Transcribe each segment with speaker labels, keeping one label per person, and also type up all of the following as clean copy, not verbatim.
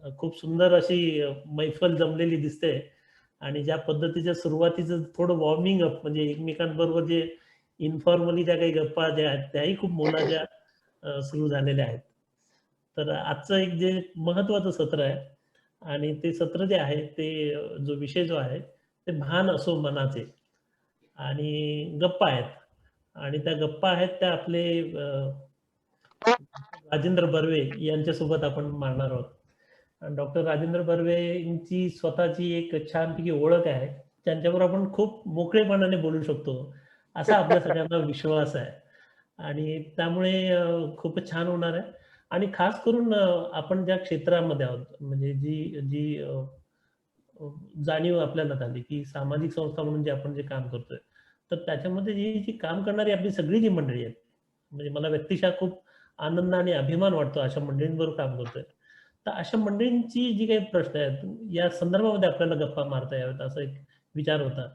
Speaker 1: खूप सुंदर अशी मैफल जमलेली दिसते आणि ज्या पद्धतीच्या सुरुवातीचं थोडं वॉर्मिंग अप म्हणजे एकमेकांबरोबर जे इन्फॉर्मली ज्या काही गप्पा ज्या आहेत त्याही खूप मोलाच्या सुरू झालेल्या आहेत. तर आजचं एक जे महत्वाचं सत्र आहे आणि ते सत्र जे आहे ते जो विषय जो आहे ते भान असो मनाचे आणि गप्पा आहेत आणि त्या गप्पा आहेत त्या आपले राजेंद्र बर्वे यांच्यासोबत आपण मांडणार आहोत. डॉक्टर राजेंद्र बर्वे यांची स्वतःची एक छानपैकी ओळख आहे, त्यांच्यावर आपण खूप मोकळेपणाने बोलू शकतो असा आपल्या सगळ्यांना विश्वास आहे आणि त्यामुळे खूपच छान होणार आहे. आणि खास करून आपण ज्या क्षेत्रामध्ये आहोत म्हणजे जी जी जाणीव आपल्याला झाली की सामाजिक संस्था म्हणून जे आपण जे काम करतोय तर त्याच्यामध्ये जी काम करणारी आपली सगळी जी मंडळी आहेत म्हणजे मला व्यक्तिशः खूप आनंद आणि अभिमान वाटतो अशा मंडळींबरोबर काम करतोय. तर अशा मंडळींची जी काही प्रश्न आहेत या संदर्भामध्ये आपल्याला गप्पा मारता यावेत असा एक विचार होता.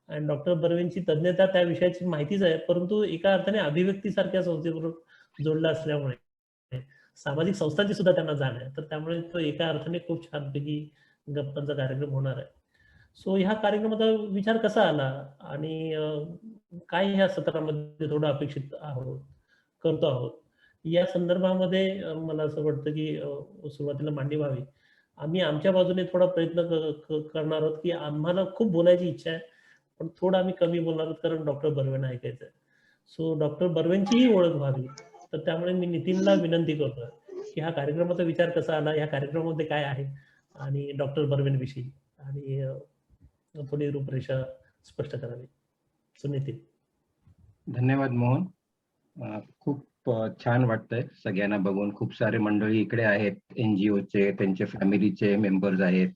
Speaker 1: आणि डॉक्टर बर्वेंची तज्ञता त्या विषयाची माहितीच आहे, परंतु एका अर्थाने अभिव्यक्तीसारख्या संस्थेबरोबर जोडला असल्यामुळे सामाजिक संस्थांची सुद्धा त्यांना जाण आहे, तर त्यामुळे तो एका अर्थाने खूप छानपैकी गप्पांचा कार्यक्रम होणार आहे. सो ह्या कार्यक्रमाचा विचार कसा आला आणि काय ह्या सत्रामध्ये थोडं अपेक्षित आहोत करतो आहोत या संदर्भामध्ये मला असं वाटतं की सुरुवातीला मांडणी व्हावी. आम्ही आमच्या बाजूने थोडा प्रयत्न करणार आहोत की आम्हाला खूप बोलायची इच्छा आहे, पण थोडं आम्ही कमी बोलणार आहोत कारण डॉक्टर बर्वेंना ऐकायचं आहे. सो डॉक्टर बर्वेंचीही ओळख व्हावी, तर त्यामुळे मी नितीनला विनंती करतोय की हा कार्यक्रमाचा विचार कसा आला, या कार्यक्रमामध्ये काय आहे आणि डॉक्टर बर्वेंविषयी आणि थोडी रूपरेषा स्पष्ट करावी. सो नितीन.
Speaker 2: धन्यवाद मोहन. खूप छान वाटतंय सगळ्यांना बघून. खूप सारे मंडळी इकडे आहेत, NGOचे, त्यांचे फॅमिलीचे मेंबर्स आहेत.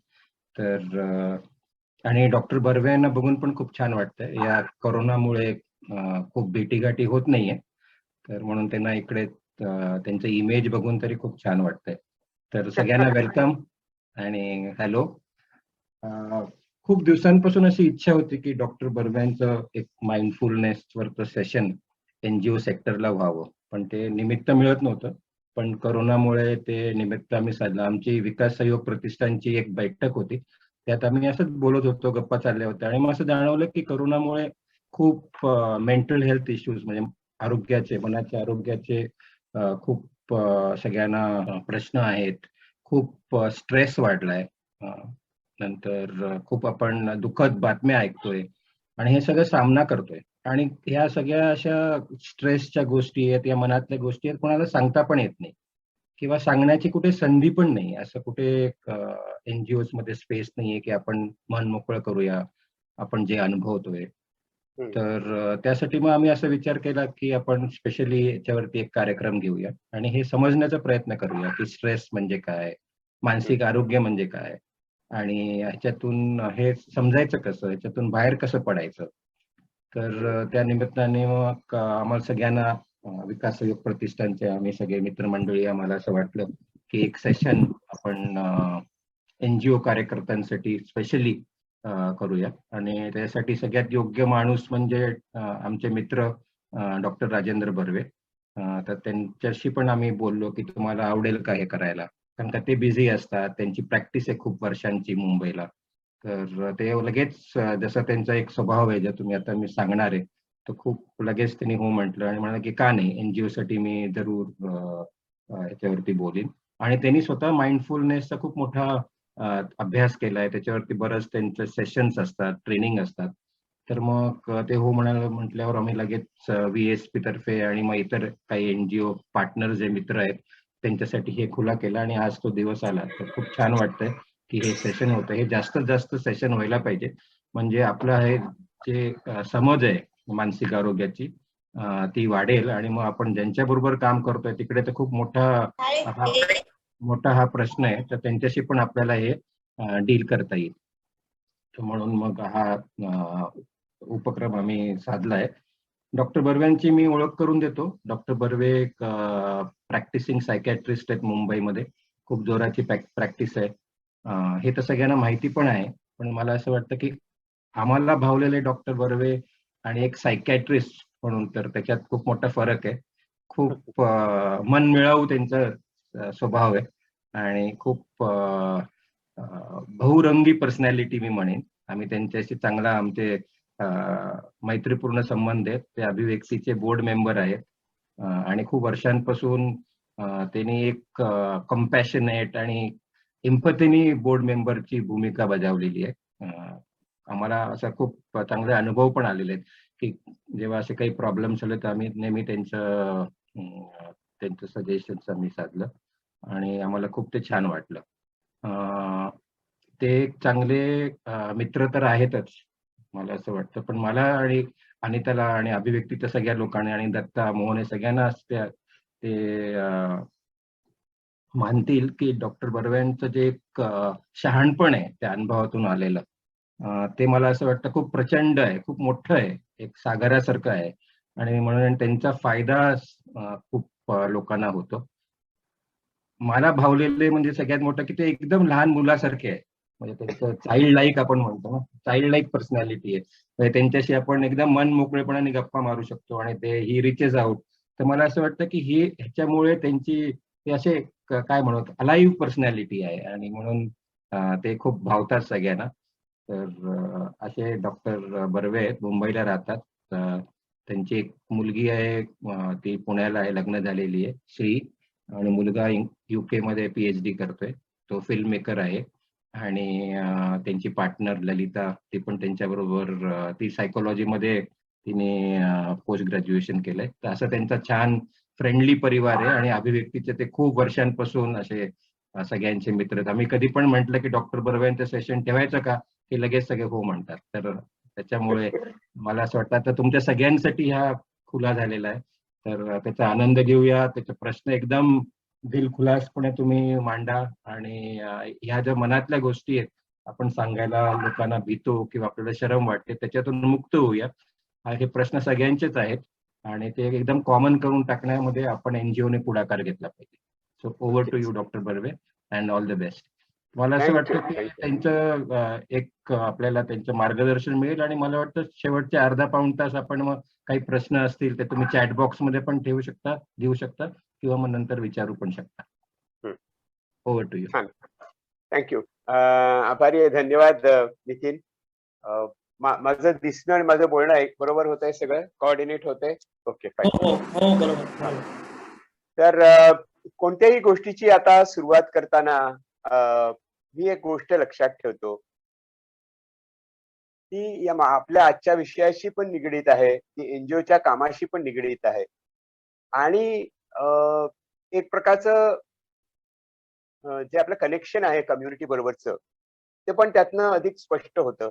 Speaker 2: तर आणि डॉक्टर बर्वे यांना बघून पण खूप छान वाटतंय. या कोरोनामुळे खूप भेटीगाठी होत नाहीये, तर म्हणून त्यांना इकडे त्यांचं इमेज बघून तरी खूप छान वाटतंय. तर सगळ्यांना वेलकम आणि हॅलो. खूप दिवसांपासून अशी इच्छा होती की डॉक्टर बर्व्यांचं एक माइंडफुलनेसवरचं सेशन NGO सेक्टरला व्हावं, पण ते निमित्त मिळत नव्हतं. पण कोरोनामुळे ते निमित्त आम्ही साधलं. आमची विकास सहयोग प्रतिष्ठानची एक बैठक होती, त्यात आम्ही असंच बोलत होतो, गप्पा चालल्या होत्या आणि मग असं जाणवलं की कोरोनामुळे खूप मेंटल हेल्थ इश्यूज म्हणजे आरोग्याचे, मनाच्या आरोग्याचे खूप सगळ्यांना प्रश्न आहेत. खूप स्ट्रेस वाढलाय. नंतर खूप आपण दुःखद बातम्या ऐकतोय आणि हे सगळं सामना करतोय. आणि ह्या सगळ्या अशा स्ट्रेसच्या गोष्टी आहेत, या मनातल्या गोष्टी आहेत, कोणाला सांगता पण येत नाही किंवा सांगण्याची कुठे संधी पण नाही. असं कुठे NGOs मध्ये स्पेस नाहीये की आपण मन मोकळं करूया, आपण जे अनुभवतोय. तर त्यासाठी मग आम्ही असा विचार केला की आपण स्पेशली याच्यावरती एक कार्यक्रम घेऊया आणि हे समजण्याचा प्रयत्न करूया की स्ट्रेस म्हणजे काय, मानसिक आरोग्य म्हणजे काय आणि ह्याच्यातून हे समजायचं कसं, ह्याच्यातून बाहेर कसं पडायचं. तर त्या निमित्ताने मग आम्हाला सगळ्यांना विकास सहयोग प्रतिष्ठानचे आम्ही सगळे मित्रमंडळी आम्हाला असं वाटलं की एक सेशन आपण NGO कार्यकर्त्यांसाठी स्पेशली करूया आणि त्यासाठी सगळ्यात योग्य माणूस म्हणजे आमचे मित्र डॉक्टर राजेंद्र बर्वे. तर त्यांच्याशी पण आम्ही बोललो की तुम्हाला आवडेल का हे करायला, कारण का ते बिझी असतात, त्यांची प्रॅक्टिस आहे खूप वर्षांची मुंबईला. तर ते लगेच जसा त्यांचा एक स्वभाव आहे, जर तुम्ही आता मी सांगणार आहे, तर खूप लगेच त्यांनी हो म्हटलं आणि म्हणाले की का नाही, NGO साठी मी जरूर याच्यावरती बोलीन. आणि त्यांनी स्वतः माइंडफुलनेसचा खूप मोठा अभ्यास केलाय, त्याच्यावरती बरंच त्यांचे सेशन्स असतात, ट्रेनिंग असतात. तर मग ते हो म्हटल्यावर आम्ही लगेच VSP तर्फे आणि मग इतर काही NGO पार्टनर जे मित्र आहेत त्यांच्यासाठी हे खुला केला आणि आज तो दिवस आला. तर खूप छान वाटतंय की हे सेशन होतं. हे जास्तीत जास्त सेशन व्हायला पाहिजे, म्हणजे आपलं हे जे समज आहे मानसिक आरोग्याची ती वाढेल आणि मग आपण ज्यांच्या बरोबर काम करतोय तिकडे तर खूप मोठा हा प्रश्न आहे, तर त्यांच्याशी पण आपल्याला हे डील करता येईल. म्हणून मग हा उपक्रम आम्ही साधलाय. डॉक्टर बर्वेंची मी ओळख करून देतो. डॉक्टर बर्वे एक प्रॅक्टिसिंग सायकॅट्रिस्ट आहेत मुंबईमध्ये. खूप जोराची प्रॅक्टिस आहे. हे तर सगळ्यांना माहिती पण आहे, पण मला असं वाटतं की आम्हाला भावलेले डॉक्टर बर्वे आणि एक सायकॅट्रिस्ट म्हणून तर त्याच्यात खूप मोठा फरक आहे. खूप मनमिळाऊ त्यांचा स्वभाव आहे. आणि खूप बहुरंगी पर्सनॅलिटी मी म्हणेन. आम्ही त्यांच्याशी चांगला आमचे मैत्रीपूर्ण संबंध आहेत. ते अभिव्यक्तीचे बोर्ड मेंबर आहेत आणि खूप वर्षांपासून त्यांनी एक कम्पॅशनेट आणि एम्पथीनी बोर्ड मेंबरची भूमिका बजावलेली आहे. आम्हाला असा खूप चांगले अनुभव पण आलेले आहेत की जेव्हा असे काही प्रॉब्लेम्स आले तर आम्ही नेहमी त्यांचं सजेशन्स आम्ही साधलं आणि आम्हाला खूप ते छान वाटलं. ते एक चांगले मित्र तर आहेतच मला असं वाटतं, पण मला आणि अनिताला आणि अभिव्यक्तीच्या सगळ्या लोकांनी आणि दत्ता, मोहन हे सगळ्यांना ते मानतील की डॉक्टर बर्वे यांचं जे एक शहाणपण आहे त्या अनुभवातून आलेलं, ते मला असं वाटतं खूप प्रचंड आहे, खूप मोठं आहे, एक सागरासारखं आहे आणि म्हणून त्यांचा फायदा खूप लोकांना होतो. मला भावलेले म्हणजे सगळ्यात मोठं की ते एकदम लहान मुलासारखे आहे. म्हणजे त्यांचं चाइल्ड लाईक आपण म्हणतो ना, चाइल्ड लाईक पर्सनॅलिटी आहे. म्हणजे त्यांच्याशी आपण एकदम मन मोकळेपणाने गप्पा मारू शकतो आणि ते ही रिचेस आउट. तर मला असं वाटतं की ही ह्याच्यामुळे त्यांची ते असे काय म्हणू अलाइव्ह पर्सनॅलिटी आहे आणि म्हणून ते खूप भावतात सगळ्यांना. तर असे डॉक्टर बर्वे आहेत, मुंबईला राहतात. त्यांची एक मुलगी आहे, ती पुण्याला आहे, लग्न झालेली आहे, श्री. आणि मुलगा UK मध्ये PhD करतोय. तो फिल्म मेकर आहे आणि त्यांची पार्टनर ललिता, ती पण त्यांच्याबरोबर ती सायकोलॉजीमध्ये तिने पोस्ट ग्रॅज्युएशन केलंय. तर असं त्यांचा छान फ्रेंडली परिवार आहे आणि अभिव्यक्तीचे ते खूप वर्षांपासून असे सगळ्यांचे मित्र आहेत. आम्ही कधी पण म्हटलं की डॉक्टर बर्वे यांचं सेशन ठेवायचं का, की लगेच सगळे हो म्हणतात. तर त्याच्यामुळे मला असं वाटतं आता तुमच्या सगळ्यांसाठी हा खुला झालेला आहे. तर त्याचा आनंद घेऊया. त्याचे प्रश्न एकदम दिलखुलासपणे तुम्ही मांडा आणि ह्या ज्या मनातल्या गोष्टी आहेत आपण सांगायला लोकांना भीतो किंवा आपल्याला शरम वाटते त्याच्यातून मुक्त होऊया. हे प्रश्न सगळ्यांचेच आहेत आणि ते एकदम कॉमन करून टाकण्यामध्ये आपण NGOने पुढाकार घेतला पाहिजे. So over to you doctor Barve and all the best. मला असं वाटतं की त्यांचं एक आपल्याला त्यांचं मार्गदर्शन मिळेल आणि मला वाटतं शेवटचे अर्धा पाऊण तास आपण मग काही प्रश्न असतील ते तुम्ही चॅट बॉक्स मध्ये पण ठेवू शकता, देऊ शकता किंवा मग नंतर विचारू पण शकता. Over to you.
Speaker 3: थँक्यू. आभारी आहे. धन्यवाद नितीन. माझं दिसणं आणि माझं बोलणं एक बरोबर होत आहे, सगळं कोऑर्डिनेट होत आहे. Okay fine.
Speaker 1: हो बरोबर.
Speaker 3: तर कोणत्याही गोष्टीची आता सुरुवात करताना मी एक गोष्ट लक्षात ठेवतो ती आपल्या आजच्या विषयाशी पण निगडीत आहे, ती NGOच्या कामाशी पण निगडीत आहे आणि एक प्रकारचं जे आपलं कनेक्शन आहे कम्युनिटी बरोबरचं ते पण त्यातनं अधिक स्पष्ट होतं.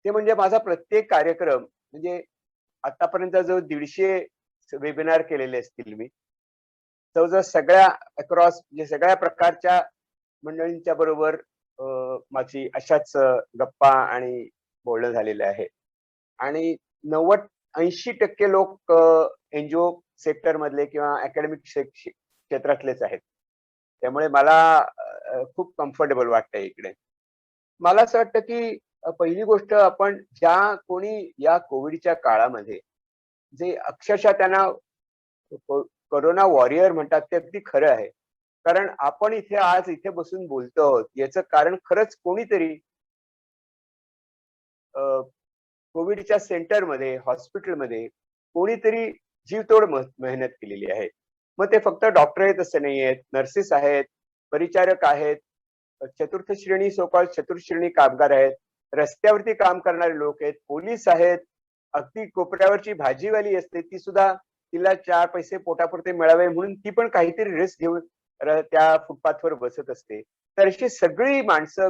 Speaker 3: ते म्हणजे माझा प्रत्येक कार्यक्रम म्हणजे आतापर्यंत जो 150 वेबिनार केलेले असतील मी, जवळजवळ सगळ्या अक्रॉस म्हणजे सगळ्या प्रकारच्या मंडळींच्या बरोबर माझी अशाच गप्पा आणि बोलणं झालेलं आहे आणि 90-80% लोक NGO सेक्टर मधले किंवा अकॅडमिक क्षेत्रातलेच आहेत. त्यामुळे मला खूप कम्फर्टेबल वाटतंय इकडे. मला असं वाटतं की पहिली गोष्ट आपण ज्या कोणी या कोविडच्या काळामध्ये जे अक्षरशः त्यांना कोरोना वॉरियर म्हणतात ते अगदी खरं आहे. कारण आपण इथे आज इथे बसून बोलतो आहोत याचं कारण खरंच कोणीतरी कोविडच्या सेंटरमध्ये, हॉस्पिटलमध्ये कोणीतरी जीवतोड मेहनत केलेली आहे. मग ते फक्त डॉक्टर आहेत असं नाही आहेत, नर्सेस आहेत, परिचारक आहेत, चतुर्थ श्रेणी सोकॉल्ड चतुर्श्रेणी कामगार आहेत, रस्त्यावरती काम करणारे लोक आहेत, पोलीस आहेत, अगदी कोपऱ्यावरची भाजीवाली असते ती सुद्धा तिला 4 पैसे पोटापुरते मिळावे म्हणून ती पण काहीतरी रिस्क घेऊन त्या फुटपाथवर बसत असते. तर अशी सगळी माणसं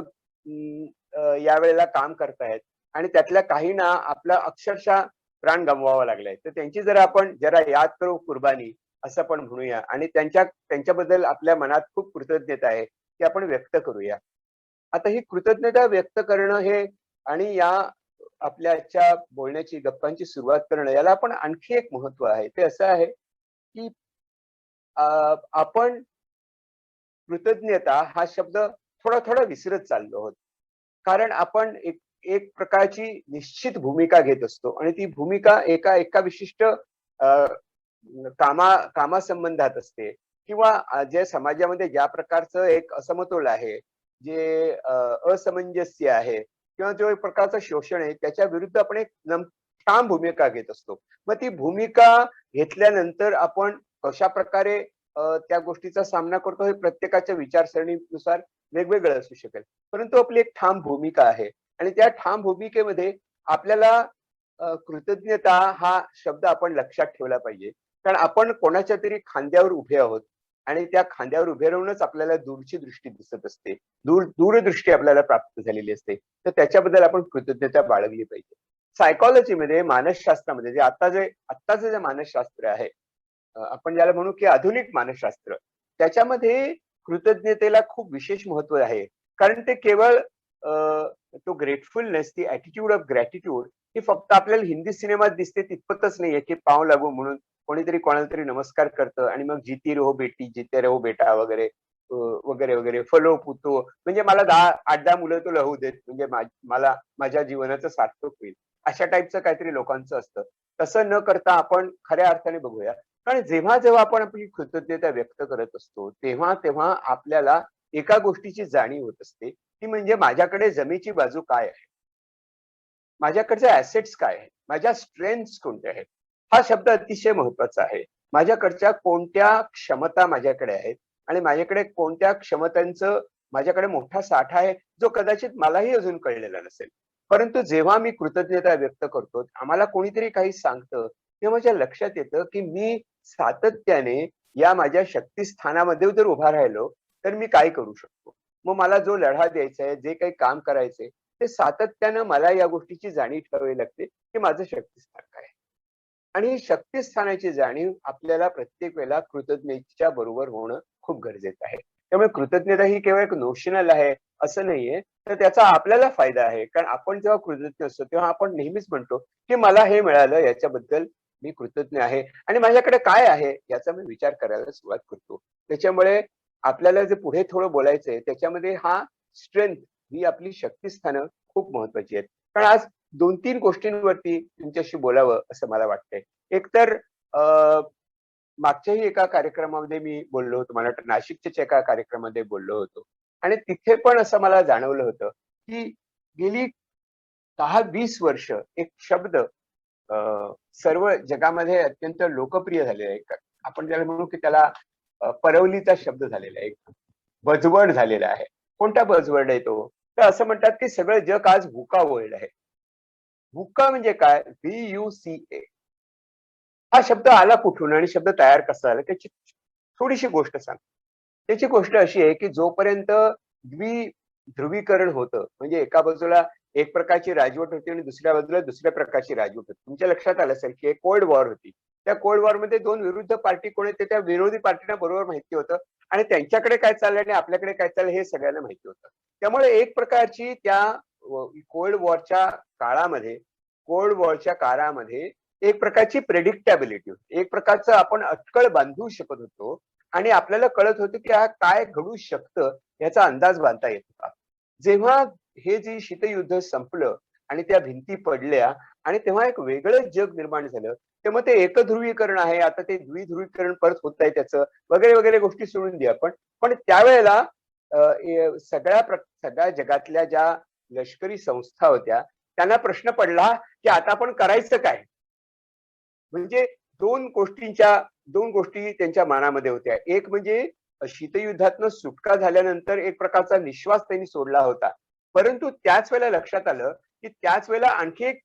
Speaker 3: यावेळेला काम करतायत आणि त्यातल्या काहींना आपला अक्षरशः प्राण गमवावा लागलाय. तर त्यांची जरा आपण जरा याद करू कुर्बानी असं पण म्हणूया आणि त्यांच्याबद्दल आपल्या मनात खूप कृतज्ञता आहे ती आपण व्यक्त करूया. आता ही कृतज्ञता व्यक्त करणं हे आणि या आपल्या आजच्या बोलण्याची गप्पांची सुरुवात करणं याला आपण आणखी एक महत्व आहे. ते असं आहे की आपण कृतज्ञता हा शब्द थोडा थोडा विसरत चाललो आहोत. कारण आपण एक प्रकारची निश्चित भूमिका घेत असतो आणि ती भूमिका एका विशिष्ट कामासंबंधात असते किंवा जे समाजामध्ये ज्या प्रकारचं एक असमतोल आहे, जे असमंजस्य आहे किंवा जो एक प्रकारचं शोषण आहे, त्याच्या विरुद्ध आपण एक ठाम भूमिका घेत असतो. मग ती भूमिका घेतल्यानंतर आपण कशा प्रकारे त्या गोष्टीचा सामना करतो हे प्रत्येकाच्या विचारसरणीनुसार वेगवेगळं असू शकेल. परंतु आपली एक ठाम भूमिका आहे आणि त्या ठाम भूमिकेमध्ये आपल्याला कृतज्ञता हा शब्द आपण लक्षात ठेवला पाहिजे. कारण आपण कोणाच्या तरी खांद्यावर उभे आहोत आणि त्या खांद्यावर उभे राहूनच आपल्याला दूरची दृष्टी दिसत असते. दूरदृष्टी आपल्याला प्राप्त झालेली असते. तर त्याच्याबद्दल आपण कृतज्ञता बाळगली पाहिजे. सायकॉलॉजीमध्ये, मानसशास्त्रामध्ये आत्ताचं जे मानसशास्त्र आहे, आपण ज्याला म्हणू की आधुनिक मानसशास्त्र, त्याच्यामध्ये कृतज्ञतेला खूप विशेष महत्व आहे. कारण ते केवळ तो ग्रेटफुलनेस, ती ॲटिट्यूड ऑफ ग्रॅटिट्यूड ही फक्त आपल्याला हिंदी सिनेमात दिसते तितपतच नाहीये, की पाव लागू म्हणून कोणीतरी कोणाला तरी नमस्कार करतं आणि मग जीती रहो बेटी, जीते रहो बेटा वगैरे वगैरे, वगैरे. फलो पुतो म्हणजे मला 8-10 मुलं तो लहू देत म्हणजे मला माझ्या जीवनाचं सार्थक होईल. अशा टाईपचं काहीतरी लोकांचं असतं. तसं न करता आपण खऱ्या अर्थाने बघूया. कारण जेव्हा आपण आपली कृतज्ञता व्यक्त करत असतो, तेव्हा आपल्याला एका गोष्टीची जाणीव होत असते, ती म्हणजे माझ्याकडे जमेची बाजू काय आहे? माझ्याकडचे ॲसेट्स काय आहेत? माझ्या स्ट्रेंथ्स कोणत्या आहेत? हा शब्द अतिशय महत्वाचा आहे. माझ्याकडच्या कोणत्या क्षमता माझ्याकडे आहेत आणि माझ्याकडे कोणत्या क्षमतांचं माझ्याकडे मोठा साठा आहे, जो कदाचित मलाही अजून कळलेला नसेल. परंतु जेव्हा मी कृतज्ञता व्यक्त करतो, आम्हाला कोणीतरी काही सांगतं, तेव्हा माझ्या लक्षात येतं, की मी सातत्याने या माझ्या शक्तिस्थानामध्ये जर उभा राहिलो, तर मी काय करू शकतो? मग मला जो लढा द्यायचा आहे, जे काही काम करायचंय, ते सातत्यानं मला या गोष्टीची जाणीव ठेवावी लागते, की माझं शक्तिस्थान काय आहे. आणि ही शक्तिस्थानाची जाणीव आपल्याला प्रत्येक वेळेला कृतज्ञतेच्या बरोबर होणं खूप गरजेचं आहे. त्यामुळे कृतज्ञता ही केवळ एक नोशनल आहे असं नाहीये, तर त्याचा आपल्याला फायदा आहे. कारण आपण जेव्हा कृतज्ञ असतो, तेव्हा आपण नेहमीच म्हणतो, की मला हे मिळालं याच्याबद्दल मी कृतज्ञ आहे आणि माझ्याकडे काय आहे याचा मी विचार करायला सुरुवात करतो. त्याच्यामुळे आपल्याला जे पुढे थोडं बोलायचंय त्याच्यामध्ये हा स्ट्रेंथ ही आपली शक्तिस्थानं खूप महत्वाची आहेत. कारण आज 2-3 गोष्टींवरती तुमच्याशी बोलावं असं मला वाटतंय. एक तर मागच्याही एका कार्यक्रमामध्ये मी बोललो होतो. मला वाटतं नाशिकच्याच एका कार्यक्रमामध्ये बोललो होतो. आणि तिथे पण असं मला जाणवलं होतं, की गेली 10-20 वर्ष एक शब्द सर्व जगामध्ये अत्यंत लोकप्रिय झालेला आहे. आपण त्याला म्हणू की त्याला परवलीचा शब्द झालेला आहे. एक बझवर्ड झालेला आहे. कोणता बझवर्ड आहे तो? तर असं म्हणतात की सगळं जग आज व्हुका वर्ल्ड आहे. व्हुका म्हणजे काय? VUCA. हा शब्द आला कुठून आणि शब्द तयार कसा झाला त्याची थोडीशी गोष्ट सांग. त्याची गोष्ट अशी आहे की जोपर्यंत द्विध्रुवीकरण होतं, म्हणजे एका बाजूला एक प्रकारची राजवट होती आणि दुसऱ्या बाजूला दुसऱ्या प्रकारची राजवट होती. तुमच्या लक्षात आलं असेल की एक कोल्ड वॉर होती. त्या कोल्ड वॉरमध्ये 2 विरुद्ध पार्टी कोण आहेत ते त्या विरोधी पार्टीला बरोबर माहिती होतं आणि त्यांच्याकडे काय चाललंय आणि आपल्याकडे काय चाललंय हे सगळ्यांना माहिती होतं. त्यामुळे एक प्रकारची त्या कोल्ड वॉरच्या काळामध्ये एक प्रकारची प्रेडिक्टॅबिलिटी होती. एक प्रकारचं आपण अटकळ बांधू शकत होतो आणि आपल्याला कळत होतं की हा काय घडू शकतं याचा अंदाज बांधता येत होता. जेव्हा हे जे शीतयुद्ध संपलं आणि त्या भिंती पडल्या आणि तेव्हा एक वेगळं जग निर्माण झालं. तेव्हा ते एकध्रुवीकरण आहे, आता ते द्विध्रुवीकरण परत होत आहे त्याचं वगैरे वगैरे गोष्टी सोडून द्या आपण. पण त्यावेळेला सगळ्या जगातल्या ज्या लष्करी संस्था होत्या त्यांना प्रश्न पडला की आता आपण करायचं काय? म्हणजे 2 गोष्टी त्यांच्या मनामध्ये होत्या. एक म्हणजे शीतयुद्धातनं सुटका झाल्यानंतर एक प्रकारचा निश्वास त्यांनी सोडला होता. परंतु त्याच वेळेला लक्षात आलं, की त्याच वेळेला आणखी एक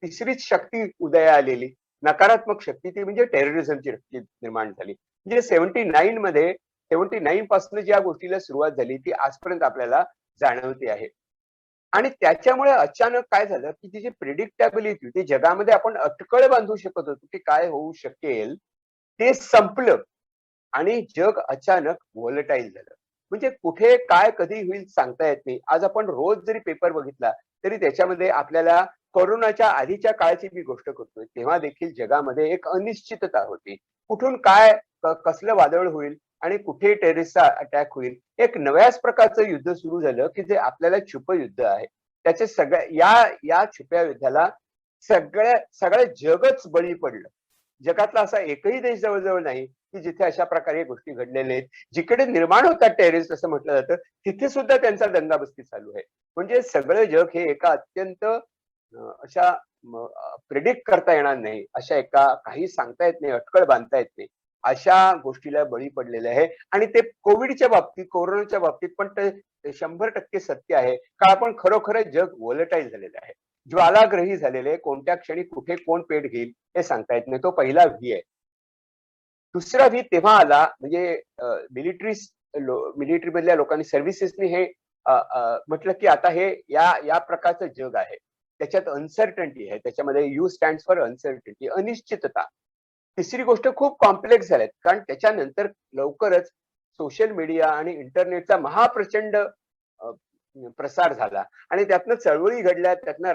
Speaker 3: तिसरीच शक्ती उदयास आलेली. नकारात्मक शक्ती ती म्हणजे टेररिझमची शक्ती निर्माण झाली. म्हणजे 79 पासून ज्या गोष्टीला सुरुवात झाली ती आजपर्यंत आपल्याला जाणवते आहे. आणि त्याच्यामुळे अचानक काय झालं, की ती जी प्रिडिक्टॅबिलिटी होती, जगामध्ये आपण अटकळ बांधू शकत होतो, की काय होऊ शकेल, ते संपलं आणि जग अचानक व्होलटाईल झालं. म्हणजे कुठे काय कधी होईल सांगता येत नाही. आज आपण रोज जरी पेपर बघितला, तरी त्याच्यामध्ये आपल्याला कोरोनाच्या आधीच्या काळाची मी गोष्ट करतोय. तेव्हा देखील जगामध्ये एक अनिश्चितता होती. कुठून काय कसलं वादळ होईल आणि कुठे टेररिस्टचा अटॅक होईल. एक नव्याच प्रकारचं युद्ध सुरू झालं, की जे आपल्याला छुपं युद्ध आहे. त्याचे या छुप्या युद्धाला सगळं जगच बळी पडलं. जगातला असा एकही देश जवळजवळ नाही की जिथे अशा प्रकारे गोष्टी घडलेल्या आहेत. जिकडे निर्माण होतात टेररिस्ट असं म्हटलं जातं, तिथे सुद्धा त्यांचा दंगाबस्ती चालू आहे. म्हणजे सगळं जग हे एका अत्यंत अशा प्रिडिक्ट करता येणार नाही, अशा एका काही सांगता येत नाही, अटकळ बांधता येत नाही, अशा गोष्टीला बळी पडलेले आहे. आणि ते कोविडच्या बाबतीत, कोरोनाच्या बाबतीत पण ते 100% सत्य आहे का आपण खरोखरच जग व्होलेटाईल झालेलं आहे, ज्वालाग्रही झालेले, कोणत्या क्षणी कुठे कोण पेट घेईल हे सांगता येत नाही. तो पहिला व्ही आहे. दुसरा व्ही तेव्हा आला म्हणजे मिलिटरी मधल्या लोकांनी, सर्व्हिसेसनी हे म्हटलं की आता हे या प्रकारचं जग आहे, त्याच्यात अनसर्टन्टी आहे, त्याच्यामध्ये यू स्टँड फॉर अनसर्टन्टी, अनिश्चितता. तिसरी गोष्ट खूप कॉम्प्लेक्स झाल्यात, कारण त्याच्यानंतर लवकरच सोशल मीडिया आणि इंटरनेटचा महाप्रचंड प्रसार झाला आणि त्यातनं चळवळी घडल्या, त्यातनं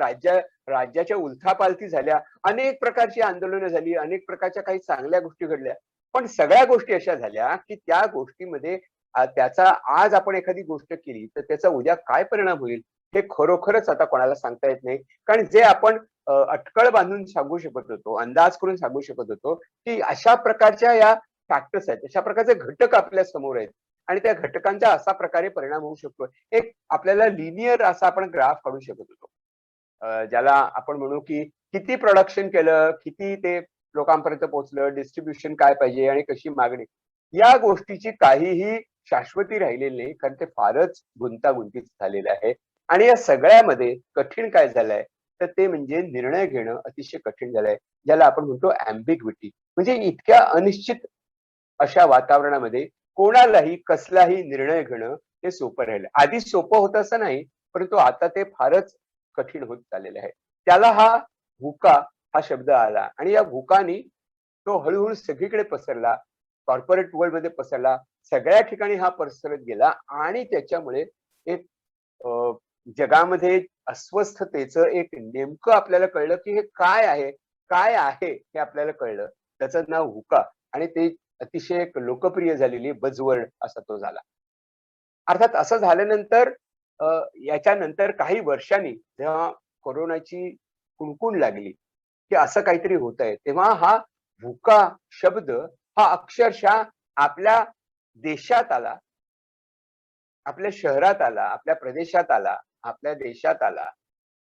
Speaker 3: राज्याच्या उलथापालथी झाल्या, अनेक प्रकारची आंदोलनं झाली, अनेक प्रकारच्या काही चांगल्या गोष्टी घडल्या. पण सगळ्या गोष्टी अशा झाल्या की त्या गोष्टीमध्ये त्याचा आज आपण एखादी गोष्ट केली तर त्याचा उद्या काय परिणाम होईल हे खरोखरच आता कोणाला सांगता येत नाही. कारण जे आपण अटकळ बांधून सांगू शकत होतो, अंदाज करून सांगू शकत होतो की अशा प्रकारच्या या फॅक्टर्स आहेत, अशा प्रकारचे घटक आपल्या समोर आहेत आणि त्या घटकांचा असा प्रकारे परिणाम होऊ शकतो. एक आपल्याला लिनियर असा आपण ग्राफ काढू शकत होतो, ज्याला आपण म्हणू की किती प्रोडक्शन केलं, किती ते लोकांपर्यंत पोहोचलं, डिस्ट्रीब्युशन काय पाहिजे आणि कशी मागणी, या गोष्टीची काहीही शाश्वती राहिलेली नाही, कारण ते फारच गुंतागुंतीत झालेलं आहे. आणि या सगळ्यामध्ये कठीण काय झालंय तर ते म्हणजे निर्णय घेणं अतिशय कठीण झालंय, ज्याला आपण म्हणतो अँबिग्विटी. म्हणजे इतक्या अनिश्चित अशा वातावरणामध्ये कोणालाही कसलाही निर्णय घेणं हे सोपं राहिलं. आधी सोपं होतं असं नाही, परंतु आता ते फारच कठीण होत चाललेलं आहे. त्याला हा भुका हा शब्द आला आणि या भुकानी तो हळूहळू सगळीकडे पसरला, कॉर्पोरेट वर्ल्ड मध्ये पसरला, सगळ्या ठिकाणी हा पसरत गेला आणि त्याच्यामुळे एक जगामध्ये अस्वस्थतेचं एक नेमकं आपल्याला कळलं की हे काय आहे, काय आहे हे आपल्याला कळलं. त्याचं नाव हुका आणि ते अतिशय एक लोकप्रिय झालेली बझवर्ड असा तो झाला. अर्थात असं झाल्यानंतर याच्यानंतर काही वर्षांनी जेव्हा कोरोनाची कुणकुण लागली की असं काहीतरी होतंय, तेव्हा हा भुका शब्द हा अक्षरशः आपल्या देशात आला, आपल्या शहरात आला, आपल्या प्रदेशात आला, आपल्या देशात आला,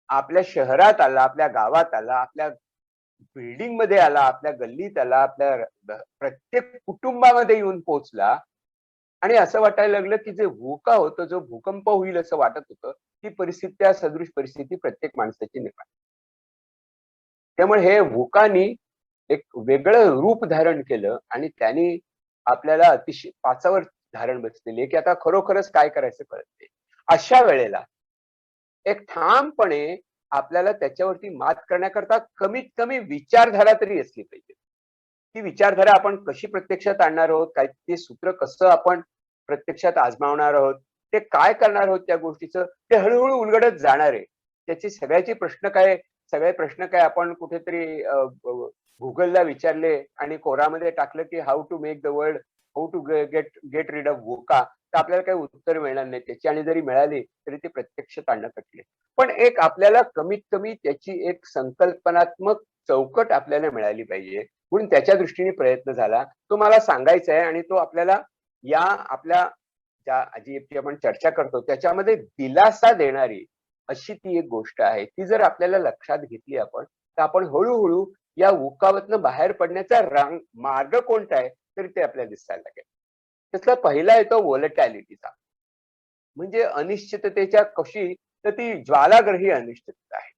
Speaker 3: आपल्या शहरात आला, आपल्या गावात आला, आपल्या बिल्डिंग मध्ये आला, आपल्या गल्लीत आला, आपल्या प्रत्येक कुटुंबामध्ये येऊन पोहोचला. आणि असं वाटायला लागलं की जे भूका होतं, जो भूकंप होईल असं वाटत होतं, ती परिस्थिती, त्या सदृश परिस्थिती प्रत्येक माणसाची निर्माण. त्यामुळे हे भूकानी एक वेगळं रूप धारण केलं आणि त्यांनी आपल्याला अतिशय पाचावर धारण बसलेली आहे की आता खरोखरच काय करायचं कळत नाही. अशा वेळेला एक ठामपणे आपल्याला त्याच्यावरती मात करण्याकरता कमीत कमी विचारधारा तरी असली पाहिजे. ती विचारधारा आपण कशी प्रत्यक्षात आणणार आहोत, काय ते सूत्र कसं आपण प्रत्यक्षात आजमावणार आहोत, ते काय करणार आहोत त्या गोष्टीचं, ते हळूहळू उलगडत जाणार आहे. त्याची सगळे प्रश्न काय आपण कुठेतरी गुगलला विचारले आणि कोरामध्ये टाकलं की how to make the world, how to get rid of VUCA, तर आपल्याला काही उत्तर मिळणार नाही त्याची, आणि जरी मिळाली तरी ती प्रत्यक्षात आणणं कठीण आहे. पण एक आपल्याला कमीत कमी त्याची एक संकल्पनात्मक चौकट आपल्याला मिळाली पाहिजे, म्हणून त्याच्या दृष्टीने प्रयत्न झाला. तो मला सांगायचा आहे आणि तो आपल्याला या आपल्या ज्या जी आपण चर्चा करतो त्याच्यामध्ये दिलासा देणारी अशी ती एक गोष्ट आहे. ती जर आपल्याला लक्षात घेतली आपण, तर आपण हळूहळू या उकावतनं बाहेर पडण्याचा मार्ग कोणता आहे तरी ते आपल्याला दिसायला लागेल. त्यातला पहिला येतो व्होलटॅलिटीचा, म्हणजे अनिश्चिततेच्या कशी, तर ती ज्वालाग्रही अनिश्चितता आहे.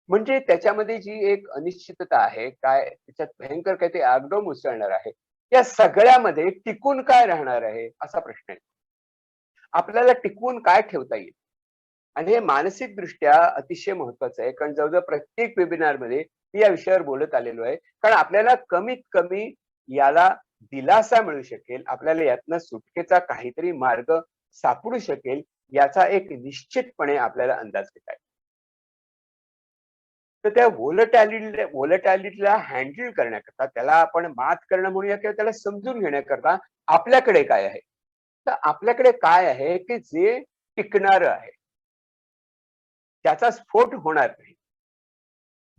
Speaker 3: म्हणजे त्याच्यामध्ये जी एक अनिश्चितता आहे, काय त्याच्यात भयंकर काय ते आगडोम उसळणार आहे, या सगळ्यामध्ये टिकून काय राहणार आहे असा प्रश्न आहे. आपल्याला टिकवून काय ठेवता येईल, आणि हे मानसिक दृष्ट्या अतिशय महत्वाचं आहे. कारण जवळजवळ प्रत्येक वेबिनार मध्ये मी या विषयावर बोलत आलेलो आहे. कारण आपल्याला कमीत कमी याला दिलासा मिळू शकेल, आपल्याला यातनं सुटकेचा काहीतरी मार्ग सापडू शकेल, याचा एक निश्चितपणे आपल्याला अंदाज घेता येईल. तर त्या व्होलटॅलिटीला हँडल करण्याकरता, त्याला आपण मात करणं म्हणूया किंवा त्याला समजून घेण्याकरता आपल्याकडे काय आहे, तर आपल्याकडे काय आहे की जे टिकणारं आहे, त्याचा स्फोट होणार नाही,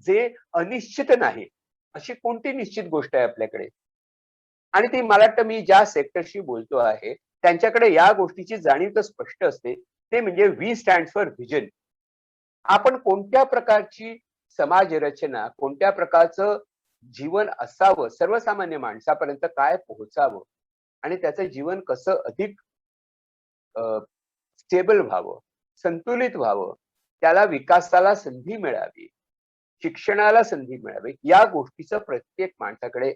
Speaker 3: जे अनिश्चित नाही, अशी कोणती निश्चित गोष्ट आहे आपल्याकडे? आणि ती मला वाटतं मी ज्या सेक्टरशी बोलतो आहे त्यांच्याकडे या गोष्टीची जाणीव तर स्पष्ट असते. ते म्हणजे व्ही स्टँड्स फॉर व्हिजन. आपण कोणत्या प्रकारची समाज रचना, कोणत्या प्रकारचं जीवन असावं, सर्वसामान्य माणसापर्यंत काय पोहोचावं आणि त्याचं जीवन कसं अधिक स्टेबल व्हावं, संतुलित व्हावं, त्याला विकासाला संधी मिळावी, शिक्षणाला संधी मिळावी, या गोष्टीचं प्रत्येक माणसाकडे,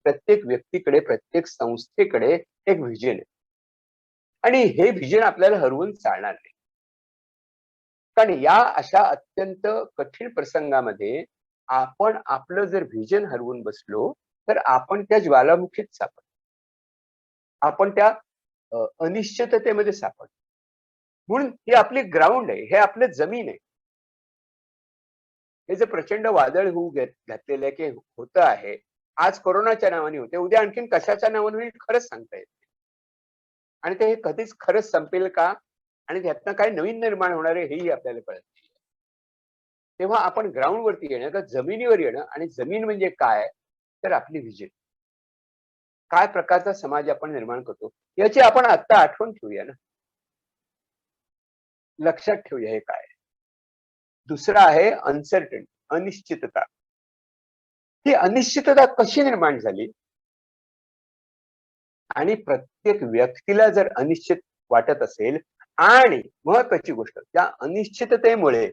Speaker 3: प्रत्येक व्यक्तीकडे, प्रत्येक संस्थेकडे एक व्हिजन आहे. आणि हे व्हिजन आपल्याला हरवून चालणार नाही. कारण या अशा अत्यंत कठीण प्रसंगामध्ये आपण आपलं जर व्हिजन हरवून बसलो तर आपण त्या ज्वालामुखीत सापडतो. आपण त्या अनिश्चिततेमध्ये सापडतो. म्हणून ही आपली ग्राउंड आहे, हे आपलं जमीन आहे. हे जे प्रचंड वादळ होऊ घातलेलं आहे की होतं आहे, आज कोरोनाच्या नावाने होते, उद्या आणखीन कशाच्या नावाने होईल खरंच सांगता येत नाही. आणि ते कधीच खरंच संपेल का आणि त्यातनं काय नवीन निर्माण होणार आहे हेही आपल्याला कळत नाही. तेव्हा आपण ग्राउंड वरती येणं, तर जमिनीवर येणं, आणि जमीन म्हणजे काय, तर आपली व्हिजन. काय प्रकारचा समाज आपण निर्माण करतो याची आपण आता आठवण ठेवूया ना, लक्षात ठेवूया हे काय. दुसरं आहे अनसर्टन, अनिश्चितता. ही अनिश्चितता कशी निर्माण झाली आणि प्रत्येक व्यक्तीला जर अनिश्चित वाटत असेल, आणि महत्वाची गोष्ट त्या अनिश्चिततेमुळे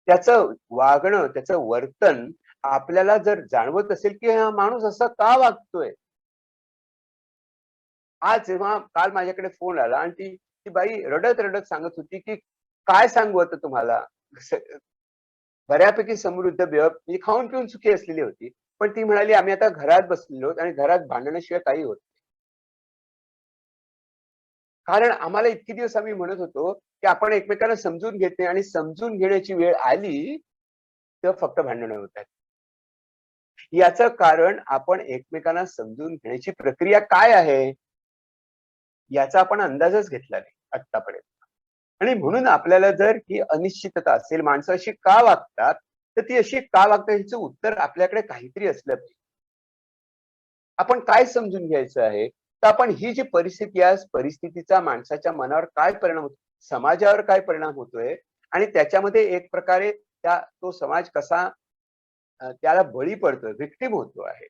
Speaker 3: त्याचं वागणं, त्याचं वर्तन आपल्याला जर जाणवत असेल की हा माणूस असा का वागतोय. आज जेव्हा काल माझ्याकडे फोन आला आणि ती बाई रडत रडत सांगत होती की काय सांगू आता तुम्हाला, बऱ्यापैकी समृद्ध म्हणजे खाऊन पिऊन सुखी असलेली होती, पण ती म्हणाली आम्ही आता घरात बसलेलो आणि घरात भांडण्याशिवाय काही होत नाही. कारण आम्हाला इतके दिवस आम्ही म्हणत होतो की आपण एकमेकांना समजून घेत नाही, आणि समजून घेण्याची वेळ आली तर फक्त भांडणं होत आहेत. याचं कारण आपण एकमेकांना समजून घेण्याची प्रक्रिया काय आहे याचा आपण अंदाजच घेतला नाही आतापर्यंत. आणि म्हणून आपल्याला जर ही अनिश्चितता असेल, माणसं अशी का वागतात, तर ती अशी का वागतात ह्याचं उत्तर आपल्याकडे काहीतरी असलं पाहिजे. आपण काय समजून घ्यायचं आहे, तर आपण ही जी परिस्थिती आहे, परिस्थितीचा माणसाच्या मनावर काय परिणाम होतो, समाजावर काय परिणाम होतोय, आणि त्याच्यामध्ये एक प्रकारे तो समाज कसा त्याला बळी पडतोय, व्हिक्टिम होतो आहे,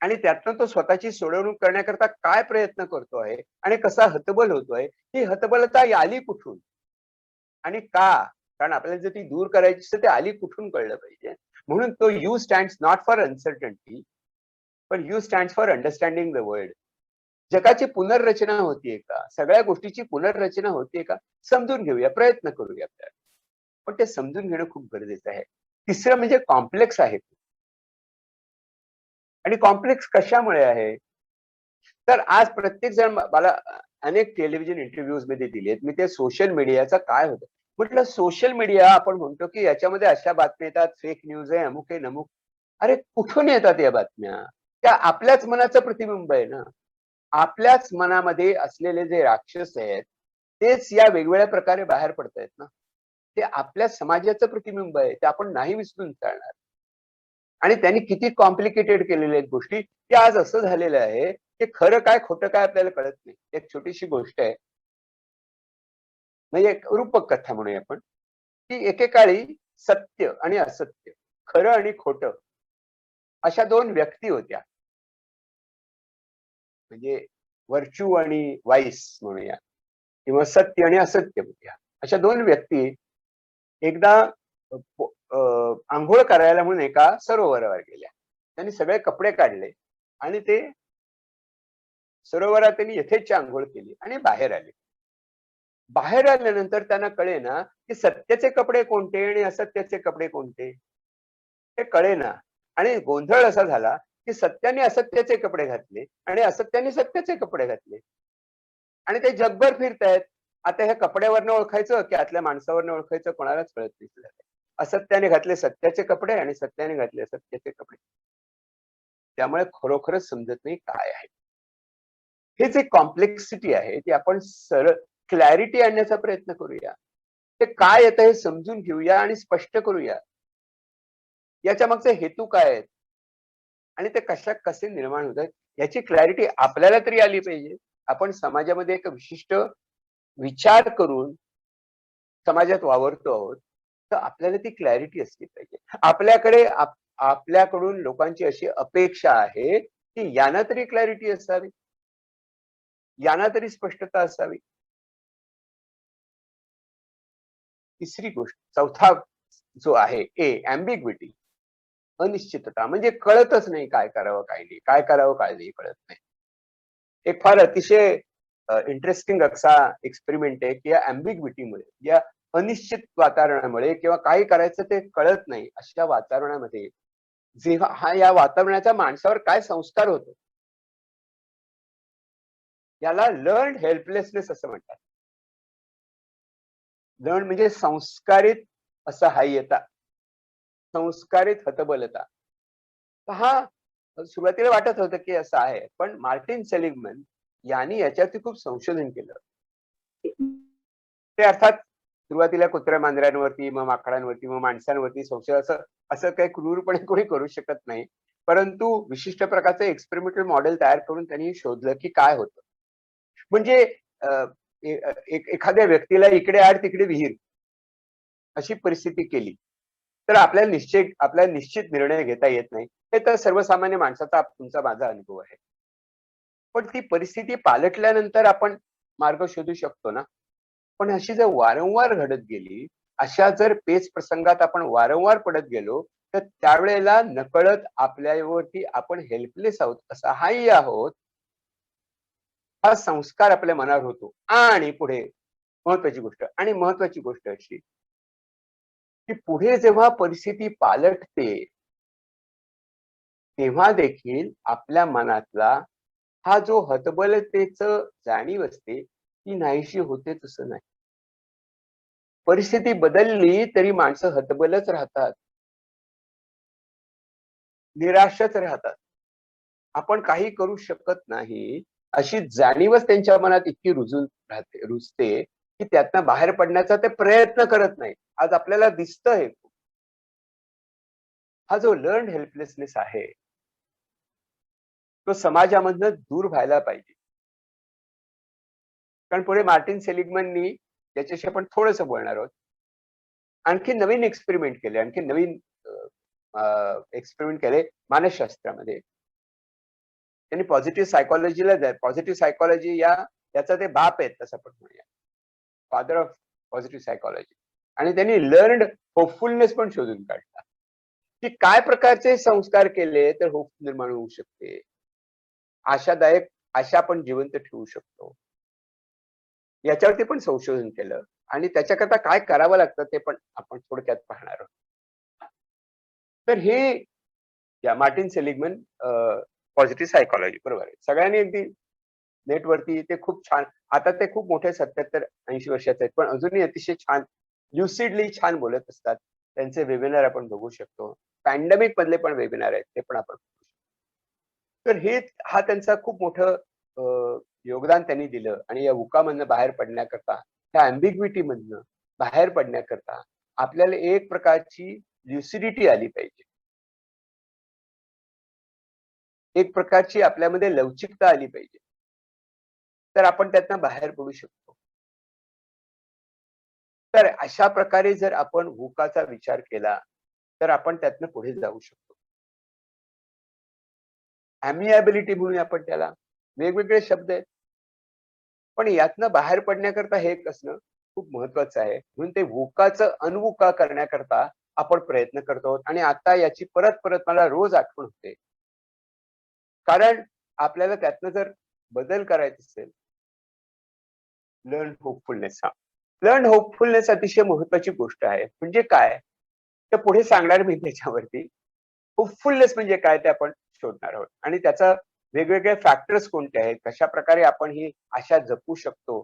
Speaker 3: आणि त्यातनं तो स्वतःची सोडवणूक करण्याकरता काय प्रयत्न करतो आहे आणि कसा हतबल होतोय, ही हतबलता आली कुठून आणि का. कारण आपल्याला जर ती दूर करायची असेल ते आली कुठून कळलं पाहिजे. म्हणून तो U stands not for uncertainty, पण U stands for understanding the world. जगाची पुनर्रचना होतीये का, सगळ्या गोष्टीची पुनर्रचना होतीये का, समजून घेऊया, प्रयत्न करूया आपल्याला. पण ते समजून घेणं खूप गरजेचं आहे. तिसरं म्हणजे कॉम्प्लेक्स आहे. आणि कॉम्प्लेक्स कशामुळे आहे, तर आज प्रत्येक जण मला अनेक टेलिव्हिजन इंटरव्ह्यूज मध्ये दिलेत, मी ते सोशल मीडियाचं काय होतं म्हटलं. सोशल मीडिया आपण म्हणतो की याच्यामध्ये अशा बातम्या येतात, फेक न्यूज आहे, अमुक आहे नमुक. अरे कुठून येतात या बातम्या, त्या आपल्याच मनाचं प्रतिबिंब आहे ना. आपल्याच मनामध्ये असलेले जे राक्षस आहेत तेच या वेगवेगळ्या प्रकारे बाहेर पडतायत ना. ते आपल्या समाजाचं प्रतिबिंब आहे, ते आपण नाही विसरून चालणार. आणि त्यांनी किती कॉम्प्लिकेटेड केलेल्या आहेत गोष्टी, की आज असं झालेलं आहे की खरं काय खोटं काय आपल्याला कळत नाही. एक छोटीशी गोष्ट आहे, म्हणजे एक रूपक कथा म्हणूया आपण, की एकेकाळी सत्य आणि असत्य, खरं आणि खोटं, अशा दोन व्यक्ती होत्या. म्हणजे व्हर्च्यू आणि वाईस म्हणूया, किंवा सत्य आणि असत्य होत्या. अशा दोन व्यक्ती एकदा आंघोळ करायला म्हणून एका सरोवरावर गेल्या. त्यांनी सगळे कपडे काढले आणि ते सरोवरात त्यांनी यथेच्छ आंघोळ केली आणि बाहेर आले. बाहेर आल्यानंतर त्यांना कळेना की सत्याचे कपडे कोणते आणि असत्याचे कपडे कोणते, ते कळेना. आणि गोंधळ असा झाला की सत्याने असत्याचे कपडे घातले आणि असत्याने सत्याचे कपडे घातले, आणि ते जगभर फिरतायत. आता ह्या कपड्यावरनं ओळखायचं की आतल्या माणसावरनं ओळखायचं, कोणालाच कळत नाही. असत्याने घातले सत्याचे कपडे आणि सत्याने घातले असत्याचे कपडे, त्यामुळे खरोखरच समजत नाही काय आहे. हे जे कॉम्प्लेक्सिटी आहे ती आपण सरळ क्लॅरिटी आणण्याचा प्रयत्न करूया. ते काय येतं हे समजून घेऊया आणि स्पष्ट करूया. याच्या मागचे हेतू काय आहेत आणि ते कसे निर्माण होत आहेत याची क्लॅरिटी आपल्याला तरी आली पाहिजे. आपण समाजामध्ये एक विशिष्ट विचार करून समाजात वावरतो आहोत, तर आपल्याला ती क्लॅरिटी असली पाहिजे. आपल्याकडून लोकांची अशी अपेक्षा आहे की यांना तरी क्लॅरिटी असावी, यांना तरी स्पष्टता असावी. तिसरी गोष्ट, चौथा जो आहे ॲम्बिग्विटी, अनिश्चितता, म्हणजे कळतच नाही काय करावं काय नाही, काय करावं काय नाही कळत नाही. एक फार अतिशय इंटरेस्टिंग असा एक्सपेरिमेंट आहे की या ॲम्बिग्विटीमुळे, या अनिश्चित वातावरणामुळे किंवा काय करायचं ते कळत नाही अशा वातावरणामध्ये जेव्हा या वातावरणाचा माणसावर काय संस्कार होतो, याला लर्न हेल्पलेसनेस असं म्हणतात. लर्न म्हणजे संस्कारित असहाय्यता, संस्कारित हतबलता. हा सुरुवातीला वाटत होतं की असं आहे, पण मार्टिन सेलिग्मन यांनी याच्यावरती खूप संशोधन केलं. ते अर्थात सुरुवातीला कुत्र्या मांजरांवरती, मग माकडांवरती, मग माणसांवरती संशोधन असं असं काही क्रूरपणे कोणी करू शकत नाही. परंतु विशिष्ट प्रकारचं एक्सपेरिमेंटल मॉडेल तयार करून त्यांनी शोधलं की काय होतं. म्हणजे एखाद्या व्यक्तीला इकडे आड तिकडे विहीर अशी परिस्थिती केली तर आपल्याला निश्चित निर्णय घेता येत नाही. हे तर सर्वसामान्य माणसाचा तुमचा माझा अनुभव आहे. पण ती परिस्थिती पालटल्यानंतर आपण मार्ग शोधू शकतो ना. पण अशी जर वारंवार घडत गेली, अशा जर पेच प्रसंगात आपण वारंवार पडत गेलो, तर त्यावेळेला नकळत आपल्यावरती आपण हेल्पलेस आहोत, असहाय्य आहोत, हा संस्कार आपल्या मनावर होतो. आणि पुढे महत्वाची गोष्ट अशी की पुढे जेव्हा परिस्थिती पालटते, तेव्हा देखील आपल्या मनातला हा जो हतबलतेचं जाणीव असते ती नाहीशी होते तसं नाही. परिस्थिती बदलली तरी माणसं हतबलच राहतात, निराशच राहतात. आपण काही करू शकत नाही अशी जाणीवच त्यांच्या मनात इतकी रुजते की त्यातनं बाहेर पडण्याचा ते प्रयत्न करत नाही. आज आपल्याला दिसतं हे. हा जो लर्न हेल्पलेसनेस आहे तो समाजामधनं दूर व्हायला पाहिजे. कारण पुढे मार्टिन सेलिग्मननी त्याच्याशी आपण थोडंसं बोलणार आहोत. आणखी नवीन एक्सपेरिमेंट केले, आणखी नवीन एक्सपेरिमेंट केले मानसशास्त्रामध्ये. त्यांनी पॉझिटिव्ह सायकॉलॉजी याचा ते बाप आहेत तसं आपण म्हणूया, फादर ऑफ पॉझिटिव्ह सायकॉलॉजी. आणि त्यांनी लर्नड होपफुलनेस पण शोधून काढला की काय प्रकारचे संस्कार केले तर होप निर्माण होऊ शकते, आशादायक आशा पण जिवंत ठेवू शकतो. याच्यावरती पण संशोधन केलं आणि त्याच्याकरता काय करावं लागतं ते पण आपण थोडक्यात पाहणार आहोत. तर हे या मार्टिन सेलिग्मन पॉझिटिव्ह सायकॉलॉजी, बरोबर आहे. सगळ्यांनी अगदी नेटवरती ते खूप छान, आता ते खूप मोठे 77-80 वर्षाचे आहेत, पण अजूनही अतिशय छान ल्युसिडली छान बोलत असतात. त्यांचे वेबिनार आपण बघू शकतो. पॅन्डेमिक मधले पण वेबिनार आहेत, ते पण आपण बघू शकतो. तर हा त्यांचा खूप मोठं योगदान त्यांनी दिलं. आणि या हुकामधनं बाहेर पडण्याकरता, त्या ॲम्बिग्विटी मधनं बाहेर पडण्याकरता आपल्याला एक प्रकारची ल्युसिडिटी आली पाहिजे, एक प्रकारची आपल्यामध्ये लवचिकता आली पाहिजे, तर आपण त्यातनं बाहेर पडू शकतो. तर अशा प्रकारे जर आपण हुकाचा विचार केला तर आपण त्यातनं पुढे जाऊ शकतो. ॲमिएबिलिटी म्हणूया आपण त्याला, वेगवेगळे शब्द आहेत. पण यातनं बाहेर पडण्याकरता हे असणं खूप महत्वाचं आहे. म्हणून ते वुकाचं अनवुका करण्याकरता आपण प्रयत्न करतो. आणि आता याची परत परत मला रोज आठवण होते. कारण आपल्याला त्यातनं जर बदल करायचा असेल, लर्न होपफुलनेस, लर्न होपफुलनेस अतिशय महत्वाची गोष्ट आहे. म्हणजे काय, तर पुढे सांगणार मी त्याच्यावरती. होपफुलनेस म्हणजे काय ते आपण शोधणार आहोत. आणि त्याचा वेगवेगळे फॅक्टर्स कोणते आहेत, कशा प्रकारे आपण ही आशा जपू शकतो,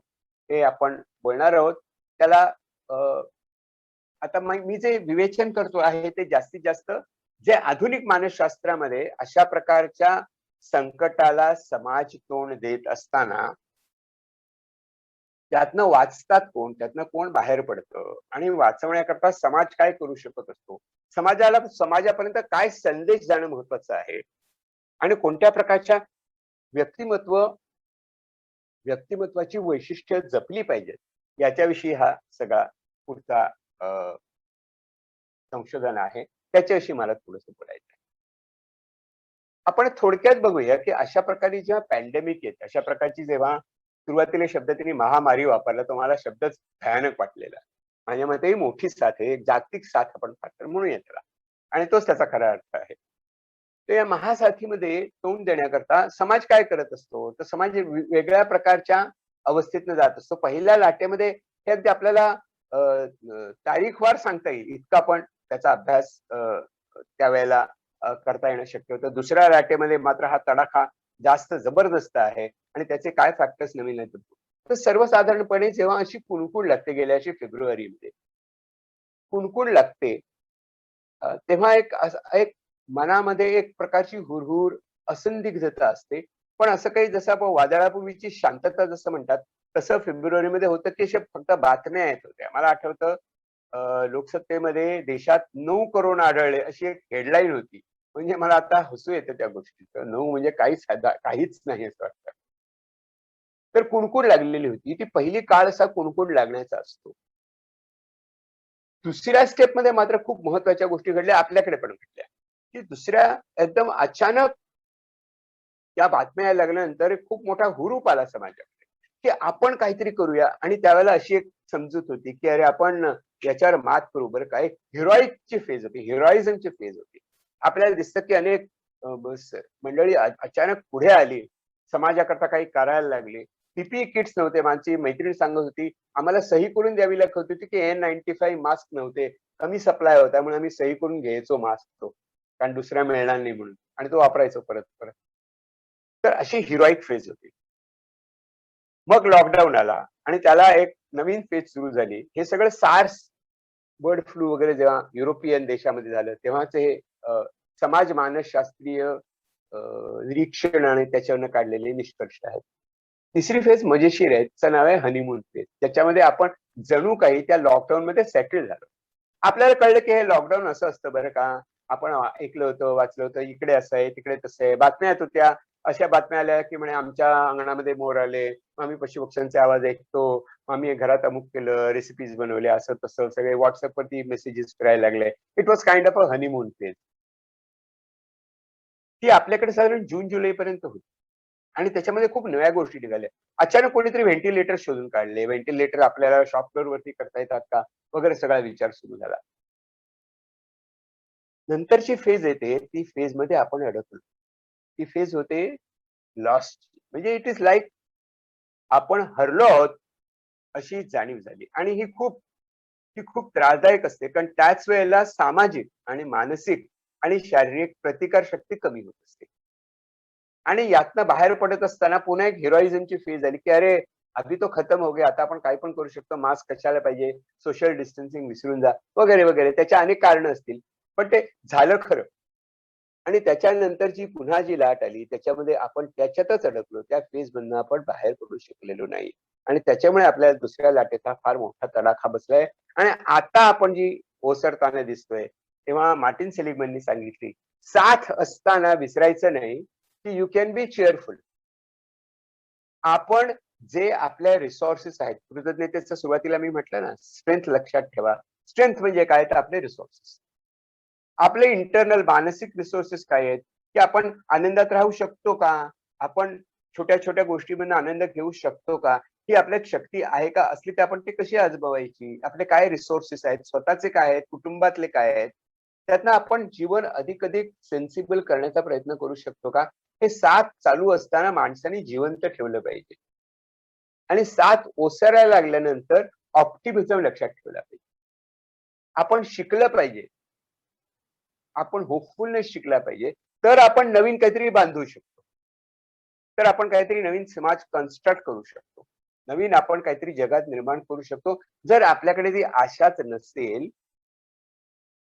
Speaker 3: हे आपण बोलणार आहोत. त्याला आता मी जे विवेचन करतो आहे ते जास्तीत जास्त जे आधुनिक मानसशास्त्रामध्ये अशा प्रकारच्या संकटाला समाज तोंड देत असताना त्यातनं वाचतात कोण, त्यातनं कोण बाहेर पडतं आणि वाचवण्याकरता समाज काय करू शकत असतो, समाजापर्यंत काय संदेश जाणं महत्वाचं आहे आणि कोणत्या प्रकारच्या व्यक्तिमत्व व्यक्तिमत्वाची वैशिष्ट्य जपली पाहिजेत याच्याविषयी हा सगळा पुढचा संशोधन आहे, त्याच्याविषयी मला थोडंसं बोलायचं आहे. आपण थोडक्यात बघूया की अशा प्रकारे जेव्हा पॅन्डेमिक येते, अशा प्रकारची जेव्हा सुरुवातीला शब्द त्यांनी महामारी वापरला, तो मला शब्दच भयानक वाटलेला. माझ्या मते ही मोठी साथ आहे, एक जागतिक साथ आपण फार म्हणूया त्याला, आणि तोच त्याचा खरा अर्थ आहे. तर या महासाथीमध्ये तोंड देण्याकरता समाज काय करत असतो, तर समाज वेगळ्या प्रकारच्या अवस्थेतनं जात असतो. पहिल्या लाटेमध्ये हे अगदी आपल्याला तारीखवार सांगता येईल इतका पण त्याचा अभ्यास त्यावेळेला करता येणं शक्य होतं. दुसऱ्या लाटेमध्ये मात्र हा तडाखा जास्त जबरदस्त आहे आणि त्याचे काय फॅक्टर्स नवीन आहेत. तर सर्वसाधारणपणे जेव्हा अशी कुणकुण लागते, गेल्या वर्षी फेब्रुवारीमध्ये कुणकुण लागते, तेव्हा एक मनामध्ये एक प्रकारची हुरहुर, असंदिग्धता असते. पण असं काही जसं आपण वादळापूर्वीची शांतता जसं म्हणतात, तसं फेब्रुवारीमध्ये होतं की अशा फक्त बातम्या येत होत्या. मला आठवतं लोकसत्तेमध्ये देशात 9 कोरोना आढळले अशी एक हेडलाईन होती. म्हणजे मला आता हसू येतं त्या गोष्टीचं. 9 म्हणजे काहीच नाही असं वाटतं. तर कुणकुण लागलेली होती. ती पहिली काळ असा कुणकुण लागण्याचा असतो. दुसऱ्या स्टेपमध्ये मात्र खूप महत्वाच्या गोष्टी घडल्या, आपल्याकडे पण घडल्या, की दुसऱ्या एकदम अचानक त्या बातम्या यायला लागल्यानंतर खूप मोठा हुरूप आला समाजामध्ये, की आपण काहीतरी करूया. आणि त्यावेळेला अशी एक समजूत होती, की अरे आपण याच्यावर मात करू. बरं काय हिरोईकची फेज होती, हिरोइझमची फेज होती. आपल्याला दिसतं की अनेक मंडळी अचानक पुढे आली, समाजाकरता काही करायला लागली. पीपीई किट्स नव्हते. माझी मैत्रीण सांगत होती, आम्हाला सही करून द्यावी लागत होती की N95 मास्क नव्हते, कमी सप्लाय होता, त्यामुळे आम्ही सही करून घ्यायचो मास्क तो, कारण दुसरा मिळणार नाही म्हणून, आणि तो वापरायचो परत परत. तर अशी हिरोईक फेज होती. मग लॉकडाऊन आला आणि त्याला एक नवीन फेज सुरू झाली. हे सगळं सार्स, बर्ड फ्लू वगैरे जेव्हा युरोपियन देशामध्ये झालं, तेव्हाचे हे समाज मानसशास्त्रीय निरीक्षण आणि त्याच्यावरनं काढलेले निष्कर्ष आहेत. तिसरी फेज मजेशीर आहे, तिचं नाव आहे हनीमून फेज. त्याच्यामध्ये आपण जणू काही त्या लॉकडाऊन मध्ये सेटल झालो. आपल्याला कळलं की हे लॉकडाऊन असं असतं बरं का. आपण ऐकलं होतं, वाचलं होतं, इकडे असं आहे, तिकडे तसं आहे. बातम्या येत होत्या, अशा बातम्या आल्या की म्हणे आमच्या अंगणामध्ये मोर आले, आम्ही पशुपक्ष्यांचे आवाज ऐकतो, आम्ही घरात अमुक केलं, रेसिपीज बनवल्या, असं तसं सगळे व्हॉट्सअपवरती मेसेजेस करायला लागले. It was kind of a honeymoon phase. ती आपल्याकडे साधारण जून जुलै पर्यंत होती आणि त्याच्यामध्ये खूप नव्या गोष्टी निघाल्या. अचानक कोणीतरी व्हेंटिलेटर शोधून काढले. व्हेंटिलेटर आपल्याला शॉप फ्लोअर वरती करता येतात का वगैरे सगळा विचार सुरू झाला. नंतरची फेज येते, ती फेज मध्ये आपण अडकलो. ती फेज होते लॉस्ट. म्हणजे इट इज लाईक आपण हरलो आहोत अशी जाणीव झाली. आणि ही खूप त्रासदायक असते, कारण त्याच वेळेला सामाजिक आणि मानसिक आणि शारीरिक प्रतिकार शक्ती कमी होत असते. आणि यातनं बाहेर पडत असताना पुन्हा एक हिरोइझमची फेज आली, की अरे अभी तो खतम हो गया, आता आपण काय पण करू शकतो, मास्क कशाला पाहिजे, सोशल डिस्टन्सिंग विसरून जा वगैरे वगैरे. त्याच्या अनेक कारणं असतील, पण ते झालं खरं. आणि त्याच्यानंतरची पुन्हा जी लाट आली, त्याच्यामध्ये आपण त्याच्यातच अडकलो. त्या फेज मधनं आपण बाहेर पडू शकलेलो नाही. आणि त्याच्यामुळे आपल्याला दुसऱ्या लाटेचा फार मोठा तडाखा बसलाय. आणि आता आपण जी ओसरताना दिसतोय, तेव्हा मार्टिन सेलिग्मननी सांगितली, साथ असताना विसरायचं नाही की यू कॅन बी चेअरफुल. आपण जे आपल्या रिसोर्सेस आहेत, कृतज्ञतेचं सुरुवातीला मी म्हटलं ना, स्ट्रेंथ लक्षात ठेवा. स्ट्रेंथ म्हणजे काय, तर आपले रिसोर्सेस, आपले इंटरनल मानसिक रिसोर्सेस काय आहेत, की आपण आनंदात राहू शकतो का, आपण छोट्या छोट्या गोष्टीमधून आनंद घेऊ शकतो का, ही आपल्यात शक्ती आहे का, असली तर आपण ते कशी आजमावायची, आपले काय रिसोर्सेस आहेत, स्वतःचे काय आहेत, कुटुंबातले काय आहेत, त्यातनं आपण जीवन अधिक सेन्सिबल करण्याचा प्रयत्न करू शकतो का. हे साथ चालू असताना माणसाने जिवंत ठेवलं पाहिजे. आणि साथ ओसरायला लागल्यानंतर ऑप्टिमिझम लक्षात ठेवला पाहिजे. आपण शिकलं पाहिजे, आपण होपफुलनेस शिकला पाहिजे, तर आपण नवीन काहीतरी बांधू शकतो, तर आपण काहीतरी नवीन समाज कन्स्ट्रक्ट करू शकतो, नवीन आपण काहीतरी जगात निर्माण करू शकतो. जर आपल्याकडे ती आशाच नसेल,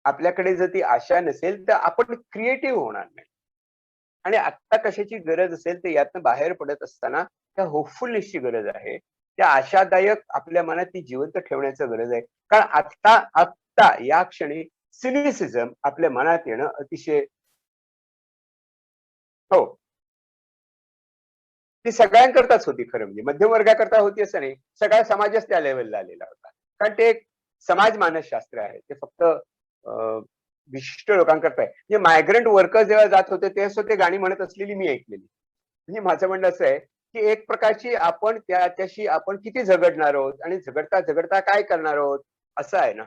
Speaker 3: आपल्याकडे जर ती आशा नसेल, तर आपण क्रिएटिव्ह होणार नाही. आणि आत्ता कशाची गरज असेल, तर यातनं बाहेर पडत असताना त्या होपफुलनेसची गरज आहे. त्या आशादायक आपल्या मनात ती जिवंत ठेवण्याचं गरज आहे. कारण आत्ता या क्षणी सिनिसिझम आपल्या मनात येणं अतिशय हो. ती सगळ्यांकरताच होती खरं म्हणजे. मध्यम वर्गाकरता होती असं नाही. सगळा समाजच त्या लेव्हलला आलेला होता. कारण ते एक समाज मानसशास्त्र आहे. ते फक्त विशिष्ट लोकांकरता आहे. म्हणजे मायग्रंट वर्कर्स जेव्हा जात होते तेव्हा सुद्धा ते गाणी म्हणत असलेली मी ऐकलेली. म्हणजे माझं म्हणणं असं आहे, की एक प्रकारची आपण त्याच्याशी आपण किती झगडणार आहोत आणि झगडता काय करणार आहोत असं आहे ना.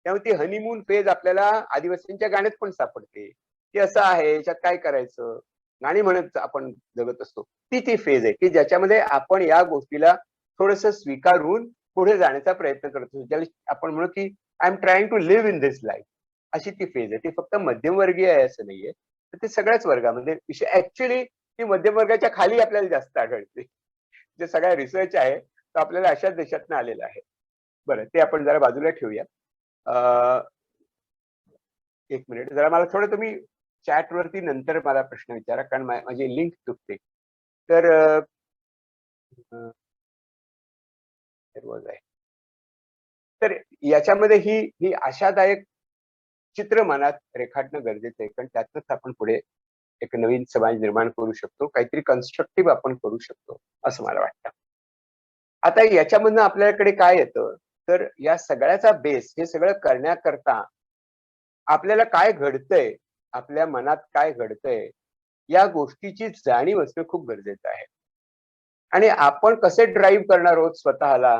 Speaker 3: त्यामुळे ती हनीमून फेज आपल्याला आदिवासींच्या गाण्यात पण सापडते. की असं आहे, याच्यात काय करायचं? गाणी म्हणत आपण जगत असतो. ती फेज आहे, की ज्याच्यामध्ये आपण या गोष्टीला थोडंसं स्वीकारून पुढे जाण्याचा प्रयत्न करतो. ज्याला आपण म्हणू, की I am trying to live in this life. अशी ती फेज आहे. ती फक्त मध्यमवर्गीय आहे असं नाहीये. तर ते सगळ्याच वर्गामध्ये ॲक्चुअली ती मध्यम वर्गाच्या खाली आपल्याला जास्त आढळते. जे सगळा रिसर्च आहे, तो आपल्याला अशाच देशातनं आलेला आहे. बरं, ते आपण जरा बाजूला ठेवूया. अ, 1 मिनिट जरा मला थोडं तुम्ही चॅटवरती नंतर मला प्रश्न विचारा, कारण माझी लिंक तुटते. तर आहे. तर याच्यामध्ये ही आशादायक चित्र मनात रेखाटणं गरजेचं आहे. कारण त्यातच आपण पुढे एक नवीन समाज निर्माण करू शकतो. काहीतरी कन्स्ट्रक्टिव्ह आपण करू शकतो, असं मला वाटतं. आता याच्यामधनं आपल्याकडे काय येतं, तर या सगळ्याचा बेस हे सगळं करण्याकरता आपल्याला काय घडतंय, आपल्या मनात काय घडतंय, या गोष्टीची जाणीव असणं खूप गरजेचं आहे. आणि आपण कसे ड्राईव्ह करणार आहोत स्वतःला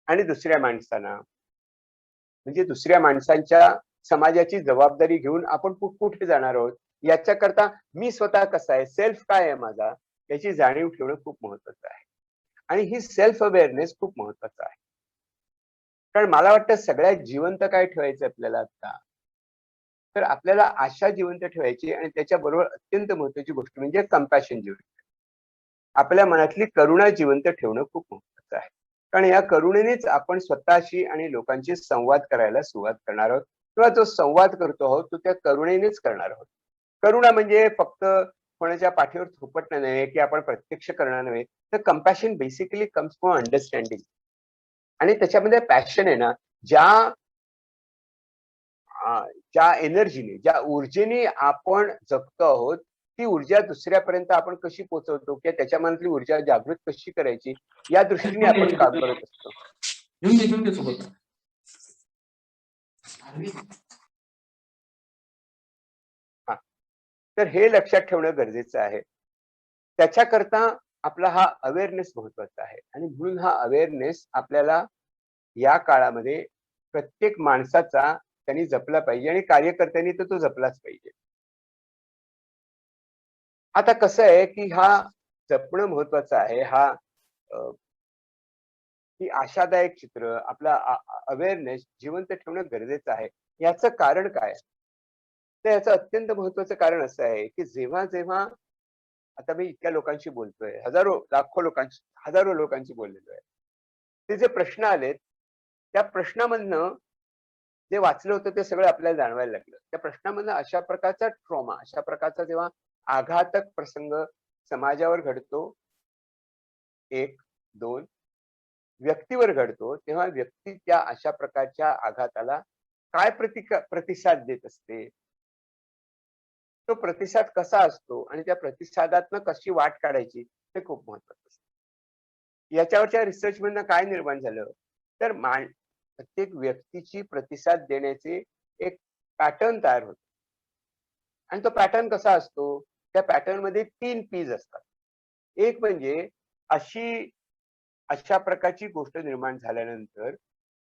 Speaker 3: आणि दुसऱ्या माणसांना. म्हणजे दुसऱ्या माणसांच्या समाजाची जबाबदारी घेऊन आपण कुठे जाणार आहोत, याच्याकरता मी स्वतः कसा आहे, सेल्फ काय आहे माझा, याची जाणीव ठेवणं खूप महत्वाचं आहे. आणि ही सेल्फ अवेअरनेस खूप महत्वाचं आहे. कारण मला वाटतं सगळ्यात जिवंत काय ठेवायचं आपल्याला आता, तर आपल्याला आशा जिवंत ठेवायची आणि त्याच्याबरोबर अत्यंत महत्वाची गोष्ट म्हणजे कंपॅशन जिवंत. आपल्या मनातली करुणा जिवंत ठेवणं खूप महत्वाचं आहे. कारण या करुणेनेच आपण स्वतःशी आणि लोकांशी संवाद करायला सुरुवात करणार आहोत किंवा जो संवाद करतो आहोत तो त्या करुणेनेच करणार आहोत. करुणा म्हणजे फक्त कोणाच्या पाठीवर थोपटणं नव्हे की आपण प्रत्यक्ष करणं नव्हे, तर compassion basically comes from understanding. आणि त्याच्यामध्ये पॅशन आहे ना, ज्या ज्या एनर्जीने, ज्या ऊर्जेने आपण जगतो आहोत, ती ऊर्जा दुसऱ्यापर्यंत आपण कशी पोहोचवतो किंवा त्याच्या मनातली ऊर्जा जागृत कशी करायची, या दृष्टीने आपण काम करत असतो. हां. तर हे लक्षात ठेवणं गरजेचं आहे. त्याच्याकरता आपला हा अवेअरनेस महत्वाचा आहे आणि म्हणून हा अवेअरनेस आपल्याला या काळामध्ये प्रत्येक माणसाचा त्यांनी जपला पाहिजे आणि कार्यकर्त्यांनी तर तो जपलाच पाहिजे. आता कसं आहे, की हा जपणं महत्वाचं आहे. अ, ही आशादायक चित्र, आपला अवेअरनेस जिवंत ठेवणं गरजेचं आहे. याचं कारण काय? तर याचं अत्यंत महत्वाचं कारण असं आहे, की जेव्हा आता मी इतक्या लोकांशी बोलतोय, हजारो लोकांशी बोललेलो आहे. ते जे प्रश्न आलेत, त्या प्रश्नामधनं जे वाचलं होतं ते सगळं आपल्याला जाणवायला लागलं. त्या प्रश्नामधनं अशा प्रकारचा ट्रॉमा, अशा प्रकारचा जेव्हा आघातक प्रसंग समाजावर घडतो, 1, 2 व्यक्तीवर घडतो, तेव्हा व्यक्ती त्या अशा प्रकारच्या आघाताला काय प्रतिसाद देत असते? तो प्रतिसाद कसा असतो आणि त्या प्रतिसादातनं कशी वाट काढायची हे खूप महत्वाचं असतं. याच्यावरच्या रिसर्च मधनं काय निर्माण झालं, तर प्रत्येक व्यक्तीची प्रतिसाद देण्याचे एक पॅटर्न तयार होतो. आणि तो पॅटर्न कसा असतो, त्या पॅटर्न मध्ये 3 पीज असतात. एक म्हणजे अशा प्रकारची गोष्ट निर्माण झाल्यानंतर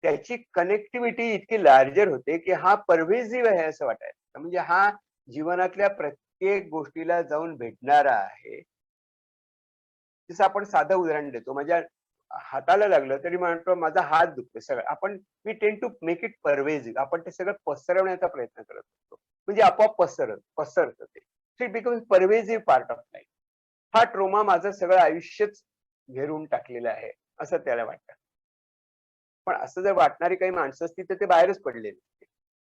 Speaker 3: त्याची कनेक्टिव्हिटी इतकी लार्जर होते, की हा परव्हेसिव्ह आहे असं वाटायचं. म्हणजे हा जीवनातल्या प्रत्येक गोष्टीला जाऊन भेटणारा आहे. जसं आपण साधं उदाहरण देतो. माझ्या हाताला लागलं तरी म्हणतो माझा हात दुखतोय सगळं. वी टेंड टू मेक इट परवेसिव्ह. आपण ते सगळं पसरवण्याचा प्रयत्न करत असतो. म्हणजे आपोआप पसरतं ते. So it becomes pervasive part of life. हा ट्रोमा माझं सगळं आयुष्यच घेरून टाकलेलं आहे, असं त्याला वाटतं. पण असं जर वाटणारी काही माणसं असतील तर ते बाहेरच पडलेले असते.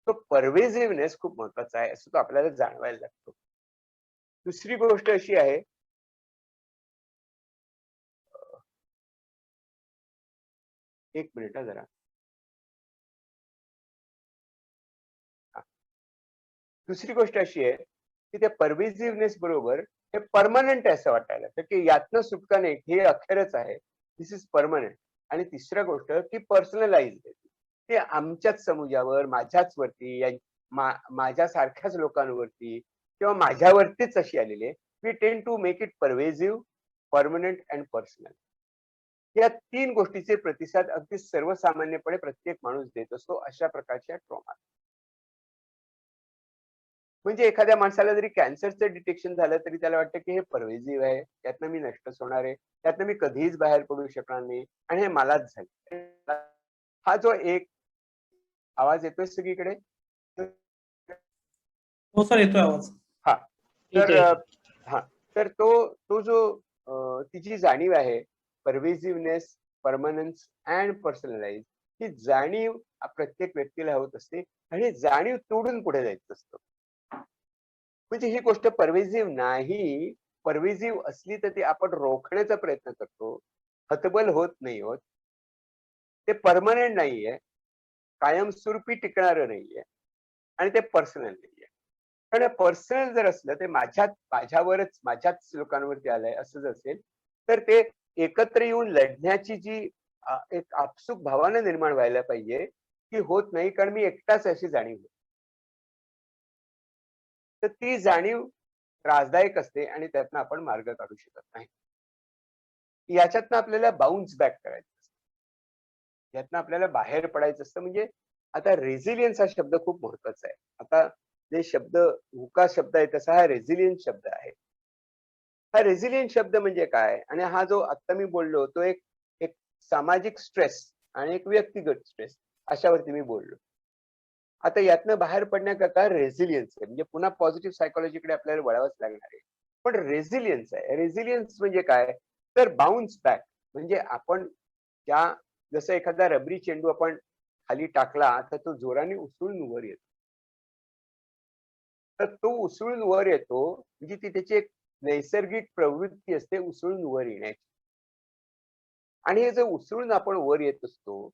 Speaker 3: तो परवेसिव्हनेस खूप महत्वाचा आहे, असं तो आपल्याला जाणवायला लागतो. दुसरी गोष्ट अशी आहे एक मिनिट जरा. दुसरी गोष्ट अशी आहे की त्या परवेसिव्हनेस बरोबर हे परमनंट आहे असं वाटायला लागतं की यातनं सुटका नाही, हे अखेरच आहे, दिस इज परमनंट. आणि तिसरा गोष्ट की पर्सनलाइज ते आमच्याच समजावर, माझ्याच वरती, माझ्यासारख्याच लोकांवरती किंवा माझ्यावरतीच अशी आलेली आहे. We tend to make it pervasive, permanent and personal. या 3 गोष्टीचे प्रतिसाद अगदी सर्वसामान्यपणे प्रत्येक माणूस देत असतो अशा प्रकारच्या ट्रॉमा. म्हणजे एखाद्या माणसाला जरी कॅन्सरचं डिटेक्शन झालं तरी त्याला वाटतं की हे परवेसिव्ह आहे, त्यातनं मी नष्टच होणार आहे, त्यातनं मी कधीच बाहेर पडू शकणार नाही आणि हे मलाच झालं. हा जो एक आवाज येतोय सगळीकडे.
Speaker 4: हो सर, येतोय आवाज.
Speaker 3: हा तर
Speaker 1: येतोय.
Speaker 3: हा तर तो जो तिची जाणीव आहे, परवेसिव्हनेस, परमनन्स अँड पर्सनलाइज, ही जाणीव प्रत्येक व्यक्तीला होत असते आणि जाणीव तोडून पुढे जायचं असतं. म्हणजे ही गोष्ट परवेसिव्ह नाही, परवेसिव्ह असली तर ती आपण रोखण्याचा प्रयत्न करतो, हतबल होत नाही होत. ते परमनंट नाहीये, कायमस्वरूपी टिकणारं नाहीये आणि ते पर्सनल नाहीये. कारण पर्सनल जर असलं ते माझ्याच लोकांवरती आलंय असं जर असेल तर ते एकत्र येऊन लढण्याची जी एक आपसूक भावना निर्माण व्हायला पाहिजे, ती होत नाही कारण मी एकटाच अशी जाणीव होते. तर ती जाणीव त्रासदायक असते आणि त्यातनं आपण मार्ग काढू शकत नाही. याच्यातनं आपल्याला बाउन्स बॅक करायचं असतं. यातनं आपल्याला बाहेर पडायचं असतं. म्हणजे आता रेझिलियन्स हा शब्द खूप महत्वाचा आहे. आता जे शब्द हुका शब्द आहे तसा हा रेझिलियन्स शब्द आहे. हा रेझिलियन्स शब्द म्हणजे काय? आणि हा जो आता मी बोललो तो एक एक सामाजिक स्ट्रेस आणि एक व्यक्तिगत स्ट्रेस अशावरती मी बोललो. आता यातनं बाहेर पडण्याकरता रेझिलियन्स आहे. म्हणजे पुन्हा पॉझिटिव्ह सायकॉलॉजीकडे आपल्याला वळावंच लागणार आहे. पण रेझिलियन्स आहे. रेझिलियन्स म्हणजे काय? तर बाउन्स बॅक. म्हणजे आपण त्या जसं एखादा रबरी चेंडू आपण खाली टाकला तर तो जोराने उसळून वर येतो. तर तो उसळून वर येतो म्हणजे ती त्याची एक नैसर्गिक प्रवृत्ती असते उसळून वर येण्याची. आणि हे जे उसळून आपण वर येत असतो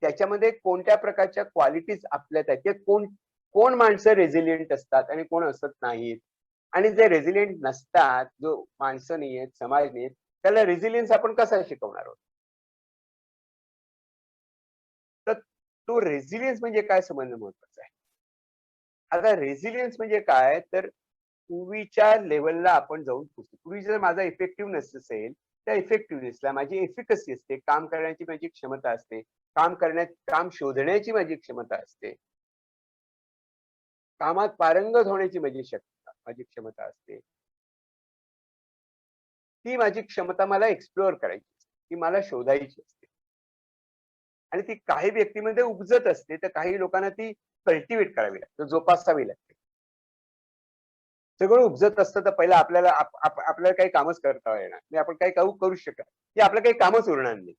Speaker 3: त्याच्यामध्ये कोणत्या प्रकारच्या क्वालिटीज आपल्यात आहेत, ते कोण कोण माणसं रेझिलियंट असतात आणि कोण असत नाहीत. आणि जे रेझिलियंट नसतात, जो माणसं नाहीयेत, समाज नाहीयेत, त्याला रेझिलियन्स आपण कसा शिकवणार आहोत? तर तो रेझिलियन्स म्हणजे काय समजणं महत्वाचं आहे. आता रेझिलियन्स म्हणजे काय? तर पूर्वीच्या लेव्हलला आपण जाऊन पोहोचतो. पूर्वी जर माझा इफेक्टिव्हनेस असेल, त्या इफेक्टिव्हनेसला माझी एफिकसी असते, काम करण्याची माझी क्षमता असते, काम शोधण्याची माझी क्षमता असते. कामात पारंगत होण्याची माझी क्षमता असते. ती माझी क्षमता मला एक्सप्लोअर करायची असते. ती मला शोधायची असते. आणि ती काही व्यक्तीमध्ये उपजत असते, तर काही लोकांना ती कल्टिव्हेट करावी लागते, जोपासावी लागते. सगळं उपजत असतं तर पहिलं आपल्याला काही कामच करता येणार नाही. आपण काही करू शकत नाही. की आपलं काही कामच उरणार नाही.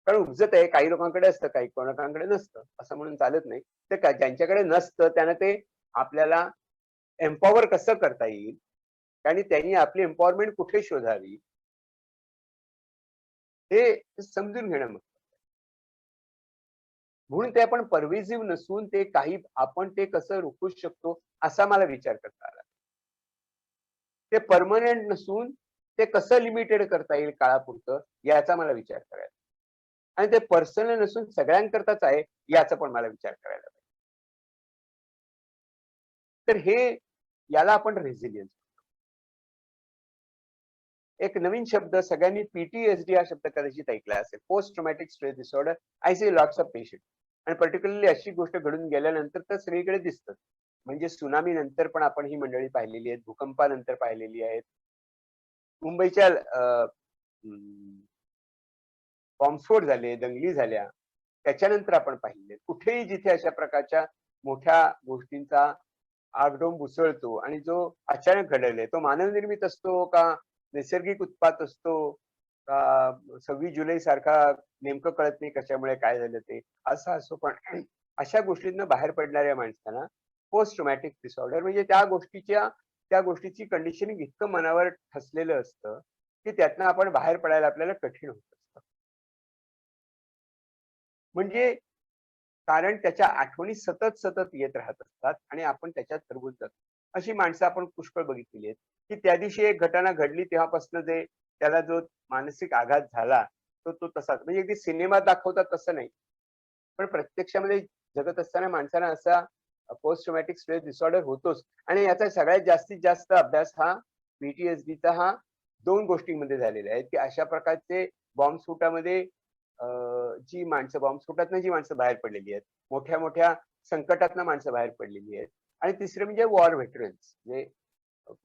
Speaker 3: कारण उपजत आहे, काही लोकांकडे असतं, काही कोणाकडे नसतं. असं म्हणून चालत नाही. तर ज्यांच्याकडे नसतं त्यांना ते आपल्याला एम्पॉवर कसं करता येईल आणि त्यांनी आपली एम्पॉवरमेंट कुठे शोधावी हे समजून घेणं महत्त्वाचं आहे. म्हणून ते आपण परवेसिव्ह नसून ते काही आपण ते कसं रोखू शकतो असा मला विचार करता आला. ते परमनंट नसून ते कसं लिमिटेड करता येईल काळापुरतं याचा मला विचार करायला. आणि ते पर्सनल नसून सगळ्यांकरताच आहे याचा पण मला विचार करायला पाहिजे. तर याला आपण रेझिलियन्स. एक नवीन शब्द सगळ्यांनी पीटीएसडी हा शब्द कदाचित ऐकला असेल, post traumatic stress disorder. I see lots of patient. आणि पर्टिक्युलरली अशी गोष्ट घडून गेल्यानंतर तर सगळीकडे दिसतं. म्हणजे सुनामी नंतर पण आपण ही मंडळी पाहिलेली आहेत, भूकंपानंतर पाहिलेली आहेत. मुंबईच्या बॉम्बस्फोट झाले, दंगली झाल्या, त्याच्यानंतर आपण पाहिले. कुठेही जिथे अशा प्रकारच्या मोठ्या गोष्टींचा आगडोंब उसळतो आणि जो अचानक घडलेला तो मानवनिर्मित असतो का नैसर्गिक उत्पात असतो का 26 जुलै सारखा नेमकं कळत नाही कशामुळे काय झालं ते असं असो. पण अशा गोष्टींना बाहेर पडणाऱ्या माणसांना पोस्ट ट्रॉमॅटिक डिसऑर्डर म्हणजे त्या गोष्टीची कंडिशनिंग इतकं मनावर ठसलेलं असतं की त्यातनं आपण बाहेर पडायला आपल्याला कठीण होत असतं. म्हणजे कारण त्याच्या आठवणी सतत सतत येत राहत असतात आणि आपण त्याच्यात तरबूज जातो. अशी माणसं आपण पुष्कळ बघितलेली आहेत, की त्या दिवशी एक घटना घडली तेव्हापासून जे त्याला जो मानसिक आघात झाला, तो तो तसाच. म्हणजे अगदी सिनेमात दाखवतात तसं नाही. पण प्रत्यक्षामध्ये जगत असताना माणसाला असा पोस्ट ट्रॉमॅटिक स्ट्रेस डिसऑर्डर होतोच आणि याचा सगळ्यात जास्तीत जास्त अभ्यास हा PTSDचा हा 2 गोष्टींमध्ये झालेला आहे, की अशा प्रकारचे बॉम्बस्फोटामध्ये जी माणसं बॉम्बस्फोटातनं जी माणसं बाहेर पडलेली आहेत, मोठ्या-मोठ्या संकटातनं माणसं बाहेर पडलेली आहेत आणि तिसरं म्हणजे वॉर व्हेटरन्स म्हणजे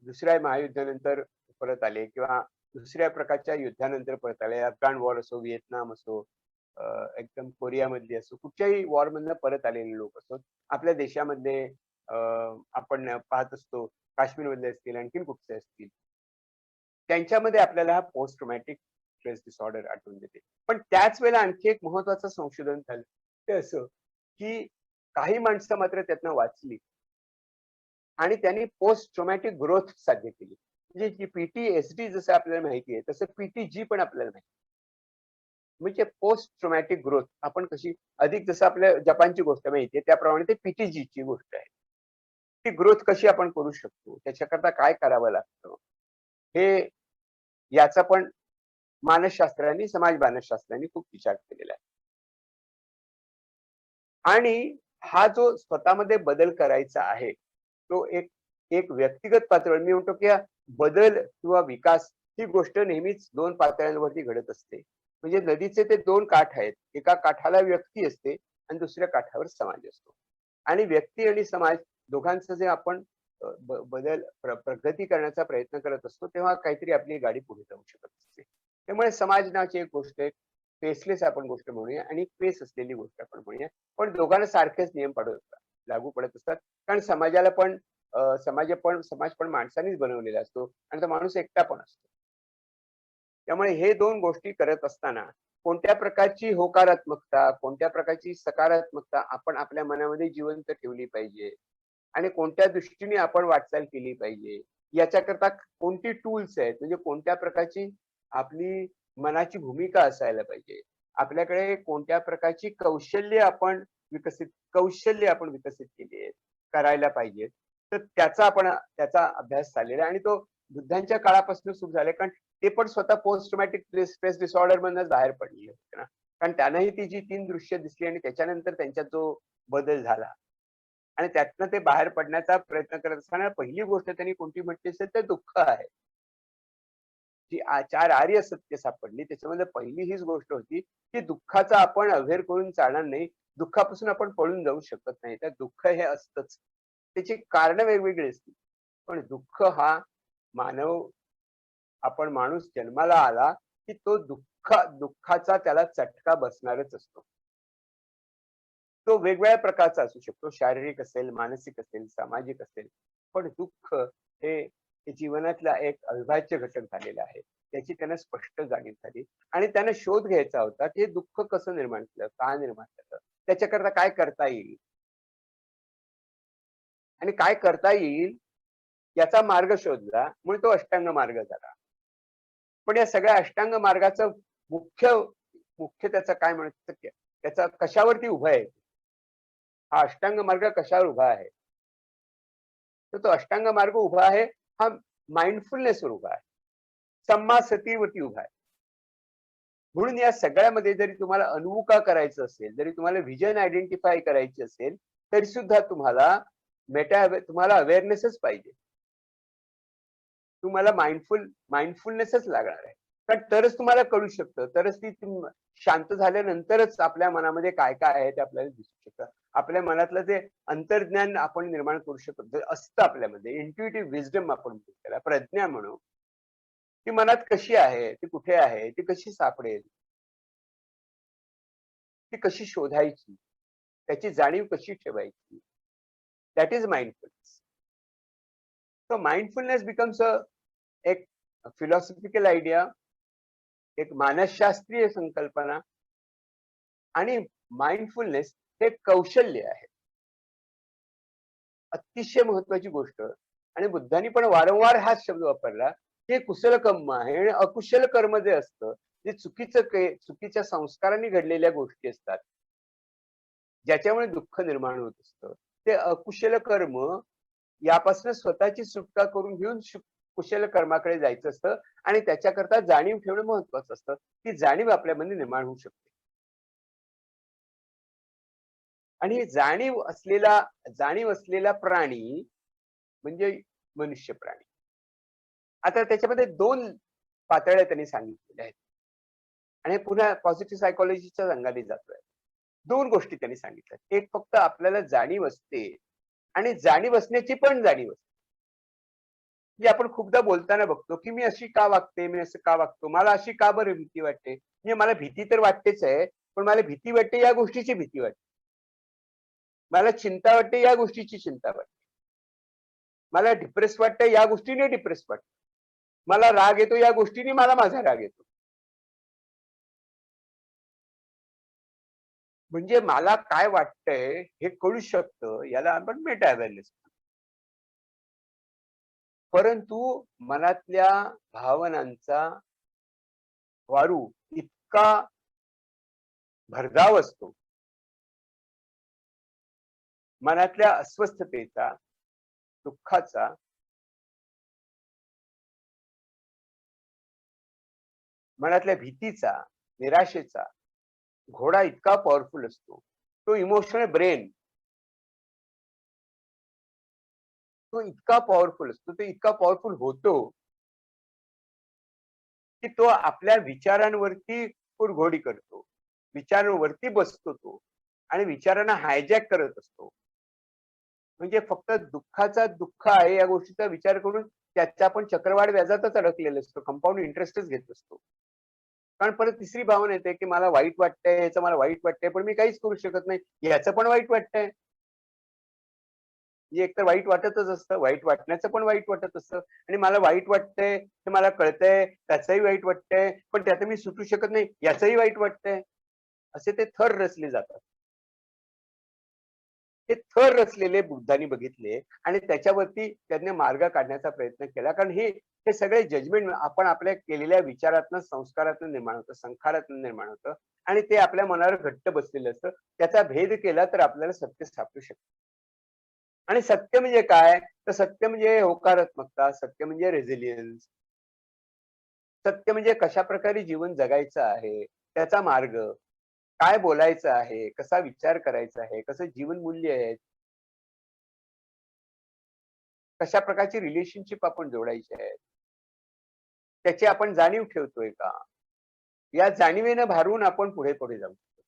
Speaker 3: दुसऱ्या महायुद्धानंतर परत आले किंवा दुसऱ्या प्रकारच्या युद्धानंतर परत आले. अफगाण वॉर असो, व्हिएतनाम असो, एकदम कोरियामधली असो, कुठच्याही वॉरमधनं परत आलेले लोक असोत. आपल्या देशामधले आपण पाहत असतो, काश्मीरमधले असतील, आणखीन कुठचे असतील. त्यांच्यामध्ये आपल्याला हा पोस्ट ट्रॉमॅटिक स्ट्रेस डिसऑर्डर आढळून येते. पण त्याच वेळेला आणखी एक महत्त्वाचं संशोधन झालं. ते असं, की काही माणसं मात्र त्यातनं वाचली आणि त्यांनी पोस्ट ट्रॉमॅटिक ग्रोथ साध्य केली. म्हणजे जी PTSD जसं आपल्याला माहिती आहे, तसं PTG पण आपल्याला माहिती आहे. म्हणजे पोस्ट ट्रॉमॅटिक ग्रोथ आपण कशी अधिक जसं आपल्या जपानची गोष्ट माहिती आहे, त्याप्रमाणे ते PTGची गोष्ट आहे. ती ग्रोथ कशी आपण करू शकतो? त्याच्याकरता काय करावं लागतं? हे याचा पण मानसशास्त्रांनी, समाज मानसशास्त्रांनी खूप विचार केलेला आहे. आणि हा जो स्वतःमध्ये बदल करायचा आहे, तो एक एक व्यक्तिगत पातळीवर मी म्हणतो, की हा बदल किंवा विकास ही गोष्ट नेहमीच 2 पातळ्यांवरती घडत असते. म्हणजे नदीचे ते 2 काठ आहेत. एका काठाला व्यक्ती असते आणि दुसऱ्या काठावर समाज असतो. आणि व्यक्ती आणि समाज दोघांचं जे आपण बदल प्रगती करण्याचा प्रयत्न करत असतो, तेव्हा काहीतरी आपली गाडी पुढे जाऊ शकत असते. त्यामुळे समाज नावाची एक गोष्ट आहे. फेसलेस आपण गोष्ट म्हणूया आणि फेस असलेली गोष्ट आपण म्हणूया. पण दोघांना सारखेच नियम लागू पडत असतात. कारण समाज पण माणसानेच बनवलेला असतो आणि तो माणूस एकटा पण असतो. त्यामुळे हे 2 गोष्टी करत असताना कोणत्या प्रकारची होकारात्मकता, कोणत्या प्रकारची सकारात्मकता आपण आपल्या मनामध्ये जिवंत ठेवली पाहिजे आणि कोणत्या दृष्टीने आपण वाटचाल केली पाहिजे. याच्याकरता कोणती टूल्स आहेत, म्हणजे कोणत्या प्रकारची आपली मनाची भूमिका असायला पाहिजे. आपल्याकडे कोणत्या प्रकारची कौशल्य आपण विकसित केली आहेत, करायला पाहिजेत. तर त्याचा अभ्यास चाललेला आहे आणि तो बुद्धांच्या काळापासून सुरू झालाय. कारण ते पण स्वतः पोस्ट ट्रॉमॅटिक स्ट्रेस डिसऑर्डर मधनच बाहेर पडलेले होते ना. कारण त्यांनाही ती जी 3 दृश्य दिसली आणि त्याच्यानंतर त्यांच्यात जो बदल झाला आणि त्यातनं ते बाहेर पडण्याचा प्रयत्न करत असताना पहिली गोष्ट त्यांनी कोणती म्हटली असेल तर दुःख आहे. जी 4 आर्य सत्य सापडली त्याच्यामध्ये पहिली हीच गोष्ट होती, की दुःखाचा आपण अव्हेर करून चालणार नाही. दुःखापासून आपण पळून जाऊ शकत नाही. तर दुःख हे असतंच. त्याची कारणं वेगवेगळी असतील. पण दुःख हा मानव आपण माणूस जन्माला आला, की तो दुःखाचा त्याला चटका बसणारच असतो. तो वेगवेगळ्या प्रकारचा असू शकतो. शारीरिक असेल, मानसिक असेल, सामाजिक असेल. पण दुःख हे जीवनातला एक अविभाज्य घटक झालेला आहे. त्याची त्यांना स्पष्ट जाणीव झाली आणि त्यांना शोध घ्यायचा होता, की हे दुःख कसं निर्माण झालं? का निर्माण झालं? त्याच्याकरता काय करता येईल? आणि काय करता येईल याचा मार्ग शोधला, म्हणून तो अष्टांग मार्ग झाला. पण या सगळ्या अष्टांग मार्गाचं मुख्य मुख्य त्याचं काय म्हणायचं त्याचा कशावरती उभा आहे? हा अष्टांग मार्ग कशावर उभा आहे? तर तो अष्टांग मार्ग उभा आहे, हा माइंडफुलनेसवर उभा आहे. सम्मासतीवरती उभा आहे. म्हणून या सगळ्यामध्ये जरी तुम्हाला अनवुका करायचं असेल, जरी तुम्हाला व्हिजन आयडेंटिफाय करायची असेल, तरी सुद्धा तुम्हाला अवेअरनेसच पाहिजे. तुम्हाला माइंडफुलनेसच लागणार आहे. कारण तरच तुम्हाला कळू शकतं. तरच शांत झाल्यानंतरच आपल्या मनामध्ये काय-काय आहे ते आपल्याला दिसू शकतं. आपल्या मनातलं जे अंतर्ज्ञान आपण निर्माण करू शकतो. जे असतं आपल्यामध्ये इंट्युइटिव्ह विस्डम आपण म्हणतो त्याला, प्रज्ञा म्हणू. ती मनात कशी आहे? ती कुठे आहे? ती कशी सापडेल? ती कशी शोधायची? त्याची जाणीव कशी ठेवायची? That is mindfulness. So mindfulness becomes एक फिलॉसॉफिकल आयडिया, एक मानसशास्त्रीय संकल्पना आणि माइंडफुलनेस हे कौशल्य आहे. अतिशय महत्वाची गोष्ट आणि बुद्धांनी पण वारंवार हाच शब्द वापरला, की हे कुशल कर्म आहे आणि अकुशल कर्म जे असतं, जे चुकीच्या संस्कारांनी घडलेल्या गोष्टी असतात. ज्याच्यामुळे दुःख निर्माण होत असतं, ते अकुशल कर्म यापासून स्वतःची सुटका करून घेऊन कुशल कर्माकडे जायचं असतं आणि त्याच्याकरता जाणीव ठेवणं महत्वाचं असतं. ती जाणीव आपल्यामध्ये निर्माण होऊ शकते. आणि जाणीव असलेला प्राणी म्हणजे मनुष्य प्राणी. आता त्याच्यामध्ये 2 पातळ्या त्यांनी सांगितलेल्या आहेत. आणि पुन्हा पॉझिटिव्ह सायकॉलॉजीच्या रंगाने जातोय. 2 गोष्टी त्यांनी सांगितल्या. एक फक्त आपल्याला जाणीव असते आणि जाणीव असण्याची पण जाणीव असते. म्हणजे आपण खूपदा बोलताना बघतो, की मी अशी का वागते? मी असं का वागतो? मला अशी का बरं भीती वाटते? म्हणजे मला भीती तर वाटतेच आहे, पण मला भीती वाटते या गोष्टीची भीती वाटते. मला चिंता वाटते या गोष्टीची चिंता वाटते. मला डिप्रेस वाटतं या गोष्टीने डिप्रेस वाटतं. मला राग येतो या गोष्टीने मला माझा राग येतो. म्हणजे मला काय वाटतंय हे कळू शकतं, याला आपण मेटा अवेअरनेस म्हणतो. परंतु मनातल्या भावनांचा वारू इतका भरधाव असतो, मनातल्या अस्वस्थतेचा, दुःखाचा, मनातल्या भीतीचा, निराशेचा घोडा इतका पॉवरफुल असतो. तो इमोशनल ब्रेन तो इतका पॉवरफुल असतो, तो इतका पॉवरफुल होतो, की तो आपल्या विचारांवरती कुरघोडी करतो. विचारांवरती बसतो तो आणि विचारांना हायजॅक करत असतो. म्हणजे फक्त दुःखाचा दुःख आहे या गोष्टीचा विचार करून त्याचा आपण चक्रवाढ व्याजातच अडकलेलो असतो. कंपाऊंड इंटरेस्टच घेत असतो. कारण परत तिसरी भावना येते, की मला वाईट वाटतंय, याचं मला वाईट वाटतंय, पण मी काहीच करू शकत नाही. याचं पण वाईट वाटतंय. म्हणजे एकतर वाईट वाटतच असतं, वाईट वाटण्याचं पण वाईट वाटत असतं आणि मला वाईट वाटतंय, हे मला कळतंय, त्याचंही वाईट वाटतंय, पण त्यातून मी सुटू शकत नाही, याचंही वाईट वाटतंय. असे ते थर रचले जातात. ते थर रचलेले बुद्धांनी बघितले आणि त्याच्यावरती त्यांनी मार्ग काढण्याचा प्रयत्न केला. कारण हे सगळे जजमेंट आपण आपल्या केलेल्या विचारातनं, संस्कारातनं निर्माण होतं, संस्कारातनं निर्माण होतं आणि ते आपल्या मनावर घट्ट बसलेलं असतं. त्याचा भेद केला तर आपल्याला सत्य सापडू शकतं. आणि सत्य म्हणजे काय? तर सत्य म्हणजे होकारात्मकता, सत्य म्हणजे रेझिलियन्स, सत्य म्हणजे कशा प्रकारे जीवन जगायचं आहे, त्याचा मार्ग, काय बोलायचं आहे, कसा विचार करायचा आहे, कसं जीवन मूल्य आहेत, कशा प्रकारची रिलेशनशिप आपण जोडायची आहेत, त्याची आपण जाणीव ठेवतोय का? या जाणीवेनं भारून आपण पुढे पुढे जाऊ शकतो.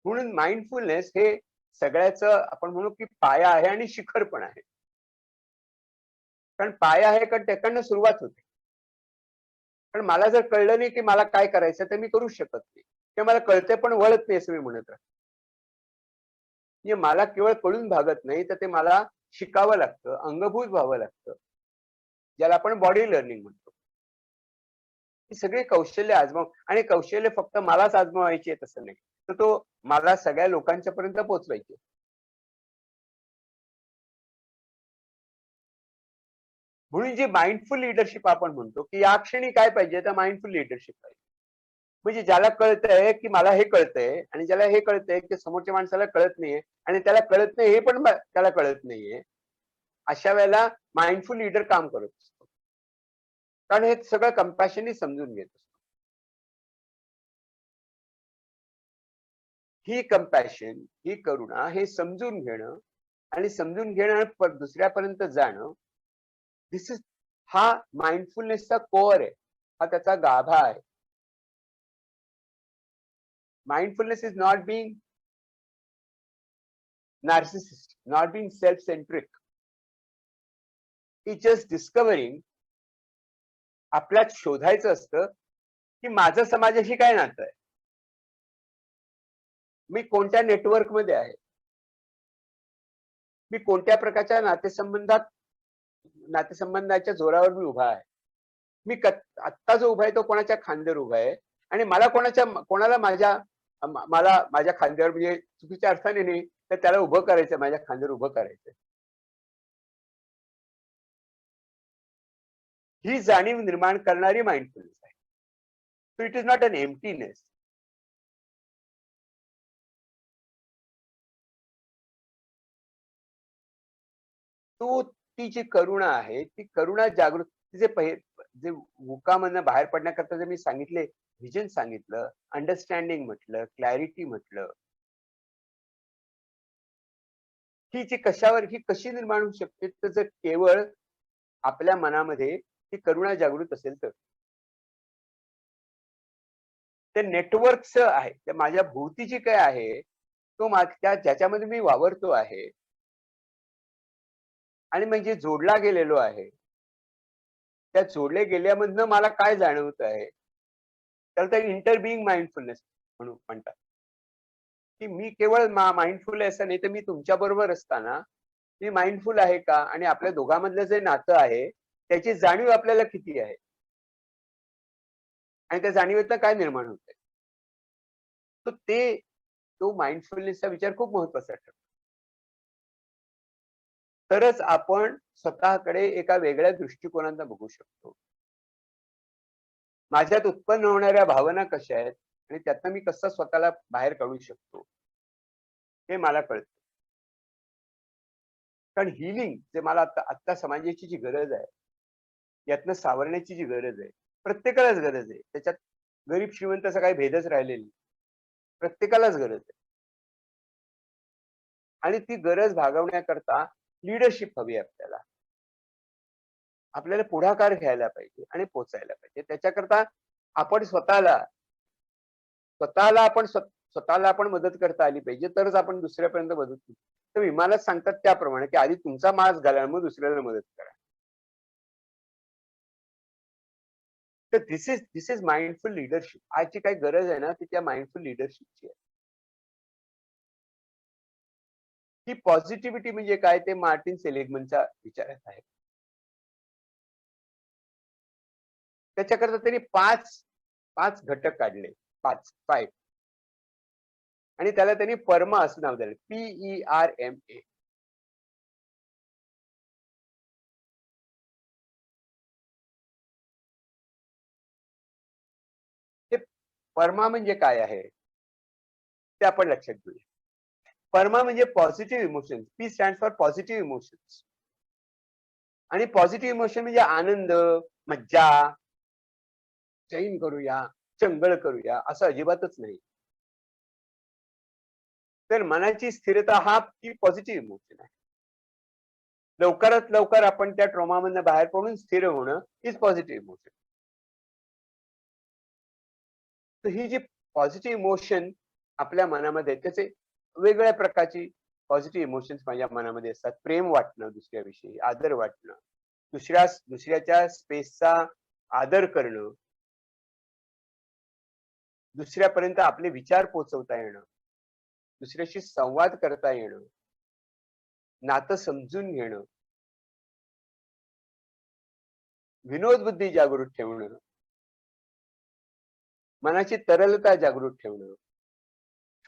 Speaker 3: म्हणून माइंडफुलनेस हे सगळ्याचं आपण म्हणू की पाया आहे आणि शिखर पण आहे. कारण पाया आहे कारण त्याकडनं सुरुवात होते. पण मला जर कळलं नाही की मला काय करायचं तर मी करूच शकत नाही. किंवा मला कळतंय पण वळत नाही असं मी म्हणत राहतो. म्हणजे मला केवळ कळून भागत नाही तर ते मला शिकावं लागतं, अंगभूत व्हावं लागतं. ज्याला आपण बॉडी लर्निंग म्हणतो. ही सगळी कौशल्य आणि कौशल्य फक्त मलाच आजमावायची आहे तसं नाही. तर तो मला सगळ्या लोकांच्या पर्यंत पोहोचवायची. म्हणून जी माइंडफुल लीडरशिप आपण म्हणतो, की या क्षणी काय पाहिजे तर माइंडफुल लीडरशिप पाहिजे. म्हणजे ज्याला कळतंय, की मला हे कळतंय आणि ज्याला हे कळतंय, की समोरच्या माणसाला कळत नाहीये आणि त्याला कळत नाही हे पण त्याला कळत नाहीये. अशा वेळेला माइंडफुल लीडर काम करत असतो. कारण हे सगळं कंपॅशननी समजून घेत असतो. ही कंपॅशन, ही करुणा, हे समजून घेणं आणि समजून घेणं आणि दुसऱ्यापर्यंत जाणं, धिस इज हा माइंडफुलनेसचा कोअर आहे. हा त्याचा गाभा आहे. Mindfulness is not being narcissist, not being self centric. It's just discovering आपल्यात शोधायचं असतं, की माझं समाजाशी काय नातं आहे? मी कोणत्या नेटवर्कमध्ये आहे? मी कोणत्या प्रकारच्या नातेसंबंधाच्या जोरावर मी उभा आहे? आत्ता जो उभा आहे तो कोणाच्या खांद्यावर उभा आहे आणि कोणाला मला माझ्या खांद्यावर म्हणजे चुकीच्या अर्थाने नाही, तर त्याला उभं करायचं, माझ्या खांद्यावर उभं करायचं. ही जाणीव निर्माण करणारी माइंडफुलनेस आहे. So it is not an emptiness. तो ती जी करुणा आहे, ती करुणा जागृत जे जे मुकामधनं बाहेर पडण्याकरता जे मी सांगितले, व्हिजन सांगितलं, अंडरस्टँडिंग म्हटलं, क्लॅरिटी म्हटलं, ही जी कशावर ही कशी निर्माण होऊ शकते, तर जर केवळ आपल्या मनामध्ये ती करुणा जागृत असेल तर. ते नेटवर्कचं आहे. ते माझ्या भोवती जे काही आहे, तो त्या ज्याच्यामध्ये मी वावरतो आहे आणि म्हणजे जोडला गेलेलो आहे. त्या जोडले गेल्यामधनं मला काय जाणवत आहे, त्याला त्या इंटर बीइंग माइंडफुलनेस म्हणून म्हणतात, की मी केवळ माइंडफुल आहे असं नाही, तर मी तुमच्याबरोबर असताना मी माइंडफुल आहे का? आणि आपल्या दोघांमधलं जे नातं आहे, त्याची जाणीव आपल्याला किती आहे? आणि त्या जाणीवेतनं काय निर्माण होतंय? तर तो माइंडफुलनेसचा विचार खूप महत्वाचा ठरतो. तरच आपण स्वतःकडे एका वेगळ्या दृष्टिकोनातनं बघू शकतो. माझ्यात उत्पन्न होणाऱ्या भावना कशा आहेत आणि त्यातनं मी कसं स्वतःला बाहेर काढू शकतो, हे मला कळतं. कारण हिलिंग जे मला आता समाजाची जी गरज आहे, यातनं सावरण्याची जी गरज आहे, प्रत्येकालाच गरज आहे. त्याच्यात गरीब श्रीमंत असा काही भेदच राहिलेला नाही. प्रत्येकालाच गरज आहे. आणि ती गरज भागवण्याकरता लीडरशिप हवी आहे आपल्याला. आपल्याला पुढाकार घ्यायला पाहिजे आणि पोचायला पाहिजे. त्याच्याकरता आपण स्वतःला आपण स्वतःला आपण मदत करता आली पाहिजे, तरच आपण दुसऱ्यापर्यंत मदत करू. तर विमानात सांगतात त्याप्रमाणे, की आधी तुमचा मास्क घाला, मग दुसऱ्याला मदत करा. तर दिस इज माइंडफुल लीडरशिप. आज जी काही गरज आहे ना, ती त्या माइंडफुल लीडरशिपची आहे. ही पॉझिटिव्हिटी म्हणजे काय, ते मार्टिन सेलिग्मनच्या विचारात आहे. त्याच्याकरता त्यांनी पाच घटक काढले. 5 आणि त्याला त्यांनी परमा असं नाव दिलं. PERMA. हे परमा म्हणजे काय आहे? ते आपण लक्षात घेऊया. परमा म्हणजे positive emotions. P stands for positive emotions. आणि पॉझिटिव्ह इमोशन म्हणजे आनंद, मज्जा, चैन करूया, चंगळ करूया, असं अजिबातच नाही. तर मनाची स्थिरता हा ती पॉझिटिव्ह इमोशन आहे. लवकरात लवकर आपण त्या ट्रॉमामधनं बाहेर पडून स्थिर होणं इज पॉझिटिव्ह इमोशन. तर ही जी पॉझिटिव्ह इमोशन आपल्या मनामध्ये त्याचे वेगवेगळ्या प्रकारची पॉझिटिव्ह इमोशन्स माझ्या मनामध्ये असतात. प्रेम वाटणं दुसऱ्याविषयी, आदर वाटणं, दुसऱ्याच्या स्पेसचा आदर करणं, दुसऱ्यापर्यंत आपले विचार पोहोचवता येणं, दुसऱ्याशी संवाद करता येणं, नातं समजून घेणं, विनोद बुद्धी जागृत ठेवणं, मनाची तरलता जागृत ठेवणं,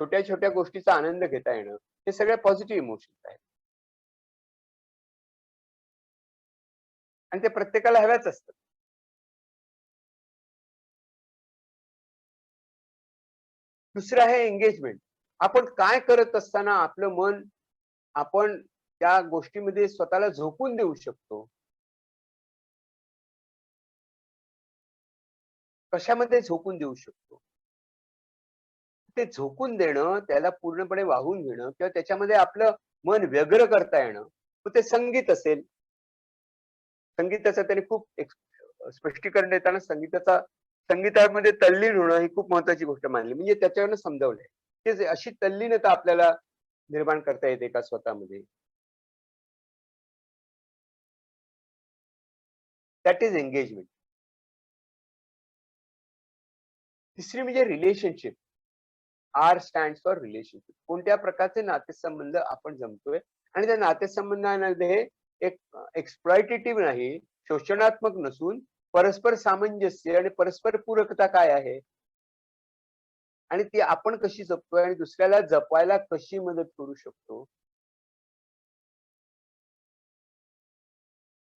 Speaker 3: छोट्या छोट्या गोष्टीचा आनंद घेता येणं, हे सगळे पॉझिटिव्ह इमोशन्स आहेत. आणि ते प्रत्येकाला हव्याच असतात. दुसरं आहे एंगेजमेंट. आपण काय करत असताना आपलं मन आपण त्या गोष्टीमध्ये स्वतःला झोकून देऊ शकतो. कशामध्ये झोकून देऊ शकतो? ते झोकून देणं, त्याला पूर्णपणे वाहून घेणं किंवा त्याच्यामध्ये आपलं मन व्यग्र करता येणं. मग ते संगीत असेल. संगीताचं त्यांनी खूप स्पष्टीकरण देताना संगीतामध्ये तल्लीन होणं ही खूप महत्वाची गोष्ट मानली. म्हणजे त्याच्यावरनं समजावलंय, की अशी तल्लीनता आपल्याला निर्माण करता येते का स्वतःमध्ये. That is engagement. तिसरी म्हणजे relationship. R stands for relationship. कोणत्या प्रकारचे नातेसंबंध आपण जमतोय आणि त्या नातेसंबंधांमध्ये एक एक्सप्लॉइटेटिव्ह नाही, शोषणात्मक नसून परस्पर सामंजस्य आणि परस्पर पूरकता काय आहे आणि ती आपण कशी जपतोय आणि दुसऱ्याला जपायला कशी मदत करू शकतो.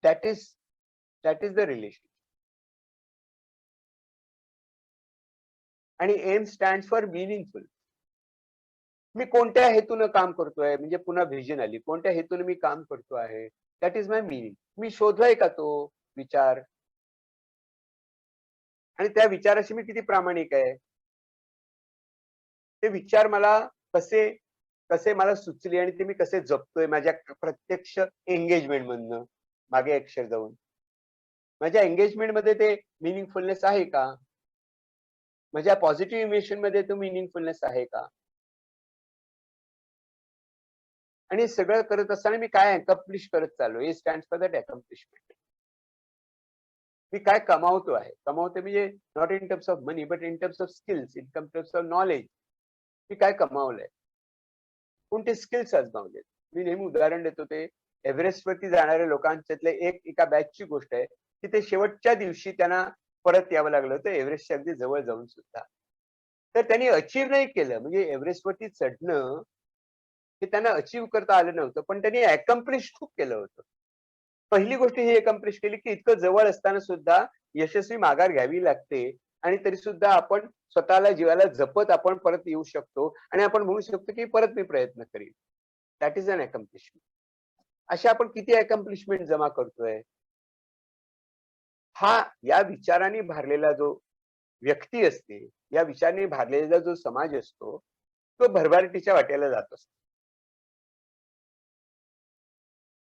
Speaker 3: That is that is the relation. आणि एम स्टँड्स फॉर मिनिंगफुल. मी कोणत्या हेतूनं काम करतोय, म्हणजे पुन्हा व्हिजन आली. कोणत्या हेतूने मी काम करतो आहे, दॅट इज माय मीनिंग. मी शोधलाय का तो विचार, आणि त्या विचाराशी मी किती प्रामाणिक आहे. ते विचार मला कसे कसे मला सुचले आणि ते मी कसे जपतोय माझ्या प्रत्यक्ष एंगेजमेंट मधनं मागे अक्षर जाऊन. माझ्या एंगेजमेंट मध्ये ते मिनिंगफुलनेस आहे का? माझ्या पॉझिटिव्ह इमोशन मध्ये तो मिनिंगफुलनेस आहे का? आणि हे सगळं करत असताना मी काय अकम्प्लिश करत चाललोय? A stands for that accomplishment. मी काय कमावतो आहे? कमावतो म्हणजे not in terms of money, but in terms of skills, in terms of knowledge. मी काय कमावलंय? कोणते स्किल्स आजमावलेत? मी नेहमी उदाहरण देतो, ते एव्हरेस्ट वरती जाणाऱ्या लोकांच्यातले एका बॅचची गोष्ट आहे, की ते शेवटच्या दिवशी त्यांना परत यावं लागलं होतं एव्हरेस्टच्या अगदी जवळ जाऊन सुद्धा. तर त्यांनी अचीव्ह नाही केलं, म्हणजे एव्हरेस्ट वरती चढणं हे त्यांना अचीव्ह करता आलं नव्हतं, पण त्यांनी अकम्प्लिश खूप केलं होतं. पहिली गोष्ट ही अकम्प्लिश केली, की इतकं जवळ असताना सुद्धा यशस्वी माघार घ्यावी लागते आणि तरी सुद्धा आपण स्वतःला जीवाला जपत आपण परत येऊ शकतो आणि आपण म्हणू शकतो, की परत मी प्रयत्न करीन. That is an accomplishment. अशा आपण किती अकम्प्लिशमेंट जमा करतोय? हा या विचाराने भरलेला जो व्यक्ती असते, या विचाराने भरलेला जो समाज असतो, तो भरभराटीच्या वाटेला जात असतो.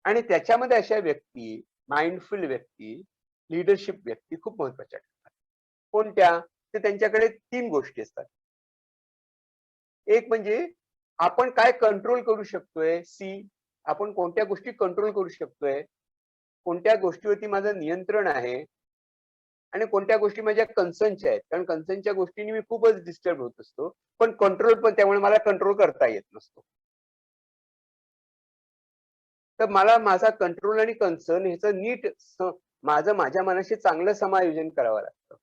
Speaker 3: आणि त्याच्यामध्ये अशा व्यक्ती, माइंडफुल व्यक्ती, लीडरशिप व्यक्ती खूप महत्वाच्या ठरतात. कोणत्या? तर त्यांच्याकडे 3 गोष्टी असतात. एक म्हणजे आपण काय कंट्रोल करू शकतोय, सी. आपण कोणत्या गोष्टी कंट्रोल करू शकतोय, कोणत्या गोष्टीवरती माझं नियंत्रण आहे आणि कोणत्या गोष्टी माझ्या कन्सर्नच्या आहेत. कारण कन्सर्नच्या गोष्टींनी मी खूपच डिस्टर्ब होत असतो. पण कंट्रोल पण त्यामुळे मला कंट्रोल करता येत नसतो. तर मला माझा कंट्रोल आणि कन्सर्न ह्याचं नीट माझ्या मनाशी चांगलं समायोजन करावं लागतं.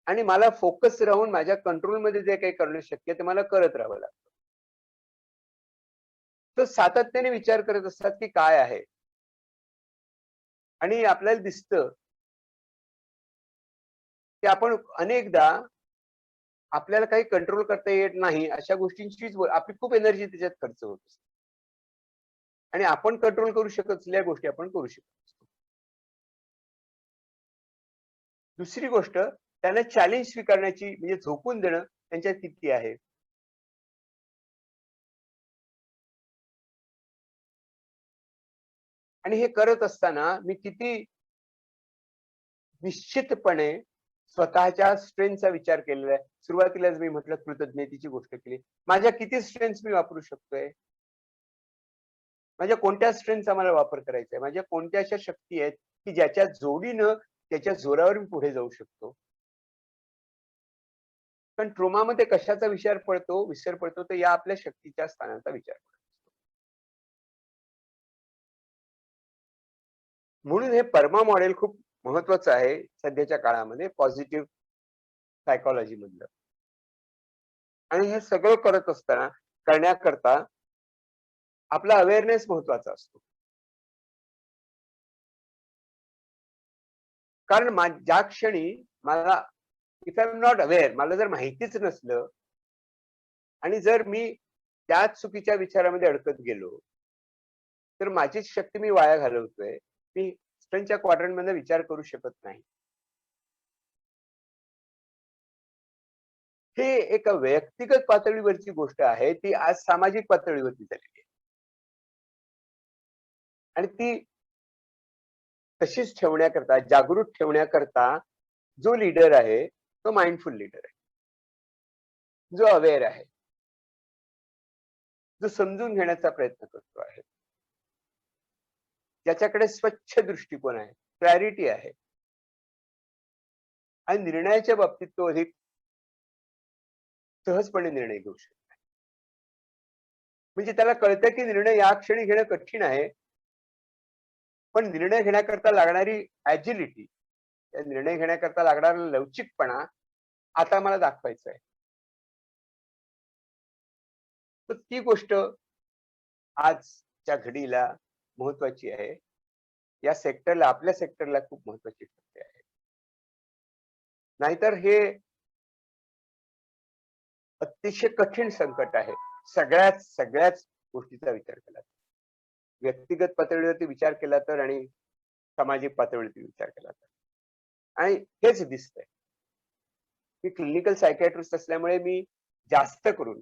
Speaker 3: आणि मला फोकस राहून माझ्या कंट्रोलमध्ये जे काही करणं शक्य आहे ते मला करत राहावं लागतं. तर सातत्याने विचार करत असतात की काय आहे, आणि आपल्याला दिसतं की आपण अनेकदा आपल्याला काही कंट्रोल करता येत नाही अशा गोष्टींचीच आपली खूप एनर्जी त्याच्यात खर्च होत असते आणि आपण कंट्रोल करू शकत असलेल्या गोष्टी आपण करू शकत असतो. दुसरी गोष्ट, त्यांना चॅलेंज स्वीकारण्याची म्हणजे झोकून देणं त्यांच्यात किती आहे. आणि हे करत असताना मी किती निश्चितपणे स्वतःच्या स्ट्रेंथचा विचार केलेला आहे. सुरुवातीलाच मी म्हटलं कृतज्ञतेची गोष्ट केली. माझ्या किती स्ट्रेंथ्स मी वापरू शकतोय? माझ्या कोणत्या स्ट्रेंथचा मला वापर करायचा आहे? माझ्या कोणत्या अशा शक्ती आहेत की ज्याच्या जोडीनं त्याच्या जोरावर मी पुढे जाऊ शकतो? पण ट्रोमामध्ये कशाचा विसर पडतो तर या आपल्या शक्तीच्या स्थानाचा विचार पडतो. म्हणून हे परमा मॉडेल खूप महत्वाचं आहे सध्याच्या काळामध्ये पॉझिटिव्ह सायकॉलॉजी मधलं. आणि हे सगळं करत असताना करण्याकरता आपला अवेअरनेस महत्वाचा असतो. कारण ज्या क्षणी मला if I am not aware, मला जर माहितीच नसलं आणि जर मी त्याच चुकीच्या विचारामध्ये अडकत गेलो तर माझीच शक्ती मी वाया घालवतोय. मी स्ट्रेंथच्या क्वाड्रंट मध्ये विचार करू शकत नाही. हे एक व्यक्तिगत पातळीवरची गोष्ट आहे, ती आज सामाजिक पातळीवरती झालेली आहे. आणि ती तशीच ठेवण्याकरता, जागृत ठेवण्याकरता जो लीडर आहे तो माइंडफुल लीडर आहे, जो अवेअर आहे, जो समजून घेण्याचा प्रयत्न करतो आहे, ज्याच्याकडे स्वच्छ दृष्टिकोन आहे, क्लॅरिटी आहे आणि निर्णयाच्या बाबतीत तो अधिक सहजपणे निर्णय घेऊ शकतो. म्हणजे त्याला कळतं की निर्णय या क्षणी घेणं कठीण आहे, पण निर्णय घेण्याकरता लागणारी ऍजिलिटी, निर्णय घेण्याकरता लागणारा लवचिकपणा आता मला दाखवायचा आहे. तर ती गोष्ट आजच्या घडीला महत्वाची आहे. या सेक्टरला, आपल्या सेक्टरला खूप महत्वाची ठरते आहे. नाहीतर हे अतिशय कठीण संकट आहे सगळ्याच गोष्टीचा विचार केला. व्यक्तिगत पातळीवरती विचार केला तर आणि सामाजिक पातळीवरती विचार केला तर. आणि हेच दिसतंय. मी क्लिनिकल सायकॅट्रिस्ट असल्यामुळे मी जास्त करून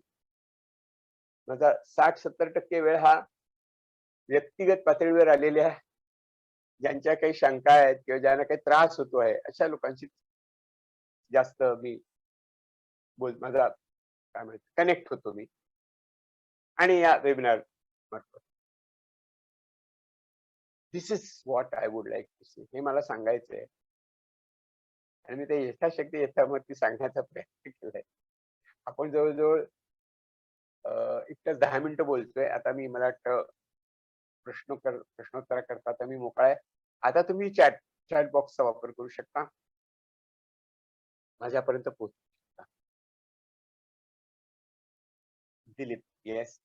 Speaker 3: माझा 60-70% वेळ हा व्यक्तिगत पातळीवर आलेल्या ज्यांच्या काही शंका आहेत किंवा ज्यांना काही त्रास होतो आहे अशा लोकांशी जास्त मी माझा काय म्हणतात कनेक्ट होतो मी आणि या वेबिनार मार्फत. This is what I would like to see. हे मला सांगायचंय आणि मी ते यथाशक्ती यथामती सांगण्याचा प्रयत्न केलाय. आपण जवळजवळ 1 तास 10 मिनिटं बोलतोय. आता मी मला वाटतं प्रश्नोत्तर करता आता मी मोकळा आहे. आता तुम्ही चॅट बॉक्सचा वापर करू शकता. माझ्यापर्यंत पोहोचू शकता. दिलीप, येस.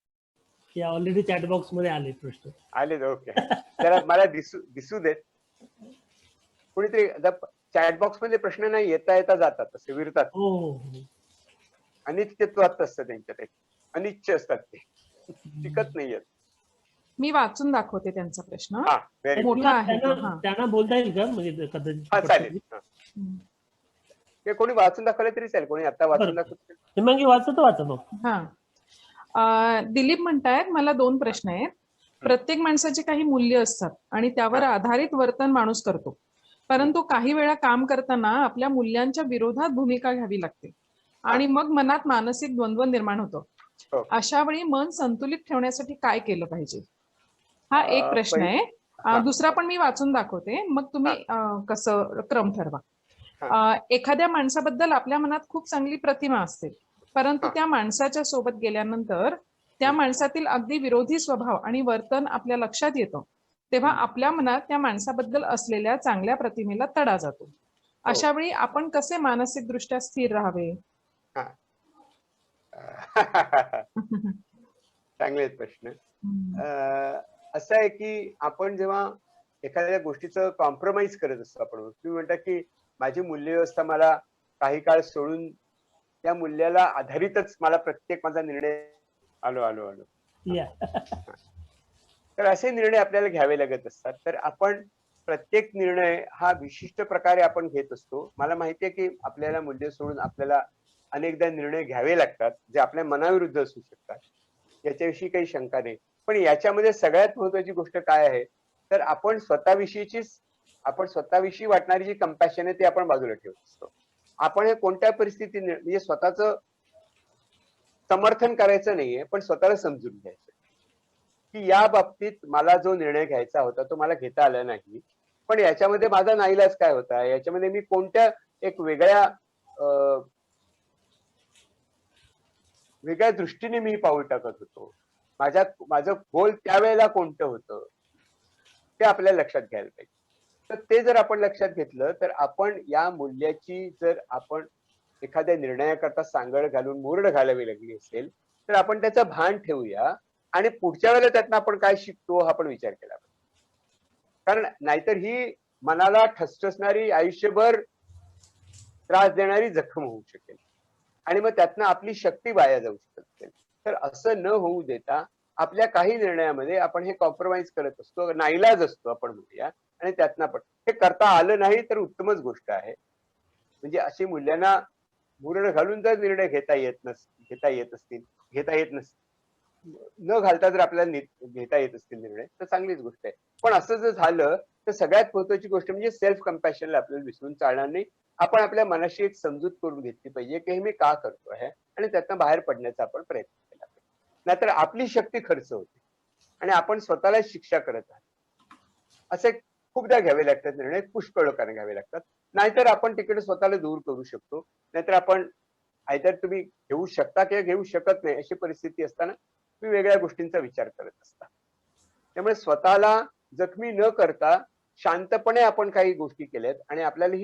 Speaker 1: या ऑलरेडी चॅट बॉक्स मध्ये आले प्रश्न.
Speaker 3: आले ओके. जरा मला दिसू देत. कोणीतरी चॅट बॉक्स मध्ये प्रश्न नाही येता येता जातात असे विरतात.
Speaker 1: हो हो.
Speaker 3: अनिश्चितत्वात असतं त्यांच्यात. अनिश्चित असतात ते. टिकत नाहीयेत.
Speaker 4: मी वाचून दाखवते त्यांचा प्रश्न.
Speaker 3: हा, व्हेरी गुड.
Speaker 4: मोठा आहे तो. हा.
Speaker 1: त्यांना बोलता येईल का म्हणजे
Speaker 3: हा चालेल. ते कोणी वाचून दाखवलं तरी चालेल. कोणी आता वाचून दाखवत
Speaker 1: मग वाचतो
Speaker 4: हा. दिलीप म्हणतायत मला 2 प्रश्न आहेत. प्रत्येक माणसाची काही मूल्य असतात आणि त्यावर आधारित वर्तन माणूस करतो, परंतु काही वेळा काम करताना आपल्या मूल्यांच्या विरोधात भूमिका घ्यावी लागते आणि मग मनात मानसिक द्वंद्व निर्माण होतो. अशा वेळी मन संतुलित ठेवण्यासाठी काय केलं पाहिजे? हा एक प्रश्न आहे. दुसरा पण मी वाचून दाखवते, मग तुम्ही कसं क्रम ठरवा. एखाद्या माणसाबद्दल आपल्या मनात खूप चांगली प्रतिमा असते, परंतु त्या माणसाच्या सोबत गेल्यानंतर त्या माणसातील अगदी विरोधी स्वभाव आणि वर्तन आपल्या लक्षात येतं, तेव्हा आपल्या मनात त्या माणसाबद्दल असलेल्या चांगल्या प्रतिमेला तडा जातो. अशा वेळी आपण कसे मानसिक दृष्ट्या स्थिर राहावे?
Speaker 3: चांगले प्रश्न. असं आहे की आपण जेव्हा एखाद्या गोष्टीचं कॉम्प्रोमाइज करत असतो, आपण तुम्ही म्हणता की माझी मूल्यव्यवस्था मला काही काळ सोडून त्या मूल्याला आधारितच मला प्रत्येक माझा निर्णय आलो तर असे निर्णय आपल्याला घ्यावे लागत असतात. तर आपण प्रत्येक निर्णय हा विशिष्ट प्रकारे आपण घेत असतो. मला माहितीये की आपल्याला मूल्य सोडून आपल्याला अनेकदा निर्णय घ्यावे लागतात जे आपल्या मनाविरुद्ध असू शकतात, याच्याविषयी काही शंका नाही. पण याच्यामध्ये सगळ्यात महत्वाची गोष्ट काय आहे तर आपण स्वतःविषयी वाटणारी जी कंपॅशन आहे ती आपण बाजूला ठेवत असतो. आपण हे कोणत्या परिस्थितीत म्हणजे स्वतःचं समर्थन करायचं नाहीये, पण स्वतःला समजून घ्यायचं की या बाबतीत मला जो निर्णय घ्यायचा होता तो मला घेता आला नाही, पण याच्यामध्ये माझा नाईलाज काय होता, याच्यामध्ये मी कोणत्या एक वेगळ्या दृष्टीने मी पाऊल टाकत होतो, माझं गोल त्यावेळेला कोणतं होतं ते आपल्याला लक्षात घ्यायला पाहिजे. तर ते जर आपण लक्षात घेतलं तर आपण या मूल्याची जर आपण एखाद्या निर्णयाकरता सांगड घालून मुरड घालावी लागली असेल तर आपण त्याचं भान ठेवूया आणि पुढच्या वेळेला त्यातनं आपण काय शिकतो हा पण विचार केला पाहिजे. कारण नाहीतर ही मनाला ठसठसणारी आयुष्यभर त्रास देणारी जखम होऊ शकेल आणि मग त्यातनं आपली शक्ती वाया जाऊ शकते. तर असं न होऊ देता आपल्या काही निर्णयामध्ये आपण हे कॉम्प्रोमाइज करत असतो, नाईलाज असतो आपण म्हणूया, आणि त्यातनं पण हे करता आलं नाही तर उत्तमच गोष्ट आहे. म्हणजे अशी मूल्यांना मुरड घालून जर निर्णय घेता येत नसतील न घालता जर आपल्याला घेता येत असतील निर्णय तर चांगलीच गोष्ट आहे. पण असं जर झालं तर सगळ्यात महत्वाची गोष्ट म्हणजे सेल्फ कंपॅशनला आपल्याला विसरून चालणार नाही. आपण आपल्या मनाशी एक समजूत करून घेतली पाहिजे की हे मी का करतो आहे आणि त्यातनं बाहेर पडण्याचा आपण प्रयत्न केला पाहिजे. नाहीतर आपली शक्ती खर्च होते आणि आपण स्वतःला शिक्षा करत आहात. असे खूपदा घ्यावे लागतात निर्णय, पुष्कळ लोकांना घ्यावे लागतात. नाहीतर आपण तिकडे स्वतःला दूर करू शकतो. नाहीतर आपण आयदर तुम्ही घेऊ शकता किंवा घेऊ शकत नाही अशी परिस्थिती असताना तुम्ही वेगळ्या गोष्टींचा विचार करत असता. त्यामुळे स्वतःला जखमी न करता शांतपणे आपण काही गोष्टी केल्यात आणि आपल्याला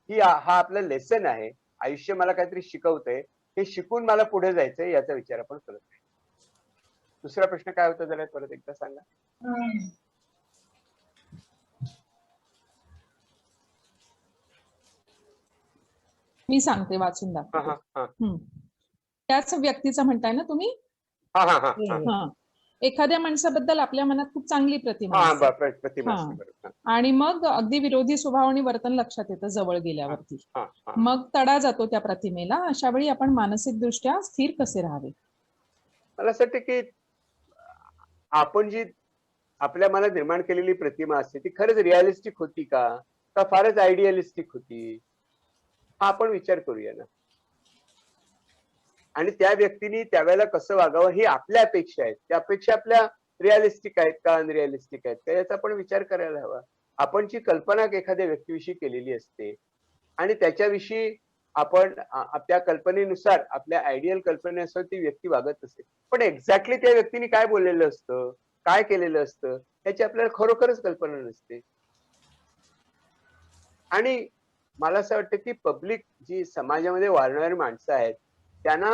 Speaker 3: हा आपला लेसन आहे, आयुष्य मला काहीतरी शिकवतंय, हे शिकून मला पुढे जायचंय याचा विचार आपण करत नाही. दुसरा प्रश्न काय होता जरा परत एकदा सांगा.
Speaker 4: मी सांगते वाचून दाखवते. त्याच व्यक्तीचा म्हणताय ना तुम्ही? एखाद्या माणसाबद्दल आपल्या मनात खूप चांगली प्रतिमा
Speaker 3: हा
Speaker 4: असते.
Speaker 3: प्रतिमा
Speaker 4: हा.
Speaker 3: असते, बरोबर.
Speaker 4: आणि मग अगदी विरोधी स्वभाव आणि वर्तन लक्षात येतं जवळ गेल्यावरती.
Speaker 3: हा, हा.
Speaker 4: मग तडा जातो त्या प्रतिमेला. अशा वेळी आपण मानसिकदृष्ट्या स्थिर कसे राहावे?
Speaker 3: मला असं वाटतं की आपण जी आपल्या मनात निर्माण केलेली प्रतिमा असते ती खरंच रिअलिस्टिक होती का फारच आयडियलिस्टिक होती, हा आपण विचार करूया ना. आणि त्या व्यक्तीने त्यावेळेला कसं वागावं ही आपल्या अपेक्षा आहेत. त्या अपेक्षा आपल्या रिअलिस्टिक आहेत का अनरिअलिस्टिक आहेत का याचा आपण विचार करायला हवा. आपण जी कल्पना एखाद्या व्यक्तीविषयी केलेली असते आणि त्याच्याविषयी आपण त्या कल्पनेनुसार आपल्या आयडियल कल्पनेनुसार ती व्यक्ती वागत असेल, पण एक्झॅक्टली त्या व्यक्तीने काय बोललेलं असतं, काय केलेलं असतं याची आपल्याला खरोखरच कल्पना नसते. आणि मला असं वाटतं की पब्लिक जी समाजामध्ये वाढणारी माणसं आहेत त्यांना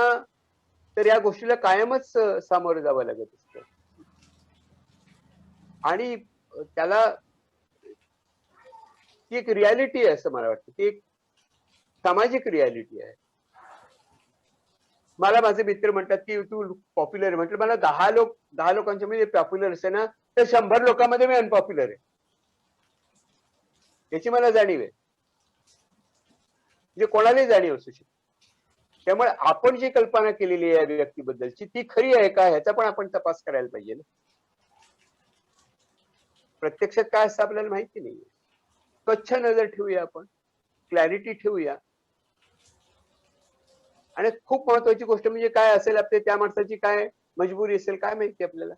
Speaker 3: तर या गोष्टीला कायमच सामोरं जावं लागत असतं. आणि त्याला ती एक रियालिटी आहे असं मला वाटतं. ती एक सामाजिक रियालिटी आहे. मला माझे मित्र म्हणतात की तू पॉप्युलर आहे. म्हटलं मला 10 लोकांच्या मध्ये पॉप्युलर असे ना तर 100 लोकांमध्ये मी अनपॉप्युलर आहे, याची मला जाणीव आहे. म्हणजे कोणालाही जाणीव असू शकते. त्यामुळे आपण जी कल्पना केलेली आहे या व्यक्तीबद्दलची ती खरी आहे का ह्याचा पण आपण तपास करायला पाहिजे ना. प्रत्यक्षात काय असतं आपल्याला माहिती नाहीये. स्वच्छ नजर ठेवूया, आपण क्लॅरिटी ठेवूया. आणि खूप महत्वाची गोष्ट म्हणजे काय असेल आपले त्या माणसाची काय मजबुरी असेल काय माहिती आपल्याला.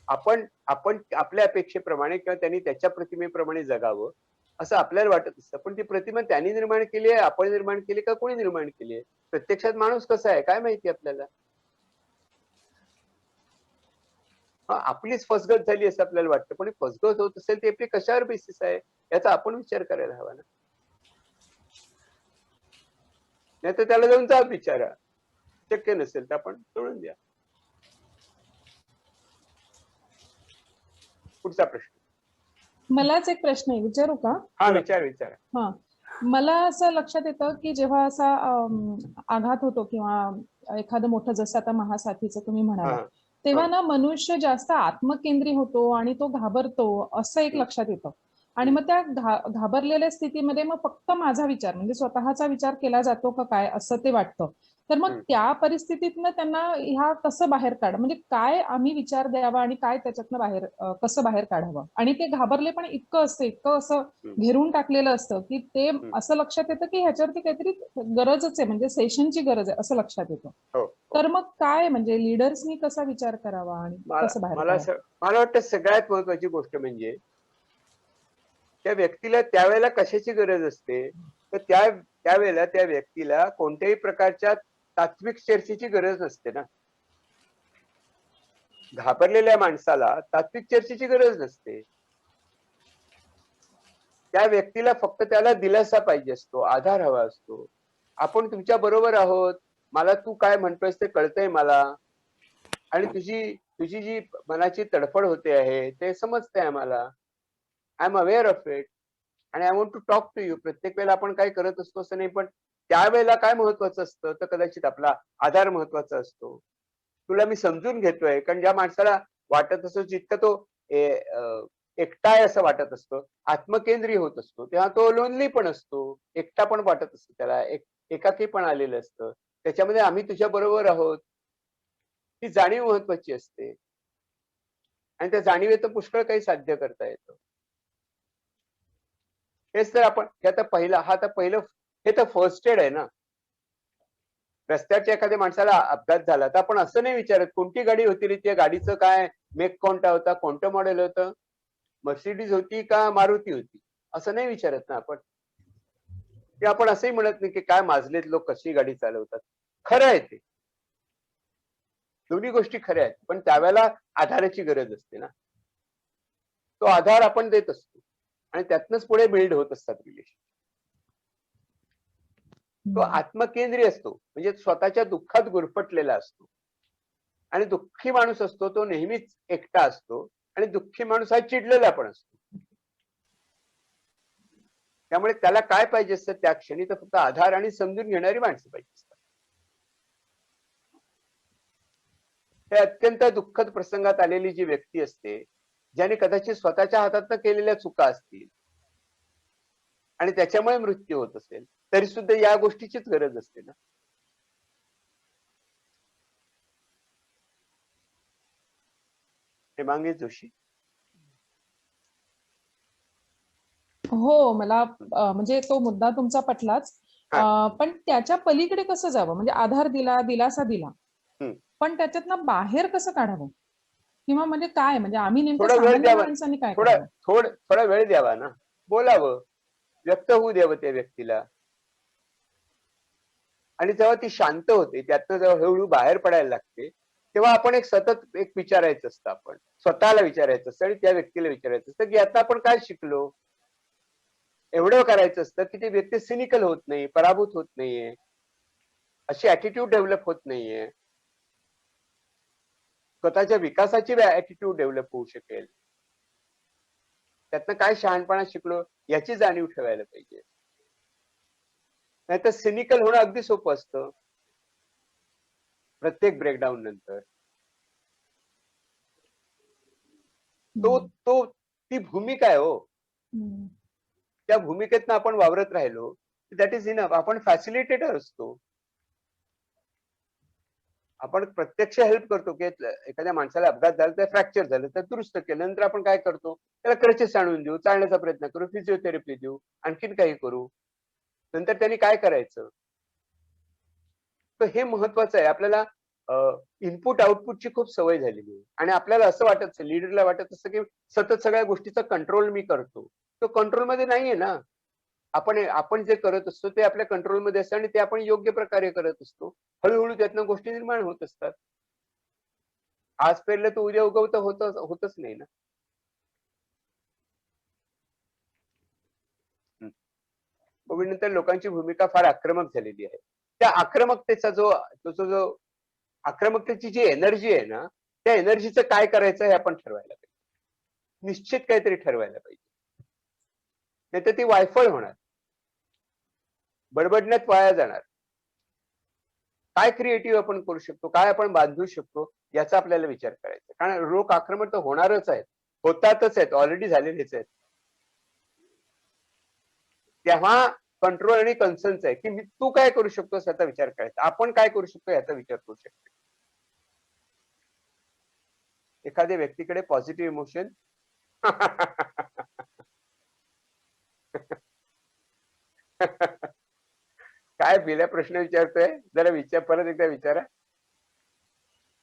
Speaker 3: आपण आपण आपल्या अपेक्षेप्रमाणे किंवा त्यांनी त्याच्या प्रतिमेप्रमाणे जगावं असं आपल्याला वाटत असतं, पण ती प्रतिमा त्यांनी निर्माण केली आहे, आपण निर्माण केली का कोणी निर्माण केली आहे, प्रत्यक्षात माणूस कसा आहे काय माहिती आपल्याला. आपलीच फसगत झाली असं आपल्याला वाटतं, पण फसगत होत असेल ती आपली कशावर बेसिस आहे याचा आपण विचार करायला हवा ना. नाही तर त्याला जाऊन जाब विचारा, शक्य नसेल तर आपण सोडून द्या. पुढचा प्रश्न.
Speaker 4: मलाच एक प्रश्न आहे, विचारू का?
Speaker 3: हा विचारा.
Speaker 4: हा, मला असं लक्षात येतं की जेव्हा असा आघात होतो किंवा एखादं मोठं जसं आता महासाथीचं तुम्ही म्हणाला, तेव्हा ना मनुष्य जास्त आत्मकेंद्री होतो आणि तो घाबरतो असं एक लक्षात येतं. आणि मग त्या घाबरलेल्या स्थितीमध्ये मग फक्त माझा विचार म्हणजे स्वतःचा विचार केला जातो का काय असं ते वाटतं. तर मग त्या परिस्थितीतनं त्यांना ह्या कसं बाहेर काढ म्हणजे काय आम्ही विचार द्यावा आणि काय त्याच्यातनं बाहेर कसं बाहेर काढावं. आणि ते घाबरले पण इतकं असं घेरून टाकलेलं असतं की ते असं लक्षात येतं की ह्याच्यावरती काहीतरी गरजच आहे, म्हणजे सेशनची गरज आहे असं लक्षात येतं. तर मग काय म्हणजे लीडर्सनी कसा विचार करावा आणि कसं बाहेर काढावं?
Speaker 3: मला वाटतं सगळ्यात महत्वाची गोष्ट म्हणजे त्या व्यक्तीला त्यावेळेला कशाची गरज असते तर त्यावेळेला त्या व्यक्तीला कोणत्याही प्रकारच्या तात्विक चर्चेची गरज नसते ना. घाबरलेल्या माणसाला तात्विक चर्चेची गरज नसते. त्या व्यक्तीला फक्त त्याला दिलासा पाहिजे असतो, आधार हवा असतो. आपण तुमच्या बरोबर आहोत, मला तू काय म्हणतोयस ते कळतंय मला, आणि तुझी जी मनाची तडफड होते आहे ते समजतंय आम्हाला, I am aware of it आणि I want to talk to you. प्रत्येक वेळेला आपण काय करत असतो असं नाही, पण त्यावेळेला काय महत्वाचं असतं तर कदाचित आपला आधार महत्वाचा असतो. तुला मी समजून घेतोय, कारण ज्या माणसाला वाटत असतो जितकं तो एकटा आहे असं वाटत असतं, आत्मकेंद्रीय होत असतो तेव्हा तो लोनली पण असतो, एकटा पण वाटत असतो त्याला, एकाकी पण आलेलं असतं. त्याच्यामध्ये आम्ही तुझ्या बरोबर आहोत ही जाणीव महत्वाची असते आणि त्या जाणीवेतून पुष्कळ काही साध्य करता येतं. हेच तर आपण हे तर फर्स्ट एड आहे ना. रस्त्याच्या एखाद्या माणसाला अपघात झाला तर आपण असं नाही विचारत कोणती गाडी होती रे, त्या गाडीचं काय मेक कोणता होता, कोणतं मॉडेल होतं, मर्सिडीज होती का मारुती होती, असं नाही विचारत ना आपण. ते आपण असंही म्हणत नाही की काय माजलेत लोक कशी गाडी चालवतात. खरं आहे ते, दोन्ही गोष्टी खऱ्या आहेत, पण त्यावेळेला आधाराची गरज असते ना. तो आधार आपण देत असतो आणि त्यातनंच पुढे बिल्ड होत असतात रिलेशन. तो आत्मकेंद्रीय असतो म्हणजे स्वतःच्या दुःखात गुरफटलेला असतो. आणि दुःखी माणूस असतो तो नेहमीच एकटा असतो आणि दुःखी माणूस हा चिडलेला पण असतो. त्यामुळे त्याला काय पाहिजे असतं त्या क्षणी तर फक्त आधार आणि समजून घेणारी माणसं पाहिजे असतात. हे अत्यंत दुःखद प्रसंगात आलेली जी व्यक्ती असते, ज्याने कदाचित स्वतःच्या हातातनं केलेल्या चुका असतील आणि त्याच्यामुळे मृत्यू होत असेल, तरी सुद्धा या गोष्टीचीच गरज असते ना. हेमांगी जोशी.
Speaker 4: हो, मला म्हणजे तो मुद्दा तुमचा पटलाच. पण त्याच्या पलीकडे कसं जावं? म्हणजे आधार दिला, दिलासा दिला,
Speaker 3: हम्म.
Speaker 4: पण त्याच्यातनं बाहेर कसं काढावं? किंवा म्हणजे काय, म्हणजे आम्ही नेमकं
Speaker 3: थोडा वेळ
Speaker 4: सामान्य
Speaker 3: द्यावा,
Speaker 4: माणसांनी काय
Speaker 3: थोडा
Speaker 4: करावं?
Speaker 3: थोडा वेळ द्यावा ना, बोलावं, व्यक्त होऊ द्यावं त्या व्यक्तीला. आणि जेव्हा ती शांत होते, त्यातनं जेव्हा हळूहळू बाहेर पडायला लागते, तेव्हा आपण सतत विचारायचं असतं, आपण स्वतःला विचारायचं असतं आणि त्या व्यक्तीला विचारायचं असतं की आता आपण काय शिकलो. एवढं करायचं असतं की ती व्यक्ती सिनिकल होत नाही, पराभूत होत नाहीये, अशी ऍटिट्यूड डेव्हलप होत नाहीये, स्वतःच्या विकासाची ऍटिट्यूड डेव्हलप होऊ शकेल. त्यातनं काय शहाणपणा शिकलो याची जाणीव ठेवायला पाहिजे. नाहीतर सिनिकल होणं अगदी सोपं असतं प्रत्येक ब्रेकडाऊन नंतर. ती भूमिका आहे हो. त्या भूमिकेतनं आपण वावरत राहिलो, दॅट इज इनफ. आपण फॅसिलिटेटर असतो. आपण प्रत्यक्ष हेल्प करतो की एखाद्या माणसाला अपघात झाला, तर फ्रॅक्चर झालं, तर दुरुस्त केलं, नंतर आपण काय करतो, त्याला क्रचेस आणून देऊ, चालण्याचा प्रयत्न करू, फिजिओथेरपी देऊ, आणखीन काही करू. नंतर त्यांनी काय करायचं, तर हे महत्वाचं आहे. आपल्याला इनपुट आउटपुटची खूप सवय झालेली आहे आणि आपल्याला असं वाटत असेल, लीडरला वाटत असतं की सतत सगळ्या गोष्टीचा कंट्रोल मी करतो. तो कंट्रोलमध्ये नाहीये ना. आपण जे करत असतो ते आपल्या कंट्रोलमध्ये असतं आणि ते आपण योग्य प्रकारे करत असतो. हळूहळू त्यातनं गोष्टी निर्माण होत असतात. आज पेरलं तर उद्या उगवतं होतच नाही ना. कोविड नंतर लोकांची भूमिका फार आक्रमक झालेली आहे. त्या आक्रमकतेचा जो आक्रमकतेची जी एनर्जी आहे ना, त्या एनर्जीचं काय करायचं हे आपण ठरवायला पाहिजे. निश्चित काहीतरी ठरवायला पाहिजे. नाहीतर ती वायफळ होणार, बडबडण्यात वाया जाणार. काय क्रिएटिव्ह आपण करू शकतो, काय आपण बांधू शकतो याचा आपल्याला विचार करायचा. कारण लोक आक्रमक तर होणारच आहेत, होतातच आहेत, ऑलरेडी झालेलेच आहेत. तेव्हा कंट्रोल आणि कन्सर्नच आहे की तू काय करू शकतोस याचा विचार करायचा, आपण काय करू शकतो याचा विचार करू शकतो. एखाद्या व्यक्तीकडे पॉझिटिव्ह इमोशन काय बिल्या प्रश्न विचारतोय, जरा परत एकदा विचारा.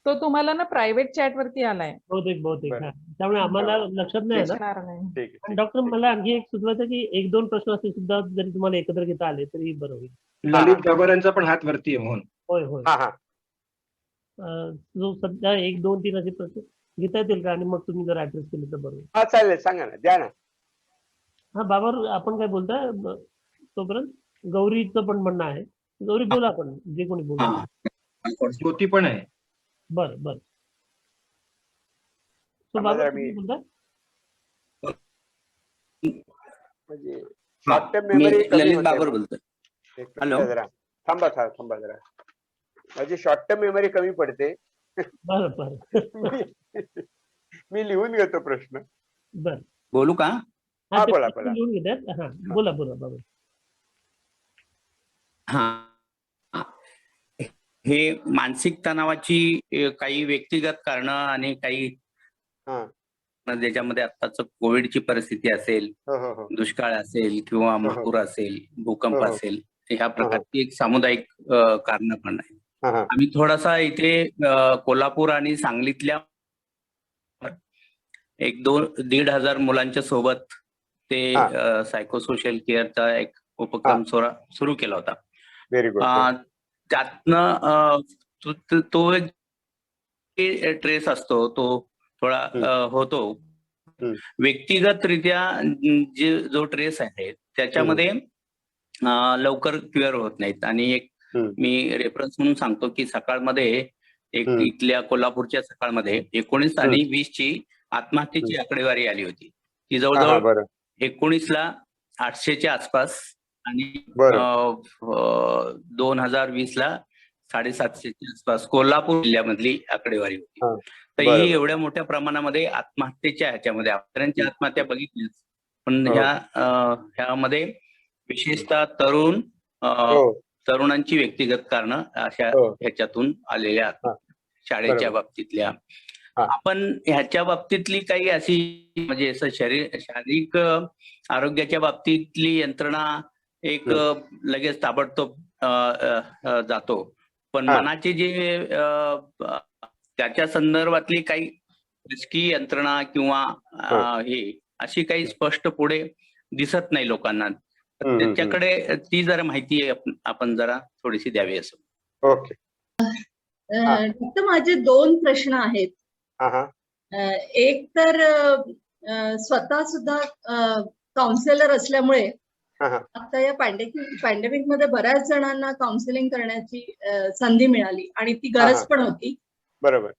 Speaker 4: तो तुम्हाला ना प्रायव्हेट चॅट वरती आलाय.
Speaker 1: बहुतेक त्यामुळे आम्हाला लक्षात नाही ना.
Speaker 4: दिसणार नाही.
Speaker 1: आणि डॉक्टर, मला आणखी एक सुचवायचं की 1-2 प्रश्न असे सुद्धा जरी तुम्हाला एकत्र घेता आले तरी बरं होईल.
Speaker 2: ललित गाभाऱ्यांचा पण हात वरती आहे मोहन.
Speaker 1: होय. जो सध्या 1-2-3 असे प्रश्न घेता येतील का, आणि मग तुम्ही जर ऍड्रेस केले तर बरोबर.
Speaker 3: हा चालेल, सांगा ना, द्या ना.
Speaker 1: हा बाबर, आपण काय बोलताय तोपर्यंत गौरीचं पण म्हणणं आहे. गौरी बोला, आपण जे कोणी बोला.
Speaker 2: ज्योती पण आहे.
Speaker 1: बरं. तो बाबर तुम्ही बोलताय
Speaker 3: म्हणजे शॉर्ट टर्म मेमरी
Speaker 5: ललित बाबर बोलतोय. हॅलो,
Speaker 3: थांबा जरा. माझी शॉर्ट टर्म मेमरी कमी पडते.
Speaker 1: बरं.
Speaker 3: मी लिहून घेतो प्रश्न.
Speaker 1: बरं,
Speaker 5: बोलू का?
Speaker 3: हा, बोला.
Speaker 1: लिहून घेतात. हा, बोला बाबर.
Speaker 5: हा, हे मानसिक तणावाची काही व्यक्तिगत कारणं आणि काही ज्याच्यामध्ये आत्ताच कोविडची परिस्थिती असेल, दुष्काळ असेल किंवा महापूर असेल, भूकंप असेल, ह्या प्रकारची एक सामुदायिक कारण पण आहे. आम्ही थोडासा इथे कोल्हापूर आणि सांगलीतल्या 1,000-1,500 मुलांच्या सोबत ते सायकोसोशल केअरचा एक उपक्रम सुरू केला होता.
Speaker 3: Very good.
Speaker 5: त्यातनं तो एक ट्रेस असतो, तो थोडा होतो. व्यक्तिगतरित्या जो ट्रेस आहे त्याच्यामध्ये लवकर क्लिअर होत नाहीत. आणि एक मी रेफरन्स म्हणून सांगतो की सकाळमध्ये एक इथल्या कोल्हापूरच्या सकाळमध्ये 19 आणि 20 ची आत्महत्येची आकडेवारी आली होती. ती जवळजवळ 19ला 800च्या आसपास आणि 2020ला 750च्या आसपास कोल्हापूर जिल्ह्यामधली आकडेवारी होती.
Speaker 3: हा,
Speaker 5: तर
Speaker 3: बरोबर.
Speaker 5: ही एवढ्या मोठ्या प्रमाणामध्ये आत्महत्येच्या ह्याच्यामध्ये आपल्याच्या आत्महत्या बघितल्याच, पण
Speaker 3: हो.
Speaker 5: ह्यामध्ये विशेषतः
Speaker 3: हो.
Speaker 5: तरुणांची व्यक्तिगत कारणं अशा
Speaker 3: हो.
Speaker 5: ह्याच्यातून आलेल्या
Speaker 3: हा,
Speaker 5: आत्महत्या, शाळेच्या
Speaker 3: बरोबर.
Speaker 5: बाबतीतल्या.
Speaker 3: हा.
Speaker 5: आपण ह्याच्या बाबतीतली काही अशी म्हणजे असं शारीरिक आरोग्याच्या बाबतीतली यंत्रणा एक लगेच ताबडतोब जातो, पण
Speaker 3: हा.
Speaker 5: मनाची जे त्याच्या संदर्भातली काही राजकीय यंत्रणा किंवा हे अशी काही स्पष्ट पुढे दिसत नाही लोकांना. त्याच्याकडे ती जरा माहिती आपण जरा थोडीशी द्यावी असं.
Speaker 3: ओके.
Speaker 6: फक्त माझे 2 प्रश्न आहेत. एक तर स्वतः सुद्धा काउन्सिलर असल्यामुळे आता या पॅन्डेमिक मध्ये बऱ्याच जणांना काउन्सिलिंग करण्याची संधी मिळाली आणि ती गरज पण होती.
Speaker 3: बरोबर.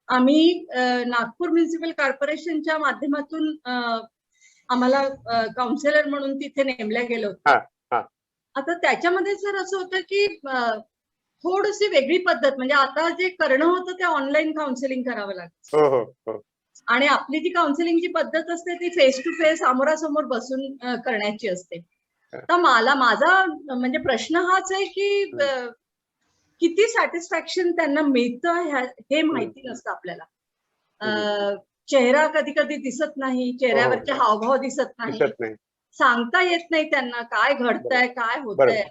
Speaker 6: आम्ही नागपूर म्युनिसिपल कॉर्पोरेशनच्या माध्यमातून आम्हाला काउन्सिलर म्हणून तिथे नेमल्या गेलो होतो. आता त्याच्यामध्ये सर असं होतं की थोडीशी वेगळी पद्धत, म्हणजे आता जे करणं होतं ते ऑनलाईन काउन्सिलिंग करावं लागतं आणि आपली जी काउन्सिलिंगची पद्धत असते ती फेस टू फेस समोरासमोर बसून करण्याची असते. तर माझा म्हणजे प्रश्न हाच आहे की किती सॅटिस्फॅक्शन त्यांना मिळतं हे माहिती नसतं आपल्याला. चेहरा कधी कधी दिसत नाही, चेहऱ्यावरचे हावभाव दिसत नाही, सांगता येत नाही त्यांना काय घडतंय काय होतंय.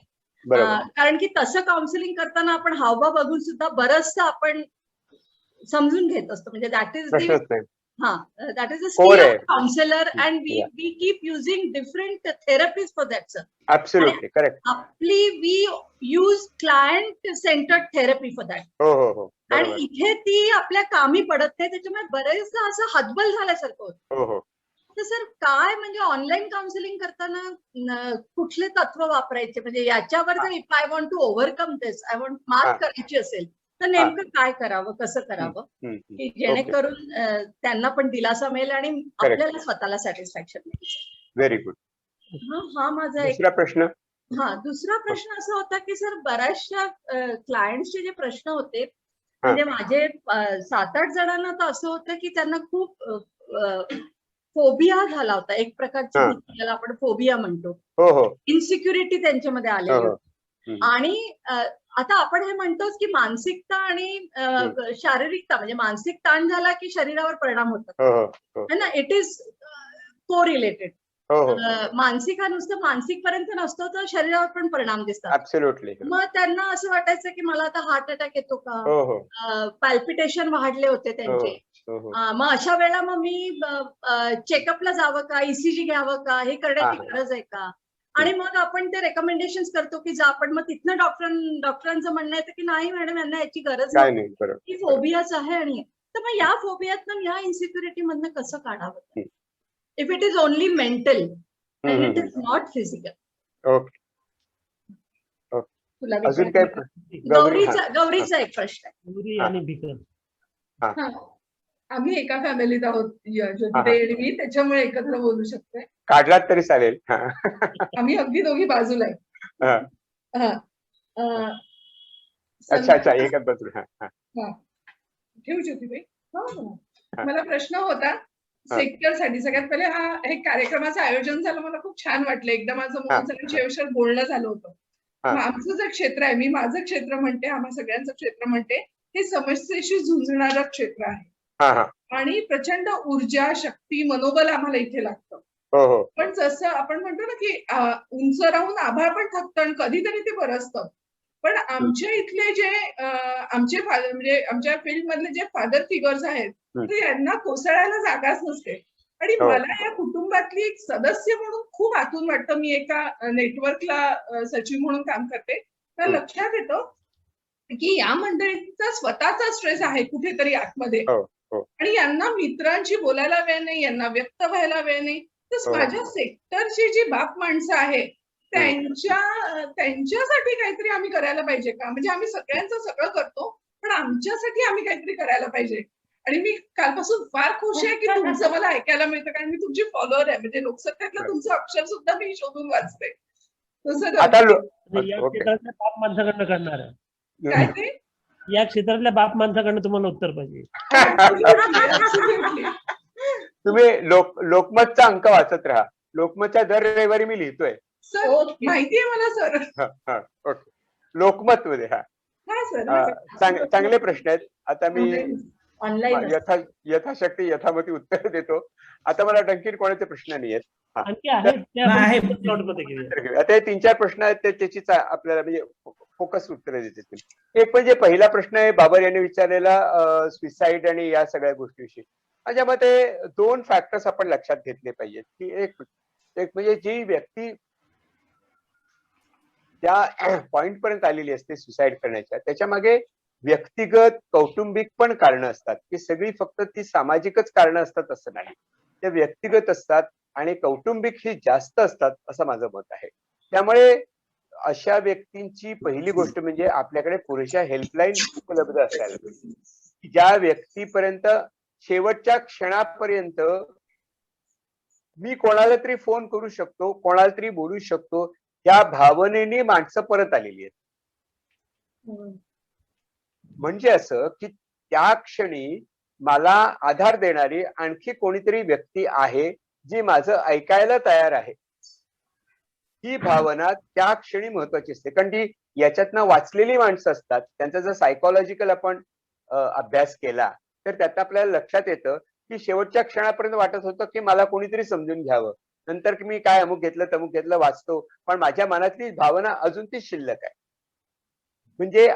Speaker 6: कारण की तसं काउन्सिलिंग करताना आपण हावभाव बघून सुद्धा बरंचसं आपण समजून घेत असतो. म्हणजे that is the skill of counsellor and we keep using different therapies for that sir.
Speaker 3: Absolutely correct.
Speaker 6: आपली we use client centred therapy for that. आणि इथे ती आपल्या कामी पडत नाही, त्याच्यामुळे बरेचदा असं हतबल झाल्यासारखं होतं. तर सर काय म्हणजे ऑनलाईन काउन्सिलिंग करताना कुठले तत्व वापरायचे, म्हणजे याच्यावर जर if I want to overcome this, I want मात करायची असेल तर नेमकं काय करावं, कसं करावं की जेणेकरून त्यांना पण दिलासा मिळेल आणि आपल्याला स्वतःला सॅटिस्फॅक्शन मिळेल.
Speaker 3: Very good.
Speaker 6: हा माझा एक
Speaker 3: प्रश्न.
Speaker 6: दुसरा प्रश्न असा होता की सर बऱ्याचशा क्लायंटचे जे प्रश्न होते, म्हणजे माझे 7-8 जणांना तर असं होतं की त्यांना खूप फोबिया झाला होता, एक प्रकारची ज्याला आपण फोबिया म्हणतो. इन्सिक्युरिटी त्यांच्यामध्ये आलेली होती. आणि आता आपण हे म्हणतोच की मानसिकता आणि शारीरिकता, म्हणजे मानसिक ताण झाला की शरीरावर परिणाम होतात ना, इट इज को रिलेटेड. मानसिक हा नुसतं मानसिक पर्यंत नसतो तर शरीरावर पण परिणाम दिसतात.
Speaker 3: ऍब्सोल्युटली.
Speaker 6: मग त्यांना असं वाटायचं की मला आता हार्ट अटॅक येतो का, पॅल्पिटेशन वाढले होते त्यांचे. मग अशा वेळेला मग मी चेकअपला जावं का, ईसीजी घ्यावं का, हे करण्याची गरज आहे का. आणि मग आपण ते रेकमेंडेशन करतो की जा, पण मग तिथनं डॉक्टरांचं म्हणणं येतं की नाही मॅडम, यांना याची गरज नाही, ही फोबियाच आहे. आणि तर मग या फोबियातनं, या इन्सिक्युरिटी मधनं कसं काढावं if it is only mental and it is not physical.
Speaker 3: Okay.
Speaker 6: तुला
Speaker 3: अजून काय?
Speaker 6: गौरीचा एक प्रश्न आहे.
Speaker 1: गौरी आणि भिकन.
Speaker 4: आम्ही एका फॅमिलीत आहोत, ज्योतिताई आणि मी, त्याच्यामुळे एकत्र बोलू शकतोय.
Speaker 3: काढलात तरी चालेल.
Speaker 4: आम्ही अगदी दोघी बाजूला आहे.
Speaker 3: अच्छा, एकच बाजूला.
Speaker 4: ठेवू ज्योतिताई. मला प्रश्न होता सेक्टरसाठी. सगळ्यात पहिले हे कार्यक्रमाचं आयोजन झालं, मला खूप छान वाटलं. एकदा माझं मोहन सरांच्या विषयावर बोलणं झालं होतं. आमचं जे क्षेत्र आहे, मी माझं क्षेत्र म्हणते, आम्हा सगळ्यांचं क्षेत्र म्हणते, हे समस्येशी झुंजणारं क्षेत्र आहे. आणि प्रचंड ऊर्जा, शक्ती, मनोबल आम्हाला इथे लागतं. पण जसं आपण म्हणतो ना की उंच राहून आभाळ पण थकतं आणि कधीतरी ते बरसतं. पण आमच्या इथले जे आमचे म्हणजे आमच्या फील्ड मधले जे फादर फिगर्स आहेत, तर यांना कोसळायला जागाच नसते. आणि मला या कुटुंबातली एक सदस्य म्हणून खूप आतून वाटतं. मी एका नेटवर्कला सचिव म्हणून काम करते, तर लक्षात येतं की या मंडळींचा स्वतःचा स्ट्रेस आहे कुठेतरी आतमध्ये. आणि यांना मित्रांशी बोलायला वेळ नाही, यांना व्यक्त व्हायला वेळ नाही. तर माझ्या सेक्टरची जी बाप माणसं आहे त्यांच्यासाठी काहीतरी आम्ही करायला पाहिजे का. म्हणजे आम्ही सगळ्यांचं सगळं करतो, पण आमच्यासाठी आम्ही काहीतरी करायला पाहिजे. आणि मी कालपासून फार खुश आहे की तुमचं मला ऐकायला मिळतं, कारण मी तुमची फॉलोअर आहे. म्हणजे लोकसत्तेतलं तुमचं अक्षर सुद्धा मी शोधून वाचते. तसं
Speaker 1: या क्षेत्रातल्या बाप माणसाकडनं करणार आहे.
Speaker 6: काय ते?
Speaker 1: या क्षेत्रातल्या बाप माणसाकडनं तुम्हाला उत्तर पाहिजे.
Speaker 3: तुम्ही लोकमतचा अंक वाचत राहा. लोकमतच्या दर रविवारी मी लिहितोय.
Speaker 6: सर माहितीये मला सर.
Speaker 3: ओके. लोकमत मध्ये चांगले प्रश्न आहेत. आता मी
Speaker 6: ऑनलाईन
Speaker 3: यथाशक्ती यथामती उत्तर देतो. आता मला आणखी कोणाचे प्रश्न नाही आहेत.
Speaker 1: आणखी आहेत ते आपण स्लॉटमध्ये घेऊया.
Speaker 3: आता हे 3-4 प्रश्न आहेत त्याचीच आपल्याला म्हणजे फोकस उत्तरं देतील. एक म्हणजे पहिला प्रश्न आहे बाबर यांनी विचारलेला सुसाईड आणि या सगळ्या गोष्टीविषयी. माझ्या मते 2 फॅक्टर्स आपण लक्षात घेतले पाहिजेत की एक म्हणजे जी व्यक्ती त्या पॉइंट पर्यंत आलेली असते सुसाईड करण्याच्या, त्याच्या मागे व्यक्तिगत कौटुंबिक पण कारणं असतात की सगळी फक्त ती सामाजिकच कारणं असतात असं नाही. ते व्यक्तिगत असतात आणि कौटुंबिक ही जास्त असतात असं माझं मत आहे. त्यामुळे अशा व्यक्तींची पहिली गोष्ट म्हणजे आपल्याकडे पुरेशा हेल्पलाईन उपलब्ध असायला पाहिजे, ज्या व्यक्तीपर्यंत शेवटच्या क्षणापर्यंत मी कोणाला तरी फोन करू शकतो, कोणाला तरी बोलू शकतो, त्या भावनेने माणसं परत आलेली आहेत. म्हणजे असं की त्या क्षणी मला आधार देणारी आणखी कोणीतरी व्यक्ती आहे जी माझं ऐकायला तयार आहे. ही भावना त्या क्षणी महत्वाची असते, कारण ती याच्यातनं वाचलेली माणसं असतात. त्यांचा जर सायकोलॉजिकल आपण अभ्यास केला तर त्यात आपल्याला लक्षात येतं की शेवटच्या क्षणापर्यंत वाटत होतं की मला कोणीतरी समजून घ्यावं, नंतर की मी काय अमुक घेतलं तमुक घेतलं वाचतो, पण माझ्या मनातली भावना अजून ती शिल्लक आहे. म्हणजे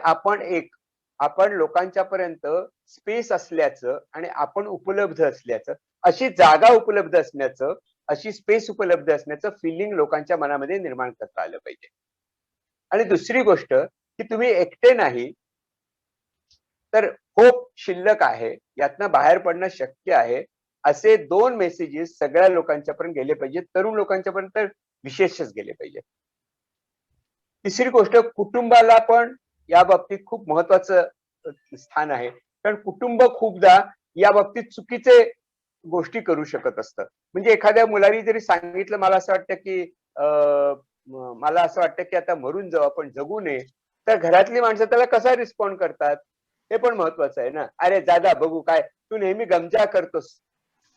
Speaker 3: आपण लोकांच्या पर्यंत स्पेस असल्याचं आणि आपण उपलब्ध असल्याचं, अशी जागा उपलब्ध असण्याचं, अशी स्पेस उपलब्ध असण्याचं फिलिंग लोकांच्या मनामध्ये निर्माण करता आलं पाहिजे. आणि दुसरी गोष्ट की तुम्ही एकटे नाही, तर होप शिल्लक आहे, यातनं बाहेर पडणं शक्य आहे, असे 2 मेसेजेस सगळ्या लोकांच्या पर्यंत गेले पाहिजेत. तरुण लोकांच्या पर्यंत तर विशेषच गेले पाहिजे. तिसरी गोष्ट, कुटुंबाला पण या बाबतीत खूप महत्वाचं स्थान आहे, कारण कुटुंब खूपदा या बाबतीत चुकीचे गोष्टी करू शकत असतं. म्हणजे एखाद्या मुलाने जरी सांगितलं मला असं वाटतं की आता मरून जाऊ आपण, जगू नये, तर घरातली माणसं त्याला कसा रिस्पॉन्ड करतात हे पण महत्वाचं आहे ना. अरे दादा बघू काय तू नेहमी गमजा करतोस,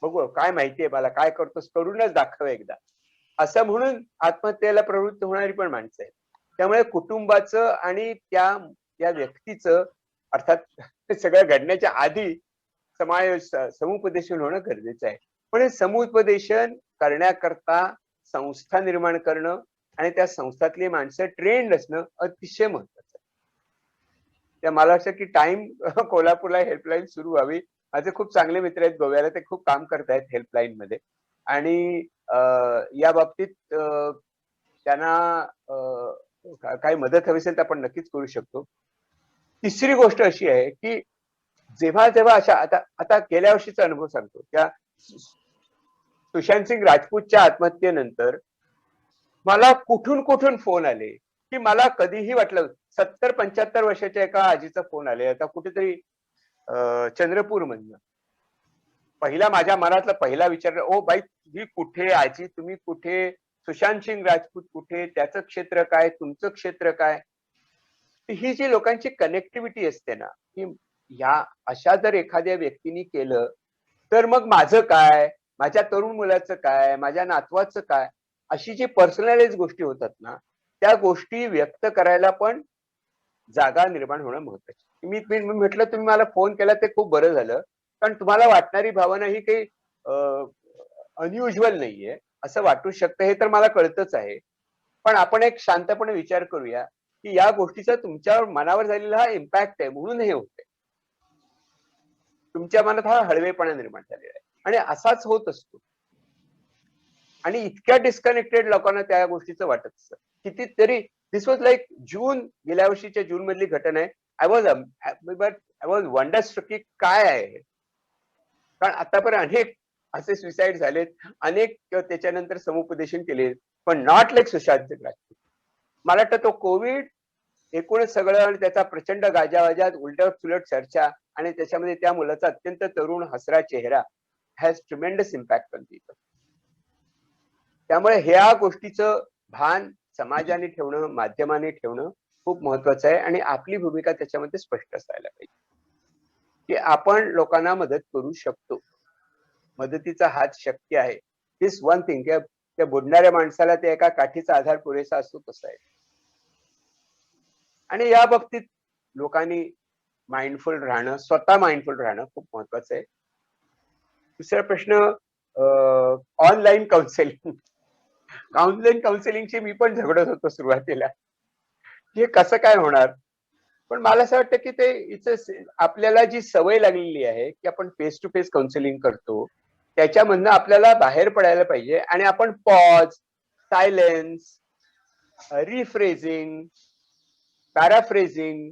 Speaker 3: बघू काय माहितीये मला काय करतोस, करूनच दाखव एकदा, असं म्हणून आत्महत्येला प्रवृत्त होणारी पण माणसं आहेत. त्यामुळे कुटुंबाचं आणि त्या व्यक्तीचं अर्थात सगळं घडण्याच्या आधी समुपदेशन होणं गरजेचं आहे. पण हे समुपदेशन करण्याकरता संस्था निर्माण करणं आणि त्या संस्थातली माणसं ट्रेंड असणं अतिशय महत्वाचं आहे. त्या मला वाटतं की टाइम कोल्हापूरला हेल्पलाईन सुरू व्हावी. माझे खूप चांगले मित्र आहेत गोव्याला, ते खूप काम करतायत हेल्पलाईन मध्ये आणि या बाबतीत त्यांना काही मदत हवी असेल तर आपण नक्कीच करू शकतो. तिसरी गोष्ट अशी आहे की जेव्हा अशा आता गेल्या वर्षीचा अनुभव सांगतो, त्या सुशांत सिंग राजपूतच्या आत्महत्येनंतर मला कुठून फोन आले की मला कधीही वाटलं 70-75 वर्षाच्या एका आजीचा फोन आले, आता कुठेतरी चंद्रपूर मधनं. पहिला माझ्या मनातला पहिला विचार, ओ बाई तुम्ही कुठे, आजी तुम्ही कुठे, सुशांत सिंग राजपूत कुठे, त्याचं क्षेत्र काय, तुमचं क्षेत्र काय. ही जी लोकांची कनेक्टिव्हिटी असते ना, की ह्या अशा जर एखाद्या व्यक्तीने केलं तर मग माझं काय, माझ्या तरुण मुलाचं काय, माझ्या नातवाचं काय, अशी जी पर्सनलाइज गोष्टी होतात ना, त्या गोष्टी व्यक्त करायला पण जागा निर्माण होणं महत्वाचं. मी म्हटलं तुम्ही मला फोन केला ते खूप बरं झालं, कारण तुम्हाला वाटणारी भावना ही काही अनयुज्युअल नाहीये, असं वाटू शकतं हे तर मला कळतच आहे. पण आपण एक शांतपणे विचार करूया की या गोष्टीचा तुमच्या मनावर झालेला हा इम्पॅक्ट आहे म्हणून हे होतंय. तुमच्या मनात हा हळवेपणा निर्माण झालेला आहे आणि असाच होत असतो. आणि इतक्या डिस्कनेक्टेड लोकांना त्या गोष्टीचं वाटत असतं. कितीतरी दिस वॉज लाईक गेल्या वर्षीच्या जून मधली घटना आहे. आय वॉज वंडरस्ट्रक की काय आहे, कारण आतापर्यंत अनेक असे सुसाईड झालेत, अनेक त्याच्यानंतर समुपदेशन केले, पण नॉट लाईक सुशांत सिंग राजपूत. मला वाटतं तो कोविड एकूणच सगळं आणि त्याचा प्रचंड गाजावाजात उलट सुलट चर्चा आणि त्याच्यामध्ये त्या मुलाचा अत्यंत तरुण हसरा चेहरा has tremendous impact on people. त्यामुळे ह्या गोष्टीचं भान समाजाने ठेवणं, माध्यमाने ठेवणं खूप महत्वाचं आहे आणि आपली भूमिका त्याच्यामध्ये स्पष्ट असायला पाहिजे की आपण लोकांना मदत करू शकतो, मदतीचा हात शक्य आहे. दिस वन थिंग, त्या बुडणाऱ्या माणसाला त्या एका काठीचा आधार पुरेसा असतो तसा आहे. आणि या बाबतीत लोकांनी माइंडफुल राहणं, स्वतः माइंडफुल राहणं खूप महत्वाचं आहे. दुसरा प्रश्न, ऑनलाईन काउन्सिलिंग. ऑनलाईन काउन्सिलिंगची मी पण झगडत होतो सुरुवातीला, हे कसं काय होणार. पण मला असं वाटतं की ते आपल्याला जी सवय लागलेली आहे की आपण फेस टू फेस काउन्सिलिंग करतो, त्याच्यामधनं आपल्याला बाहेर पडायला पाहिजे आणि आपण पॉज, सायलेन्स, रिफ्रेझिंग, पॅराफ्रेझिंग,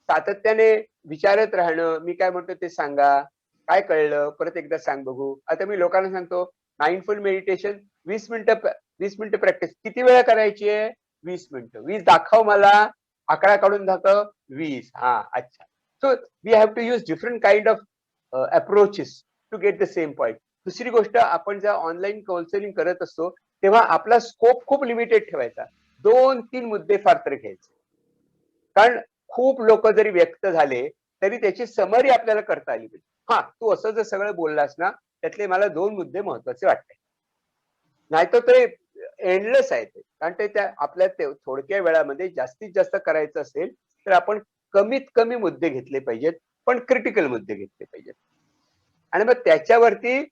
Speaker 3: सातत्याने विचारत राहणं, मी काय म्हणतो ते सांगा, काय कळलं परत एकदा सांग बघू. आता मी लोकांना सांगतो माइंडफुल मेडिटेशन 20 मिनिटं प्रॅक्टिस. किती वेळा करायची आहे? 20 मिनिटं. 20 दाखव मला, आकडा काढून दाखव. 20. हा, अच्छा. So we have to use different kind of approaches to get the same point. दुसरी गोष्ट, आपण जेव्हा ऑनलाईन काउन्सिलिंग करत असतो तेव्हा आपला स्कोप खूप लिमिटेड ठेवायचा. 2-3 मुद्दे फार तर घ्यायचे, कारण खूप लोक जरी व्यक्त झाले तरी त्याची समरी आपल्याला करता आली पाहिजे. हा, तू असं जर सगळं बोललास ना, त्यातले मला 2 मुद्दे महत्वाचे वाटते. नाहीतर ते एंडलेस आहे ते, कारण ते त्या आपल्या थोडक्या वेळामध्ये जास्तीत जास्त करायचं असेल तर आपण कमीत कमी मुद्दे घेतले पाहिजेत, पण क्रिटिकल मुद्दे घेतले पाहिजेत. आणि मग त्याच्यावरती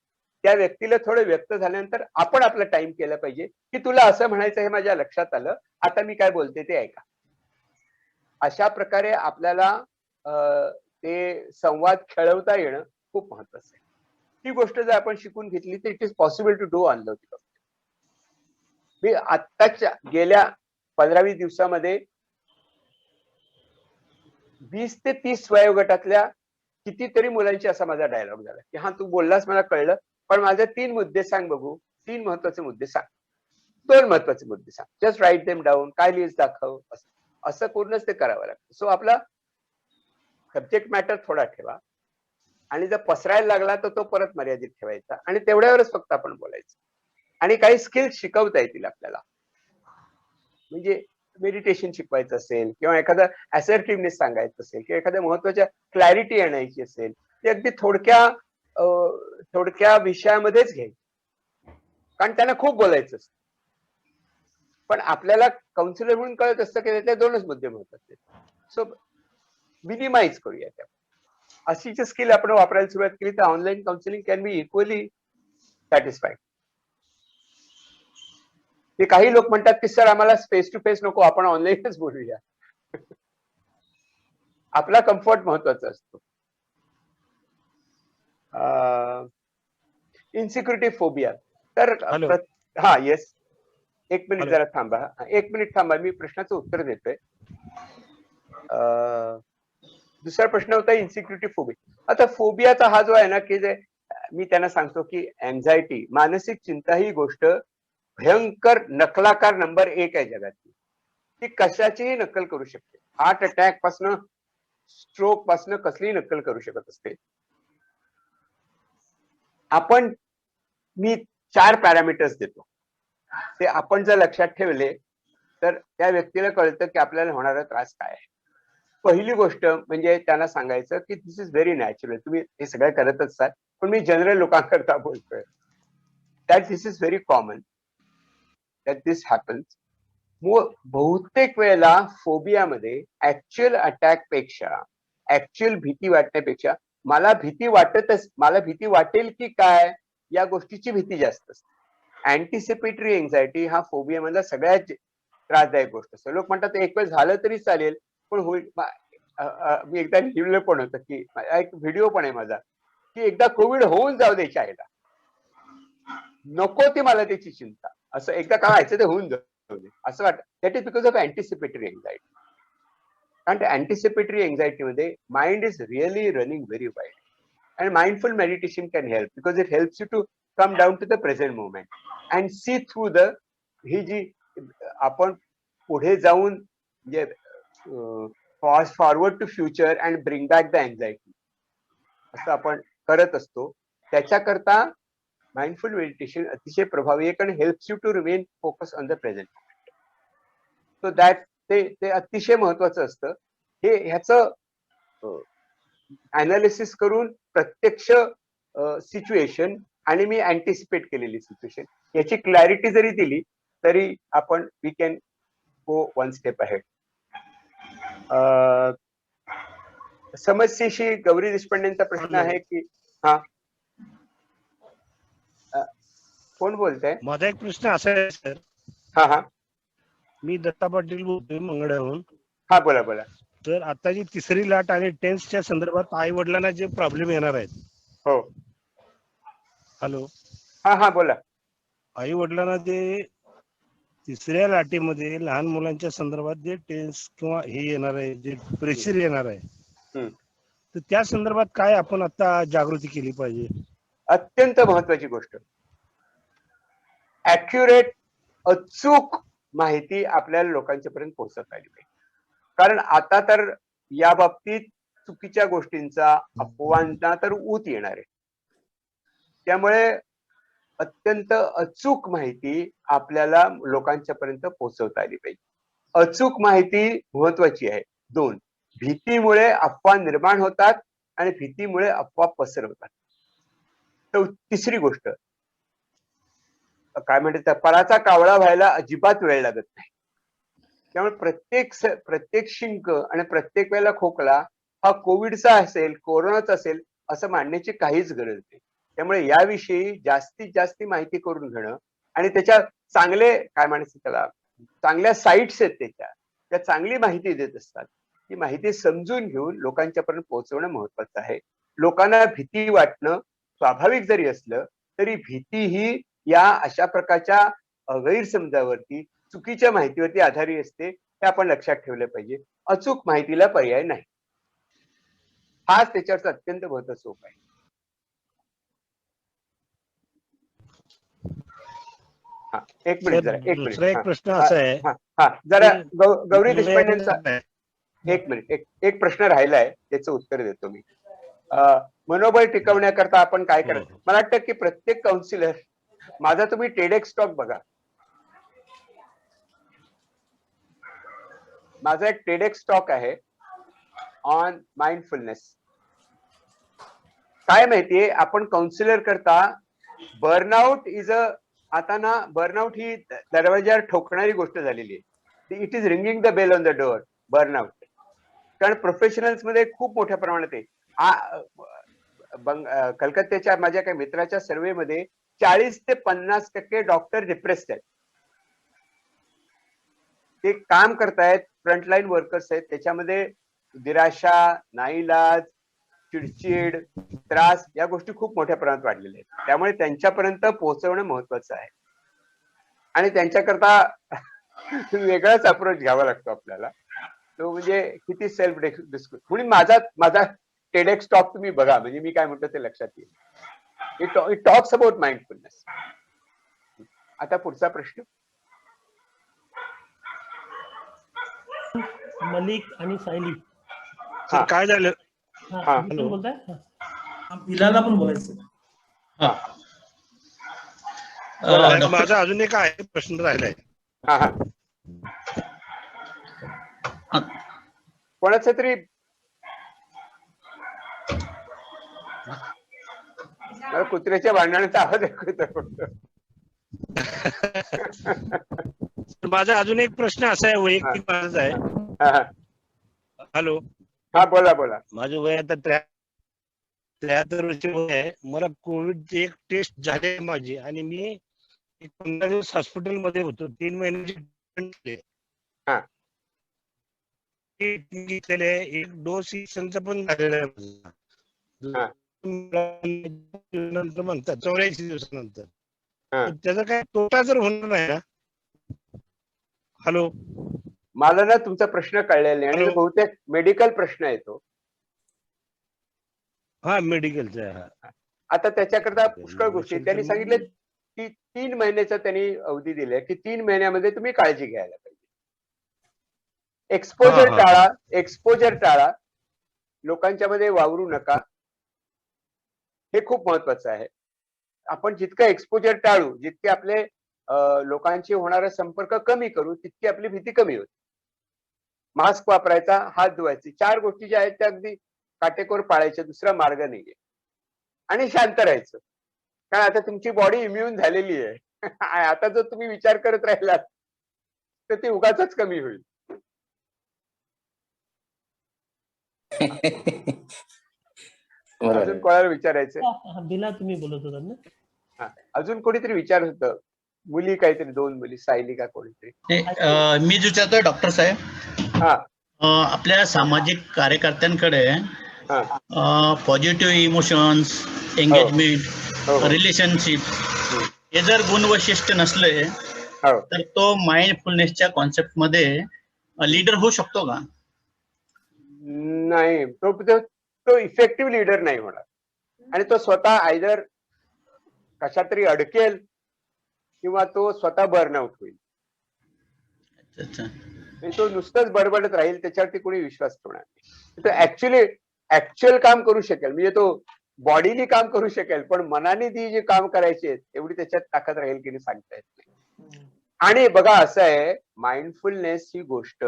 Speaker 3: त्या व्यक्तीला थोडं व्यक्त झाल्यानंतर आपण आपला टाइम केला पाहिजे की तुला असं म्हणायचं हे माझ्या लक्षात आलं, आता मी काय बोलते ते ऐका. अशा प्रकारे आपल्याला ते संवाद खेळवता येणं खूप महत्वाचं आहे. ही गोष्ट जर आपण शिकून घेतली तर it is possible to do on the. मी आत्ताच्या गेल्या 15-20 दिवसामध्ये 20 ते 30 वयोगटातल्या कितीतरी मुलांची असा माझा डायलॉग झाला की हा, तू बोललास मला कळलं, पण माझे 3 मुद्दे सांग बघू. 3 महत्वाचे मुद्दे सांग, 2 महत्वाचे मुद्दे सांग, जस्ट राईट देम डाऊन, काय लिहिस दाखव. असं करूनच ते करावं लागतं. सो आपला सब्जेक्ट मॅटर थोडा ठेवा आणि जर पसरायला लागला तर तो परत मर्यादित ठेवायचा आणि तेवढ्यावरच फक्त आपण बोलायचं. आणि काही स्किल्स शिकवता येतील आपल्याला, म्हणजे मेडिटेशन शिकवायचं असेल किंवा एखादा असर्टिव्हनेस सांगायचं असेल किंवा एखाद्या महत्वाच्या क्लॅरिटी आणायची असेल, ते अगदी थोडक्या विषयामध्येच घ्यायची, कारण त्यांना खूप बोलायचं असतं. पण आपल्याला काउन्सिलर म्हणून कळत असतं की त्याचे 2च मुद्दे महत्वाचे. सो मिनिमाइज करूया त्या. अशी जी स्किल आपण वापरायला सुरुवात केली तर online counselling can be equally satisfied. ते काही लोक म्हणतात की सर आम्हाला फेस टू फेस नको, आपण ऑनलाईनच बोलूया. आपला कम्फर्ट महत्वाचा असतो. Insecurity phobia. तर हा, येस, 1 मिनिट जरा थांबा. 1 मिनिट थांबा, मी प्रश्नाचं उत्तर देतोय. दुसरा प्रश्न होता इन्सिक्युरिटी फोबिया. आता फोबियाचा हा जो आहे ना, की जे मी त्यांना सांगतो की अँझायटी, मानसिक चिंता ही गोष्ट भयंकर नकलाकार नंबर 1 आहे जगातली. ती कशाचीही नक्कल करू शकते. हार्ट अटॅक पासनं, स्ट्रोक पासनं कसलीही नक्कल करू शकत असते. मी 4 पॅरामीटर्स देतो, ते आपण जर लक्षात ठेवले तर त्या व्यक्तीला कळतं की आपल्याला होणारा त्रास काय आहे. पहिली गोष्ट म्हणजे त्यांना सांगायचं की दिस इज व्हेरी नॅचरल, तुम्ही हे सगळं करतच असतात, पण मी जनरल लोकांकरता बोलतोय. That this is very common, that this happens. बहुतेक वेळेला फोबियामध्ये ऍक्च्युअल अटॅक पेक्षा, ऍक्च्युअल भीती वाटण्यापेक्षा मला भीती वाटेल की काय या गोष्टीची भीती जास्त असते. अँटिसिपेटरी एन्झायटी हा फोबिया मधला सगळ्यात त्रासदायक गोष्ट असते. लोक म्हणतात एक वेळ झालं तरी चालेल, पण होईल. मी एकदा लिहिलं पण होतं की एक व्हिडिओ पण आहे माझा की एकदा कोविड होऊन जाऊ द्यायच्या आईला, नको ती मला त्याची चिंता, असं एकदा काय व्हायचं ते होऊन जाऊ दे असं वाटतं. That is because of anticipatory anxiety. कारण अँटिसिपेटरी एन्झायटी मध्ये mind is really running very wide. And mindful meditation can help because it helps you to come down to the present moment and see through ही जी आपण पुढे जाऊन म्हणजे fast forward to future and bring back the anxiety असं आपण करत असतो. त्याच्याकरता mindful meditation अतिशय प्रभावी आहे, कारण helps you to remain focus on the present. So that ते अतिशय महत्वाचं असतं. ह्याचं अनालिसिस करून प्रत्यक्ष सिच्युएशन आणि मी अँटिसिपेट केलेली सिच्युएशन याची क्लॅरिटी जरी दिली तरी आपण we can go one step ahead. समस्येशी गौरी देशपांडेंचा प्रश्न आहे की हा कोण बोलतंय?
Speaker 7: माझा एक प्रश्न असा आहे सर.
Speaker 3: हा हा
Speaker 7: मी दत्ता पाटील बोलतोय मंगळाहून.
Speaker 3: हा बोला बोला.
Speaker 7: तर आता जी तिसरी लाट आणि टेन्सच्या संदर्भात आई वडिलांना जे प्रॉब्लेम येणार आहेत.
Speaker 3: हो.
Speaker 7: हॅलो.
Speaker 3: हा हा बोला. आई
Speaker 7: वडिलांना जे तिसऱ्या लाटेमध्ये लहान मुलांच्या संदर्भात जे टेन्स किंवा हे येणार आहे, जे प्रेशर येणार आहे, तर त्या संदर्भात काय आपण आता जागृती केली पाहिजे?
Speaker 3: अत्यंत महत्वाची गोष्ट, ऍक्युरेट अचूक माहिती आपल्या लोकांच्या पर्यंत पोहोचत आली पाहिजे. कारण आता तर या बाबतीत चुकीच्या गोष्टींचा, अफवांचा तर ऊत येणार आहे. त्यामुळे अत्यंत अचूक माहिती आपल्याला लोकांच्या पर्यंत पोहोचवता आली पाहिजे. अचूक माहिती महत्वाची आहे. 2, भीतीमुळे अफवा निर्माण होतात आणि भीतीमुळे अफवा पसरवतात. तर तिसरी गोष्ट काय म्हणतात, पराचा कावळा व्हायला अजिबात वेळ लागत नाही. त्यामुळे प्रत्येक शिंक आणि प्रत्येक वेळेला खोकला हा कोविडचा असेल, कोरोनाचा असेल असं मानण्याची काहीच गरज नाही. त्यामुळे याविषयी जास्तीत जास्त माहिती करून घेणं आणि त्याच्या चांगले काय म्हणायचं त्याला, चांगल्या साईट्स आहेत त्या चांगली माहिती देत असतात. ती माहिती समजून घेऊन लोकांच्या पर्यंत पोहोचवणं महत्वाचं आहे. लोकांना भीती वाटणं स्वाभाविक जरी असलं तरी भीती ही या अशा प्रकारच्या गैरसमजावरती, चुकीच्या माहितीवरती आधारित असते. हे आपण लक्षात ठेवलं पाहिजे. अचूक माहितीला पर्याय नाही. हाच त्याच्यावरचा अत्यंत महत्वाचा उपाय. हा एक मिनिट जरा, एक मिनिट.
Speaker 7: दुसरा एक प्रश्न असा आहे.
Speaker 3: हा जरा गौरी देशपांडेंचा एक मिनिट, एक प्रश्न राहिलाय, त्याचं उत्तर देतो मी. मनोबल टिकवण्याकरता आपण काय करायचं? मला वाटतं की प्रत्येक काउन्सिलर, माझा तुम्ही टेडेक्स टॉक बघा, माझा एक टेडेक्स टॉक आहे ऑन माइंडफुलनेस. काय माहितीये, आपण काउन्सिलर करता बर्नआउट आता ना, बर्नआउट ही दरवाजावर ठोकणारी गोष्ट झालेली आहे. It is ringing the bell on the door, burnout. कारण प्रोफेशनल्स मध्ये खूप मोठ्या प्रमाणात आहे. कलकत्त्याच्या माझ्या काही मित्राच्या सर्वे मध्ये 40 ते 50% डॉक्टर डिप्रेस्ड आहेत. ते काम करतायत, फ्रंटलाईन वर्कर्स आहेत, त्याच्यामध्ये निराशा, नाईलाज, चिडचिड, त्रास या गोष्टी खूप मोठ्या प्रमाणात वाढलेल्या आहेत. त्यामुळे त्यांच्यापर्यंत पोहोचवणं महत्वाचं आहे आणि त्यांच्याकरता वेगळाच अप्रोच घ्यावा लागतो आपल्याला. तो म्हणजे किती सेल्फ डिस्क्लोज. म्हणून माझा टेडेक्स टॉक तुम्ही बघा, म्हणजे मी काय म्हणतो ते लक्षात येईल. It talks about mindfulness. आता पुढचा प्रश्न.
Speaker 1: मलिक आणि सायली
Speaker 7: काय झालं?
Speaker 1: बोलताय?
Speaker 8: बिलाला पण बोलायचं.
Speaker 7: माझा अजून एक आहे प्रश्न राहिलाय.
Speaker 3: कोणाचा तरी कुत्र्याच्या भांडणाचा आवाज ऐकतो.
Speaker 7: माझा अजून एक प्रश्न असा आहे, वैयक्तिक माझा आहे. हॅलो.
Speaker 3: हा बोला बोला.
Speaker 7: माझं वय आता 73 वर्ष वय आहे. मला कोविडची एक टेस्ट झाली माझी आणि मी 15 दिवस हॉस्पिटलमध्ये होतो. 3 महिन्याची घेतलेले आहे. एक डोस चा पण झालेला आहे नंतर म्हणतात 84 दिवसानंतर. त्याचा काय तोटा जर होणार नाही ना? हॅलो.
Speaker 3: मला ना तुमचा प्रश्न कळलेला नाही आणि बहुतेक मेडिकल प्रश्न आहे तो.
Speaker 7: हा मेडिकलचा.
Speaker 3: आता त्याच्याकरता पुष्कळ गोष्टी त्यांनी सांगितले की 3 महिन्याचा त्यांनी अवधी दिलाय की 3 महिन्यामध्ये तुम्ही काळजी घ्यायला पाहिजे. एक्सपोजर टाळा, लोकांच्या मध्ये वावरू नका. हे खूप महत्वाचं आहे. आपण जितकं एक्सपोजर टाळू, जितके आपले लोकांशी होणारा संपर्क कमी करू, तितकी आपली भीती कमी होते. मास्क वापरायचा, हात धुवायचे, 4 गोष्टी ज्या आहेत त्या अगदी काटेकोर पाळायच्या, दुसरा मार्ग नाहीये. आणि शांत राहायचं, कारण आता तुमची बॉडी इम्युन झालेली आहे. आता जर तुम्ही विचार करत राहिलात तर ती उगाचच कमी होईल. अजून कोणाला विचारायचं?
Speaker 1: बिला तुम्ही बोलत होता ना?
Speaker 3: अजून कोणीतरी विचारत होतं, मुली काहीतरी 2 मुली, सायली का कोणीतरी.
Speaker 9: मी विचारतोय डॉक्टर साहेब, आपल्या सामाजिक कार्यकर्त्यांकडे पॉझिटिव्ह इमोशन्स, एंगेजमेंट, रिलेशनशिप हे जर गुणवैशिष्ट्य नसले तर तो माइंडफुलनेसच्या कॉन्सेप्ट मध्ये लीडर होऊ शकतो का?
Speaker 3: नाही, तो इफेक्टिव्ह लीडर नाही होणार. आणि तो स्वतः आयदर कशा तरी अडकेल किंवा तो स्वतः बर्नआउट होईल. तो नुसतंच बडबडत राहील, त्याच्यावरती कोणी विश्वास ठेवणार नाही. तो ऍक्च्युअल काम करू शकेल, म्हणजे तो बॉडीनी काम करू शकेल, पण मनाने ती जे काम करायची आहेत एवढी त्याच्यात ताकद राहील की नाही सांगता येत नाही. आणि बघा असं आहे, माइंडफुलनेस ही गोष्ट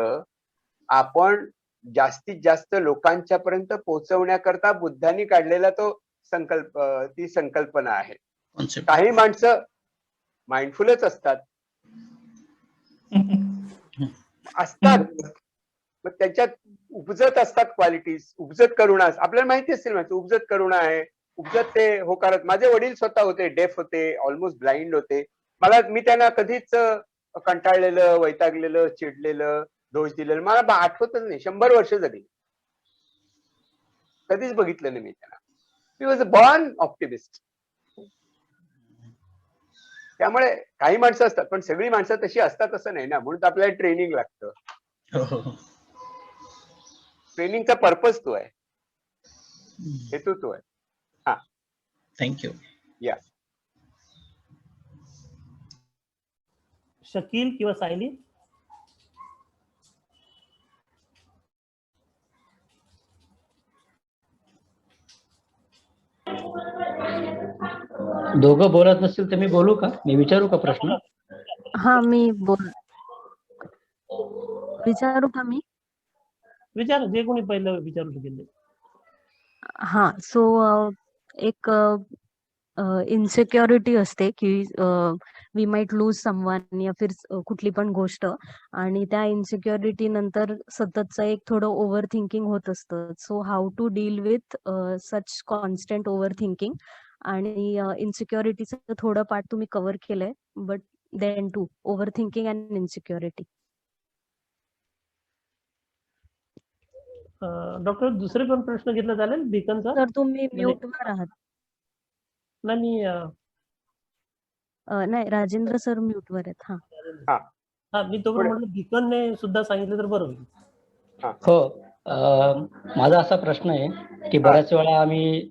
Speaker 3: आपण जास्तीत जास्त लोकांच्या पर्यंत पोहोचवण्याकरता बुद्धांनी काढलेला ती संकल्पना आहे. काही माणसं माइंडफुलच असतात, मग त्याच्यात उपजत असतात क्वालिटीज, उपजत करुणा. आपल्याला माहिती असेल, उपजत करुणा आहे, उपजत ते होकारत. माझे वडील स्वतः होते, डेफ होते, ऑलमोस्ट ब्लाइंड होते. मी त्यांना कधीच कंटाळलेलं, वैतागलेलं, चिडलेलं, दोष दिलेलं मला आठवतच नाही. 100 वर्ष झाली कधीच बघितलं नाही मी त्यांना. He was a born optimist. त्यामुळे काही माणसं असतात, पण सगळी माणसं तशी असतात असं नाही ना, म्हणून आपल्याला ट्रेनिंग लागतं. ट्रेनिंगचा पर्पज तो आहे, हेतू तो आहे. हा,
Speaker 9: थँक्यू.
Speaker 3: या
Speaker 1: शकील किंवा सायली?
Speaker 10: दोघं बोलत नसतील तर मी बोलू का? मी विचारू का प्रश्न?
Speaker 11: हा, मी विचारू का? मी
Speaker 1: विचार, जे कोणी पहिलं विचारू शकेल.
Speaker 11: हा, सो एक इन्सिक्युरिटी असते की वी माइट लूज समवन या फिर कुठली पण गोष्ट, आणि त्या इन्सिक्युरिटी नंतर सततचं एक थोडं ओव्हर थिंकिंग होत असतं. So how to deal with such constant over thinking? आणि इन्सिक्युरिटीचं थोडं पार्ट तुम्ही कव्हर केलंय, but then to over thinking and insecurity.
Speaker 1: Doctor, दुसरे पण प्रश्न घेतला चालेल बिकनचा?
Speaker 11: सर, तुम्ही म्यूटवर आहात.
Speaker 1: नाही,
Speaker 11: नाही, राजेंद्र सर म्यूटवर आहेत.
Speaker 1: हा, मी तो म्हटलं बिकनने सुद्धा सांगितलं तर बरं होईल.
Speaker 10: हो, माझा असा प्रश्न आहे की बऱ्याच वेळा आम्ही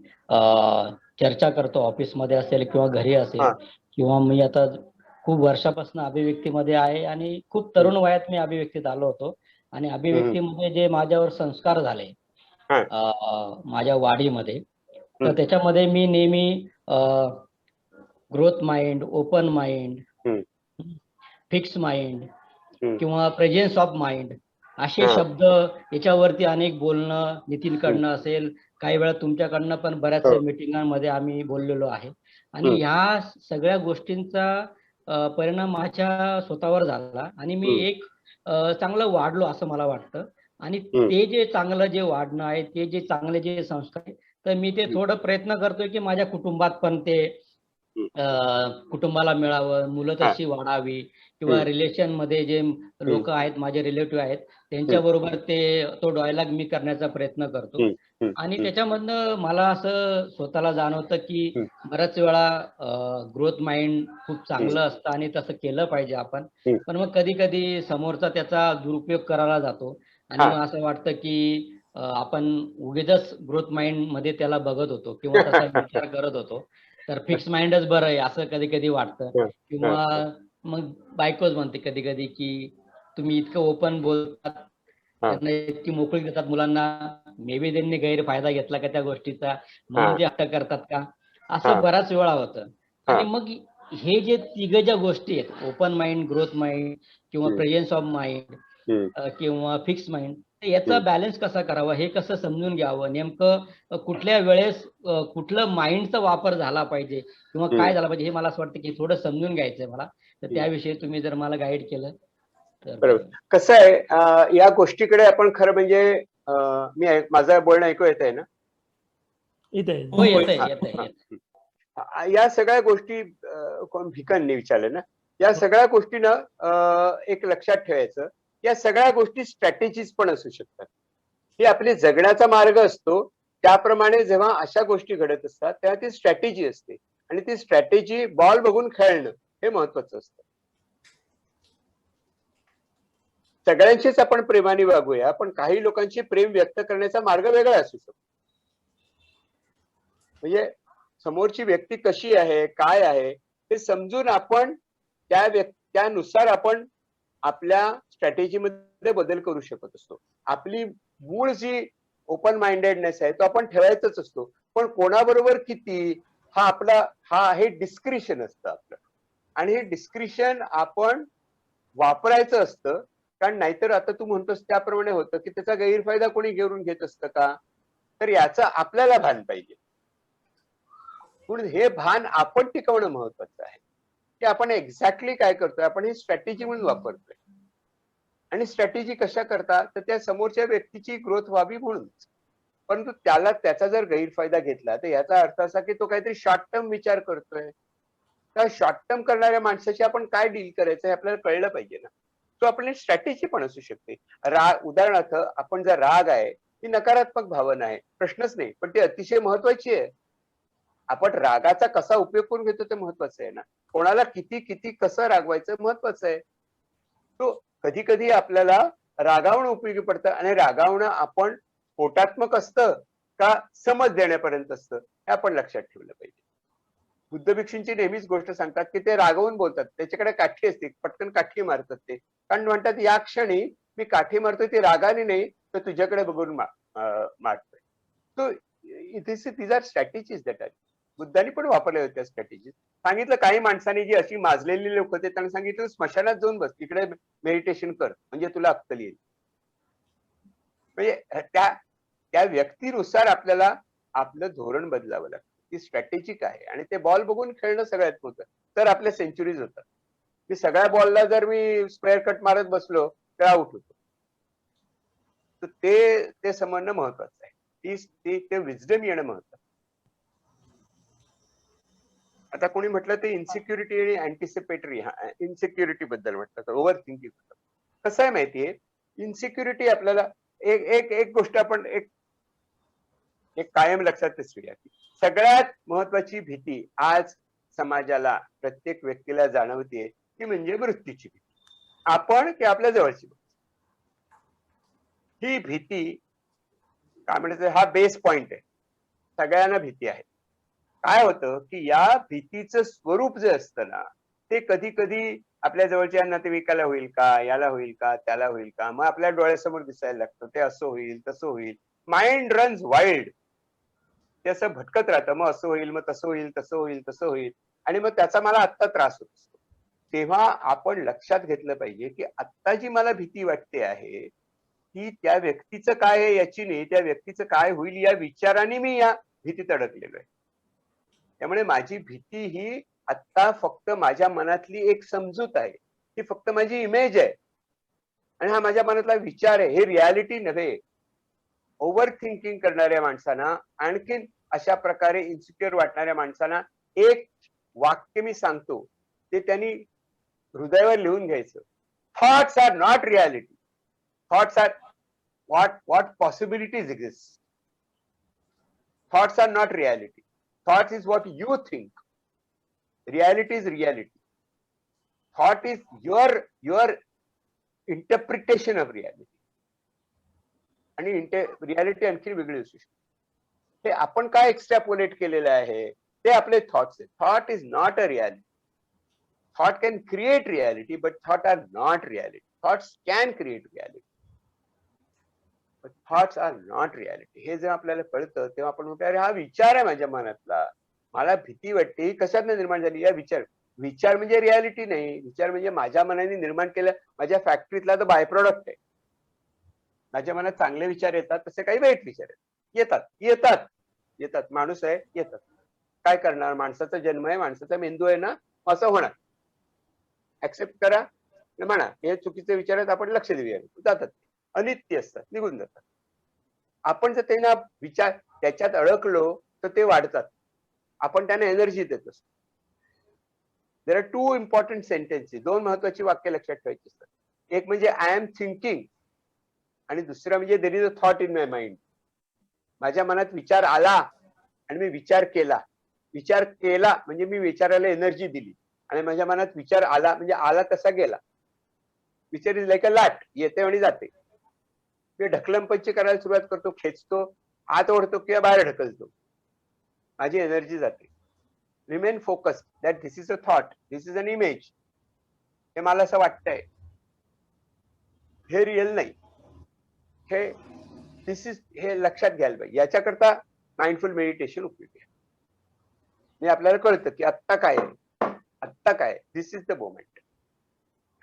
Speaker 10: चर्चा करतो, ऑफिसमध्ये असेल किंवा घरी असेल, किंवा मी आता खूप वर्षापासून अभिव्यक्तीमध्ये आहे आणि खूप तरुण वयात मी अभिव्यक्तीत आलो होतो. आणि अभिव्यक्तीमध्ये जे माझ्यावर संस्कार झाले माझ्या वाढीमध्ये, तर त्याच्यामध्ये मी नेहमी growth mind, open mind, fix mind किंवा प्रेझेन्स ऑफ माइंड असे शब्द याच्यावरती अनेक बोलणं, नितीनकडनं असेल, काही वेळा तुमच्याकडनं पण बऱ्याच मिटिंगांमध्ये आम्ही बोललेलो आहे. आणि ह्या सगळ्या गोष्टींचा परिणाम माझ्या स्वतःवर झाला आणि मी एक चांगलं वाढलो असं मला वाटतं. आणि ते जे चांगलं जे वाढणं आहे, ते जे चांगले जे संस्कार आहे, तर मी ते थोडं प्रयत्न करतोय की माझ्या कुटुंबात पण ते कुटुंबाला मिळावं, मुलं तशी वाढावी, किंवा रिलेशन मध्ये जे लोक आहेत, माझे रिलेटिव्ह आहेत, त्यांच्याबरोबर तो डायलॉग मी करण्याचा प्रयत्न करतो. आणि त्याच्यामधनं मला असं स्वतःला जाणवतं की बऱ्याच वेळा ग्रोथ माइंड खूप चांगलं असतं आणि तसं केलं पाहिजे आपण. पण मग कधी कधी समोरचा त्याचा दुरुपयोग करायला जातो आणि मग असं वाटतं की आपण उगीचच ग्रोथ माइंड मध्ये त्याला बघत होतो किंवा तसा विचार करत होतो, तर फिक्स माइंडच बरं आहे असं कधी कधी वाटतं. किंवा मग बायकोच म्हणते कधी कधी की तुम्ही इतकं ओपन बोलतात, त्यांना इतकी मोकळी देतात मुलांना, मे बी त्यांनी गैरफायदा घेतला का त्या गोष्टीचा, म्हणून ते हट्ट करतात का, असं बराच वेळा होतं. आणि मग हे जे तिघ ज्या गोष्टी आहेत, ओपन माइंड, ग्रोथ माइंड किंवा प्रेझेन्स ऑफ माइंड, किंवा फिक्स माइंड, याचा बॅलन्स कसा करावा हे कसं समजून घ्यावं, नेमकं कुठल्या वेळेस कुठलं माइंडचा वापर झाला पाहिजे किंवा काय झाला पाहिजे हे मला असं वाटतं की थोडं समजून घ्यायचंय मला. तर त्याविषयी तुम्ही जर मला गाईड केलं तर.
Speaker 3: बरोबर. कसं आहे, या गोष्टीकडे आपण खरं म्हणजे माझं बोलणं ऐकू येत आहे ना?
Speaker 10: हो, येतंय.
Speaker 3: या सगळ्या गोष्टी कोण भिकांनी विचारले ना, या सगळ्या गोष्टीनं एक लक्षात ठेवायचं, या सगळ्या गोष्टी स्ट्रॅटेजीज पण असू शकतात. ही आपली जगण्याचा मार्ग असतो. त्याप्रमाणे जेव्हा अशा गोष्टी घडत असतात तेव्हा ती स्ट्रॅटेजी असते आणि ती स्ट्रॅटेजी बॉल बघून खेळणं हे महत्वाचं असतं. सगळ्यांशीच आपण प्रेमाने वागूया, पण काही लोकांची प्रेम व्यक्त करण्याचा मार्ग वेगळा असू शकतो. म्हणजे समोरची व्यक्ती कशी आहे, काय आहे हे समजून आपण त्यानुसार आपण आपल्या स्ट्रॅटेजीमध्ये बदल करू शकत असतो. आपली मूळ जी ओपन माइंडेडनेस आहे तो आपण ठेवायचाच असतो, पण कोणाबरोबर किती हे डिस्क्रिशन असतं आपलं, आणि हे डिस्क्रिशन आपण वापरायचं असतं. कारण नाहीतर आता तू म्हणतोस त्याप्रमाणे होतं की त्याचा गैरफायदा कोणी घेत असतं का? तर याचं आपल्याला भान पाहिजे. म्हणून हे भान आपण टिकवणं महत्वाचं आहे की आपण एक्झॅक्टली काय करतोय, आपण ही स्ट्रॅटेजी म्हणून वापरतोय. आणि स्ट्रॅटेजी कशा करता, तर त्या समोरच्या व्यक्तीची ग्रोथ व्हावी म्हणून. परंतु त्याचा जर गैरफायदा घेतला तर याचा अर्थ असा की तो काहीतरी शॉर्ट टर्म विचार करतोय. त्या शॉर्ट टर्म करणाऱ्या माणसाशी आपण काय डील करायचं हे आपल्याला कळलं पाहिजे ना. तो आपली स्ट्रॅटेजी पण असू शकते. उदाहरणार्थ आपण जर राग आहे, ही नकारात्मक भावना आहे, प्रश्नच नाही, पण ती अतिशय महत्वाची आहे. आपण रागाचा कसा उपयोग करून घेतो ते महत्वाचं आहे ना. कोणाला किती कसं रागवायचं महत्वाचं आहे. तो कधी कधी आपल्याला रागावणं उपयोगी पडतं, आणि रागावणं आपण स्फोटात्मक असतं का समज देण्यापर्यंत असतं हे आपण लक्षात ठेवलं पाहिजे. बुद्ध भिक्षूंची नेहमीच गोष्ट सांगतात की ते रागवून बोलतात, त्याच्याकडे काठी असते, पटकन काठी मारतात ते, कारण म्हणतात या क्षणी मी काठी मारतोय ती रागाने नाही तर तुझ्याकडे बघून मारतोय. So these are strategies that are. बुद्धांनी पण वापरल्या होत्या स्ट्रॅटेजीज. सांगितलं काही माणसांनी जी अशी माजलेली लोक होते त्यांना सांगितलं स्मशानात जाऊन बस, तिकडे मेडिटेशन कर, म्हणजे तुला अक्कल येईल. म्हणजे त्या व्यक्तीनुसार आपल्याला आपलं धोरण बदलावं लागतं. ती स्ट्रॅटेजी काय आहे, आणि ते बॉल बघून खेळणं सगळ्यात होतं तर आपल्या सेंचुरीज होतात. की सगळ्या बॉलला जर मी स्क्वेअर कट मारत बसलो तर आउट होतो. तर ते समजणं महत्वाचं आहे. ते विजडम येणं महत्वाचं. आता कोणी म्हटलं ते इन्सिक्युरिटी आणि अँटिसिपेटरी, इन्सिक्युरिटी बद्दल म्हटलं, ओव्हर थिंकिंग. कसं आहे माहितीये, इन्सिक्युरिटी आपल्याला एक गोष्ट आपण एक कायम लक्षात ठेवूया की सगळ्यात महत्वाची भीती आज समाजाला, प्रत्येक व्यक्तीला जाणवतीये ती म्हणजे मृत्यूची भीती. आपण की आपल्या जवळची ही भीती काय म्हणते, हा बेस पॉइंट आहे. सगळ्यांना भीती आहे. काय होतं की या भीतीचं स्वरूप जे असतं ना, ते कधी कधी आपल्या जवळच्या नातेवाईकाला होईल का, याला होईल का, त्याला होईल का, मग आपल्या डोळ्यासमोर दिसायला लागतं ते असं होईल तसं होईल. Mind runs wild. ते असं भटकत राहतं, मग असं होईल, मग तसं होईल, तसं होईल, तसं होईल, आणि मग त्याचा मला आत्ता त्रास होत असतो. तेव्हा आपण लक्षात घेतलं पाहिजे की आत्ता जी मला भीती वाटते आहे की त्या व्यक्तीचं काय आहे याची नाही, त्या व्यक्तीचं काय होईल या विचाराने मी या भीतीत अडकलेलो आहे. त्यामुळे माझी भीती ही आत्ता फक्त माझ्या मनातली एक समजूत आहे, ही फक्त माझी इमेज आहे, आणि हा माझ्या मनातला विचार आहे, हे रियालिटी नव्हे. ओव्हर थिंकिंग करणाऱ्या माणसांना, आणखीन अशा प्रकारे इन्सिक्युअर वाटणाऱ्या माणसांना एक वाक्य मी सांगतो, ते त्यांनी हृदयावर लिहून घ्यायचं. Thoughts are not reality. Thoughts are what possibilities exist. Thoughts are not reality. Thought is what you think. Reality is reality. Thought is your interpretation of reality. आणि रियालिटी आणखी वेगळी असू शकते. ते आपण काय एक्स्ट्रापोलेट केलेलं आहे ते आपले थॉट्स आहेत. Thought is not a reality. Thought can create reality, but thought are not reality. Thoughts can create reality, but thoughts are not reality. हे जेव्हा आपल्याला कळतं तेव्हा आपण म्हणतो अरे हा विचार आहे माझ्या मनातला, मला भीती वाटते, ही कशात निर्माण झाली, या विचार विचार म्हणजे रियालिटी नाही, विचार म्हणजे माझ्या मनाने निर्माण केलं, माझ्या फॅक्टरीतला तो बाय प्रोडक्ट आहे. माझ्या मनात चांगले विचार येतात, तसे काही वाईट विचार येतात येतात येतात. माणूस आहे, येतात. काय करणार, माणसाचा जन्म आहे, माणसाचा मेंदू आहे ना, असं होणार. ऍक्सेप्ट करा, म्हणा हे चुकीचे विचार आहेत, आपण लक्ष देऊया, जातात, अनित्य असतात, निघून जातात. आपण जर त्यांना विचार त्याच्यात अडकलो तर ते वाढतात, आपण त्यांना एनर्जी देत असतो. देर आर 2 इम्पॉर्टंट सेंटेन्सेस, 2 महत्वाची वाक्य लक्षात ठेवायची असतात. एक म्हणजे आय एम थिंकिंग आणि दुसरं म्हणजे there is a thought in my mind. माझ्या मनात विचार आला आणि मी विचार केला. विचार केला म्हणजे मी विचाराला एनर्जी दिली आणि माझ्या मनात विचार आला म्हणजे आला तसा गेला. विचार इज लाईक अ लाट, येते आणि जाते. मी ढकलमपंची करायला सुरुवात करतो, खेचतो, आत ओढतो किंवा बाहेर ढकलतो, माझी एनर्जी जाते. Remain focused that this is a thought, this is an image. हे मला असं वाटतंय, हे रिअल नाही, हे दिस इज, हे लक्षात घ्यायला पाहिजे. याच्याकरता माइंडफुल मेडिटेशन उपयोगी आहे. म्हणजे आपल्याला कळतं की आत्ता काय आहे, आत्ता काय, दिस इज द मोमेंट.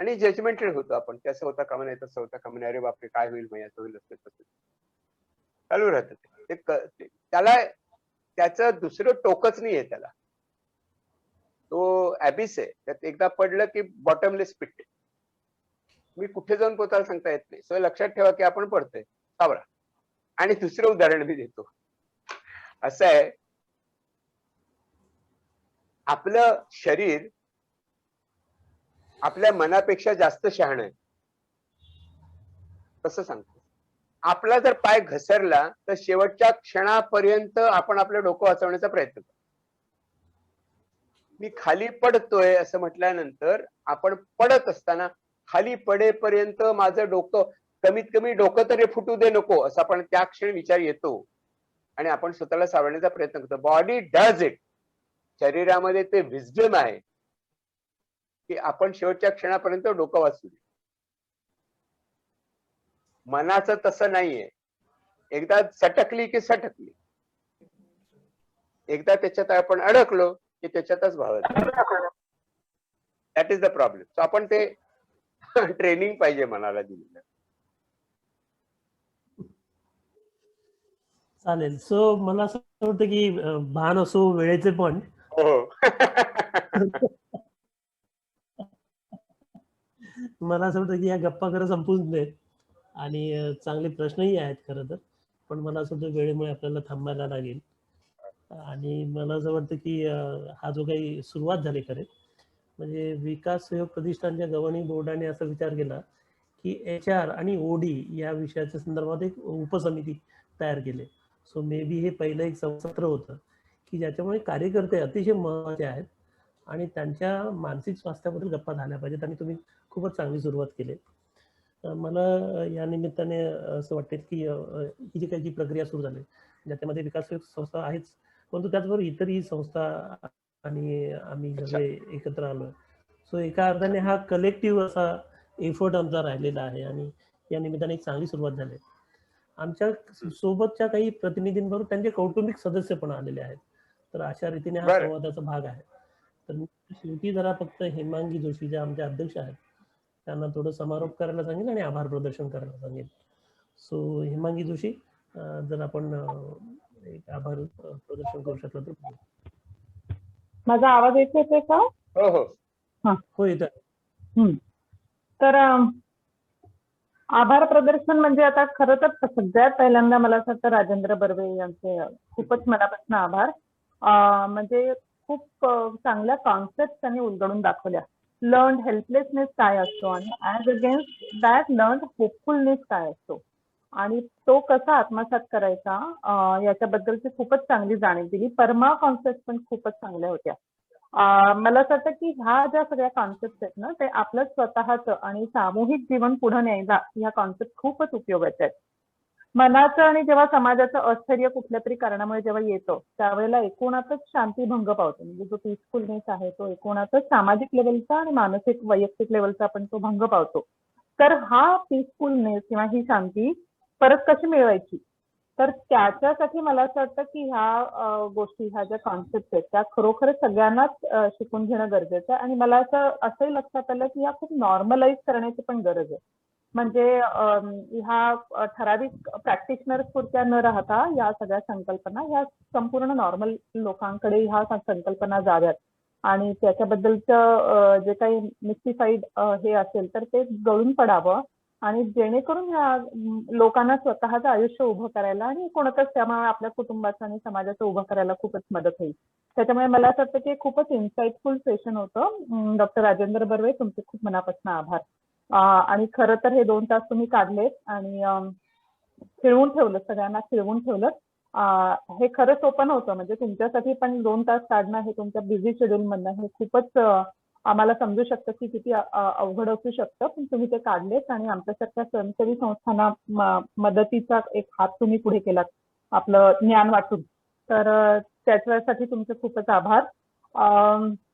Speaker 3: आणि जजमेंटेड होतो आपण, कसं होता कामा नाही, तसं होता कामा नाही, अरे बापरे काय होईल, मग याचं होईल, असं तसं चालू राहतं. ते त्याला त्याचं दुसरं टोकच नाही आहे, त्याला तो ऍबिस आहे, त्यात एकदा पडलं की बॉटमलेस पिट आहे. मी कुठे जाऊन पोचायला सांगता येत नाही. सो लक्षात ठेवा की आपण पडतोय, सावरा. आणि दुसरं उदाहरण मी देतो. असं आहे, आपलं शरीर आपल्या मनापेक्षा जास्त शहाणं आहे. कसं सांगतो? आपला जर पाय घसरला तर शेवटच्या क्षणापर्यंत आपण आपलं डोकं वाचवण्याचा प्रयत्न करतो. मी खाली पडतोय असं म्हटल्यानंतर आपण पडत असताना खाली पडेपर्यंत माझं डोकं, कमीत कमी डोकं तरी फुटू दे नको, असं आपण त्या क्षणी विचार येतो आणि आपण स्वतःला सावरण्याचा प्रयत्न करतो. Body does it. शरीरामध्ये ते विजडम आहे की आपण शेवटच्या क्षणापर्यंत डोकं वाचू दे. मनाचं तसं नाहीये. एकदा सटकली की सटकली, एकदा त्याच्यात आपण अडकलो की त्याच्यातच भावत. That is the problem. So आपण ते ट्रेनिंग पाहिजे मनाला दिलेलं.
Speaker 1: चालेल. सो मला असं वाटतं की भान असो वेळेचे पण. मला असं वाटतं की या गप्पा खरं संपून देत आणि चांगले प्रश्नही आहेत खरं तर, पण मला असं वाटतं वेळेमुळे आपल्याला थांबायला लागेल. आणि मला असं वाटतं की हा जो काही सुरुवात झाली खरे, म्हणजे विकास सहयोग प्रतिष्ठानच्या गव्हर्निंग बोर्डाने असा विचार केला की HR आणि OD या विषयाच्या संदर्भात एक उपसमिती तयार केली. सो मे बी हे पहिलं एक सत्र होतं की ज्याच्यामुळे कार्यकर्ते अतिशय महत्त्वाचे आहेत आणि त्यांच्या मानसिक स्वास्थ्याबद्दल गप्पा झाल्या पाहिजेत आणि तुम्ही खूपच चांगली सुरुवात केली. मला या निमित्ताने असं वाटेल की ही जी काही जी प्रक्रिया सुरू झाली ज्याच्यामध्ये विकास सहयोग संस्था आहेच, परंतु त्याचबरोबर इतरही संस्था आणि आम्ही सगळे एकत्र आलोय. सो एका अर्थाने हा कलेक्टिव्ह असा एफर्ट आमचा राहिलेला आहे आणि या निमित्ताने एक चांगली सुरुवात झाली. आमच्या सोबतच्या काही प्रतिनिधींबरोबर त्यांचे कौटुंबिक सदस्य पण आलेले आहेत. तर अशा रीतीने हा संवादाचा भाग आहे. तर शेवटी जरा फक्त हेमांगी जोशी ज्या आमच्या अध्यक्ष आहेत त्यांना थोडं समारोप करायला सांगेल आणि आभार प्रदर्शन करायला सांगेल. सो हेमांगी जोशी, जर आपण एक आभार प्रदर्शन करू शकलो तर.
Speaker 12: माझा आवाज येतोय का?
Speaker 3: हो हो
Speaker 1: हो येतोय.
Speaker 12: तर आभार प्रदर्शन म्हणजे आता खरं तर सगळ्यात पहिल्यांदा मला असं वाटतं राजेंद्र बर्वे यांचे खूपच मनापासून आभार. म्हणजे खूप चांगल्या कॉन्सेप्ट त्यांनी उलगडून दाखवल्या. लर्न्ड हेल्पलेसनेस काय असतो आणि as against that learned hopefulness काय असतो आणि तो कसा आत्मसात करायचा याच्याबद्दलची खूपच चांगली जाणीव दिली. परमा कॉन्सेप्ट पण खूपच चांगल्या होत्या. मला असं वाटतं की ह्या ज्या सगळ्या कॉन्सेप्ट आहेत ना, ते आपलं स्वतःचं आणि सामूहिक जीवन पुढे न्यायला ह्या कॉन्सेप्ट खूपच उपयोगाच्या आहेत. मनाचं आणि जेव्हा समाजाचं अस्थैर्य कुठल्या तरी कारणामुळे जेव्हा येतं त्यावेळेला एकूणातच शांती भंग पावतो. म्हणजे जो पीसफुलनेस आहे तो एकूणातच सामाजिक लेवलचा आणि मानसिक वैयक्तिक लेवलचा आपण तो भंग पावतो. तर हा पीसफुलनेस किंवा ही शांती परत कशी मिळवायची तर त्याच्यासाठी मला असं वाटतं की ह्या गोष्टी, ह्या ज्या कॉन्सेप्ट आहेत त्या खरोखर सगळ्यांनाच शिकून घेणं गरजेचं आहे. आणि मला असंही लक्षात आलं की ह्या खूप नॉर्मलाइज करण्याची पण गरज आहे. म्हणजे ह्या ठराविक प्रॅक्टिशनर्स पुरत्या न राहता या सगळ्या संकल्पना ह्या संपूर्ण नॉर्मल लोकांकडे ह्या संकल्पना जाव्यात आणि त्याच्याबद्दलचं जे काही मिस्टिफाईड हे असेल तर ते गळून पडावं आणि जेणेकरून ह्या लोकांना स्वतःचं आयुष्य उभं करायला आणि कोणतंच त्यामुळे आपल्या कुटुंबाचं आणि समाजाचं उभं करायला खूपच मदत होईल. त्याच्यामुळे मला असं वाटतं की खूपच इन्साइटफुल सेशन होतं. डॉक्टर राजेंद्र बर्वे, तुमचे खूप मनापासून आभार. आणि खरं तर हे 2 तास तुम्ही काढलेत आणि खिळवून ठेवलं, सगळ्यांना खिळवून ठेवलं. हे खरं सोपं नव्हतं. म्हणजे तुमच्यासाठी पण 2 तास काढणं हे तुमच्या बिझी शेड्यूल मधनं हे खूपच आम्हाला समजू शकतं की किती अवघड असू शकतं, पण तुम्ही ते काढलेत आणि आमच्यासारख्या स्वयंसेवी संस्थांना मदतीचा एक हात तुम्ही पुढे केलात आपलं ज्ञान वाटून. तर त्याच्यासाठी तुमचे खूपच आभार.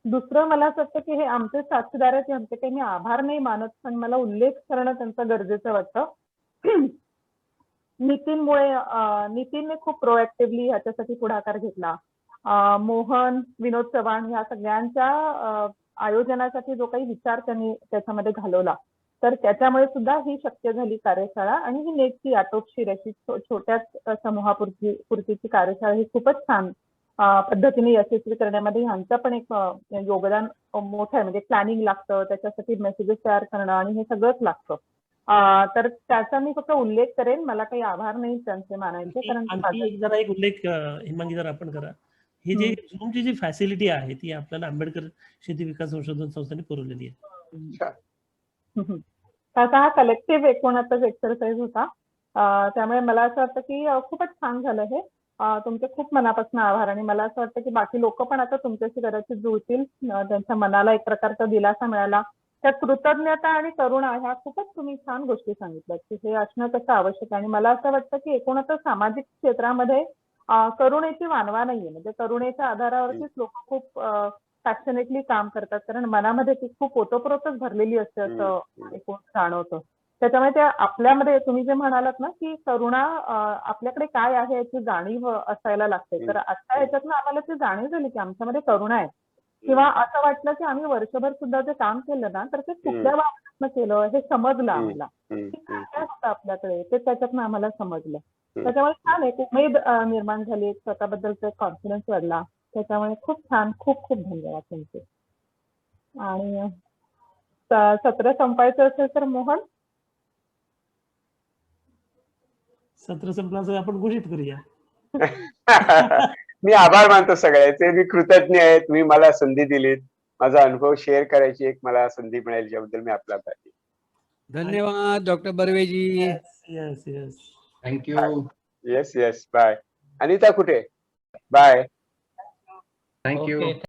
Speaker 12: दुसरं मला असं वाटतं की हे आमचे साथीदार आहेत, यांचे काही मी आभार नाही मानत, पण मला उल्लेख करणं त्यांचं गरजेचं वाटतं. नितीनने खूप प्रोएक्टिव्हली ह्याच्यासाठी पुढाकार घेतला. मोहन, विनोद चव्हाण ह्या सगळ्यांच्या आयोजनासाठी जो काही विचार त्यांनी त्याच्यामध्ये घालवला, तर त्याच्यामुळे सुद्धा ही शक्य झाली कार्यशाळा. आणि ही नेटची आटोपशीर अशी छोट्याच समूहापुरतीची कार्यशाळा ही खूपच छान पद्धतीने यशस्वी करण्यामध्ये ह्यांचं पण एक योगदान मोठं आहे. म्हणजे प्लॅनिंग लागतं, त्याच्यासाठी मेसेजेस तयार करणं आणि हे सगळंच लागतं. तर त्याचा मी फक्त उल्लेख करेन, मला काही आभार नाही त्यांचे मानायचे. कारण
Speaker 1: जरा एक उल्लेख हिमांगी जर आपण करा, ही जी झूमची जी फॅसिलिटी आहे ती आपल्याला आंबेडकर शेती विकास संशोधन संस्थेने पुरवलेली आहे.
Speaker 12: त्याचा हा कलेक्टिव्ह एकूणाचाच एक्सरसाइज होता. त्यामुळे मला असं वाटतं की खूपच छान झालं हे. तुमचे खूप मनापासून आभार. आणि मला असं वाटतं की बाकी लोक पण आता तुमच्याशी कदाचित जुळतील. त्यांच्या मनाला एक प्रकारचा दिलासा मिळाला. त्या कृतज्ञता आणि करुणा ह्या खूपच तुम्ही छान गोष्टी सांगितल्यात की हे असणं कसं आवश्यक आहे. आणि मला असं वाटतं की एकूणच सामाजिक क्षेत्रामध्ये करुणेची वानवा नाहीये. म्हणजे करुणेच्या आधारावरतीच लोक खूप पॅशनेटली काम करतात, कारण मनामध्ये ती खूप ओतप्रोतच भरलेली असते असं एकूण जाणवतं. त्याच्यामुळे त्या आपल्यामध्ये तुम्ही जे म्हणालात ना की करुणा आपल्याकडे काय आहे याची जाणीव असायला लागते. तर आता ह्याच्यातनं आम्हाला ती जाणीव झाली की आमच्यामध्ये करुणा आहे. किंवा असं वाटलं की आम्ही वर्षभर सुद्धा जे काम केलं ना तर ते कुठल्या वापरातनं केलं हे समजलं आम्हाला. काय होतं आपल्याकडे ते त्याच्यातनं आम्हाला समजलं. त्याच्यामुळे छान एक उमेद निर्माण झाली, स्वतःबद्दलचा एक कॉन्फिडन्स वाढला. त्याच्यामुळे खूप छान, खूप खूप धन्यवाद तुमचे. आणि सत्र संपायचं असेल तर मोहन.
Speaker 1: सत्र संपलं आपण घोषित करूया.
Speaker 3: मी आभार मानतो सगळ्याचे. मी कृतज्ञ आहे, तुम्ही मला संधी दिलीत. माझा अनुभव शेअर करायची एक मला संधी मिळाली, ज्याबद्दल मी आपला आभारी आहे.
Speaker 13: धन्यवाद doctor बर्वेजी.
Speaker 1: Yes yes,
Speaker 2: thank you.
Speaker 3: Yes yes, bye. Anita कुठे? बाय.
Speaker 2: थँक्यू.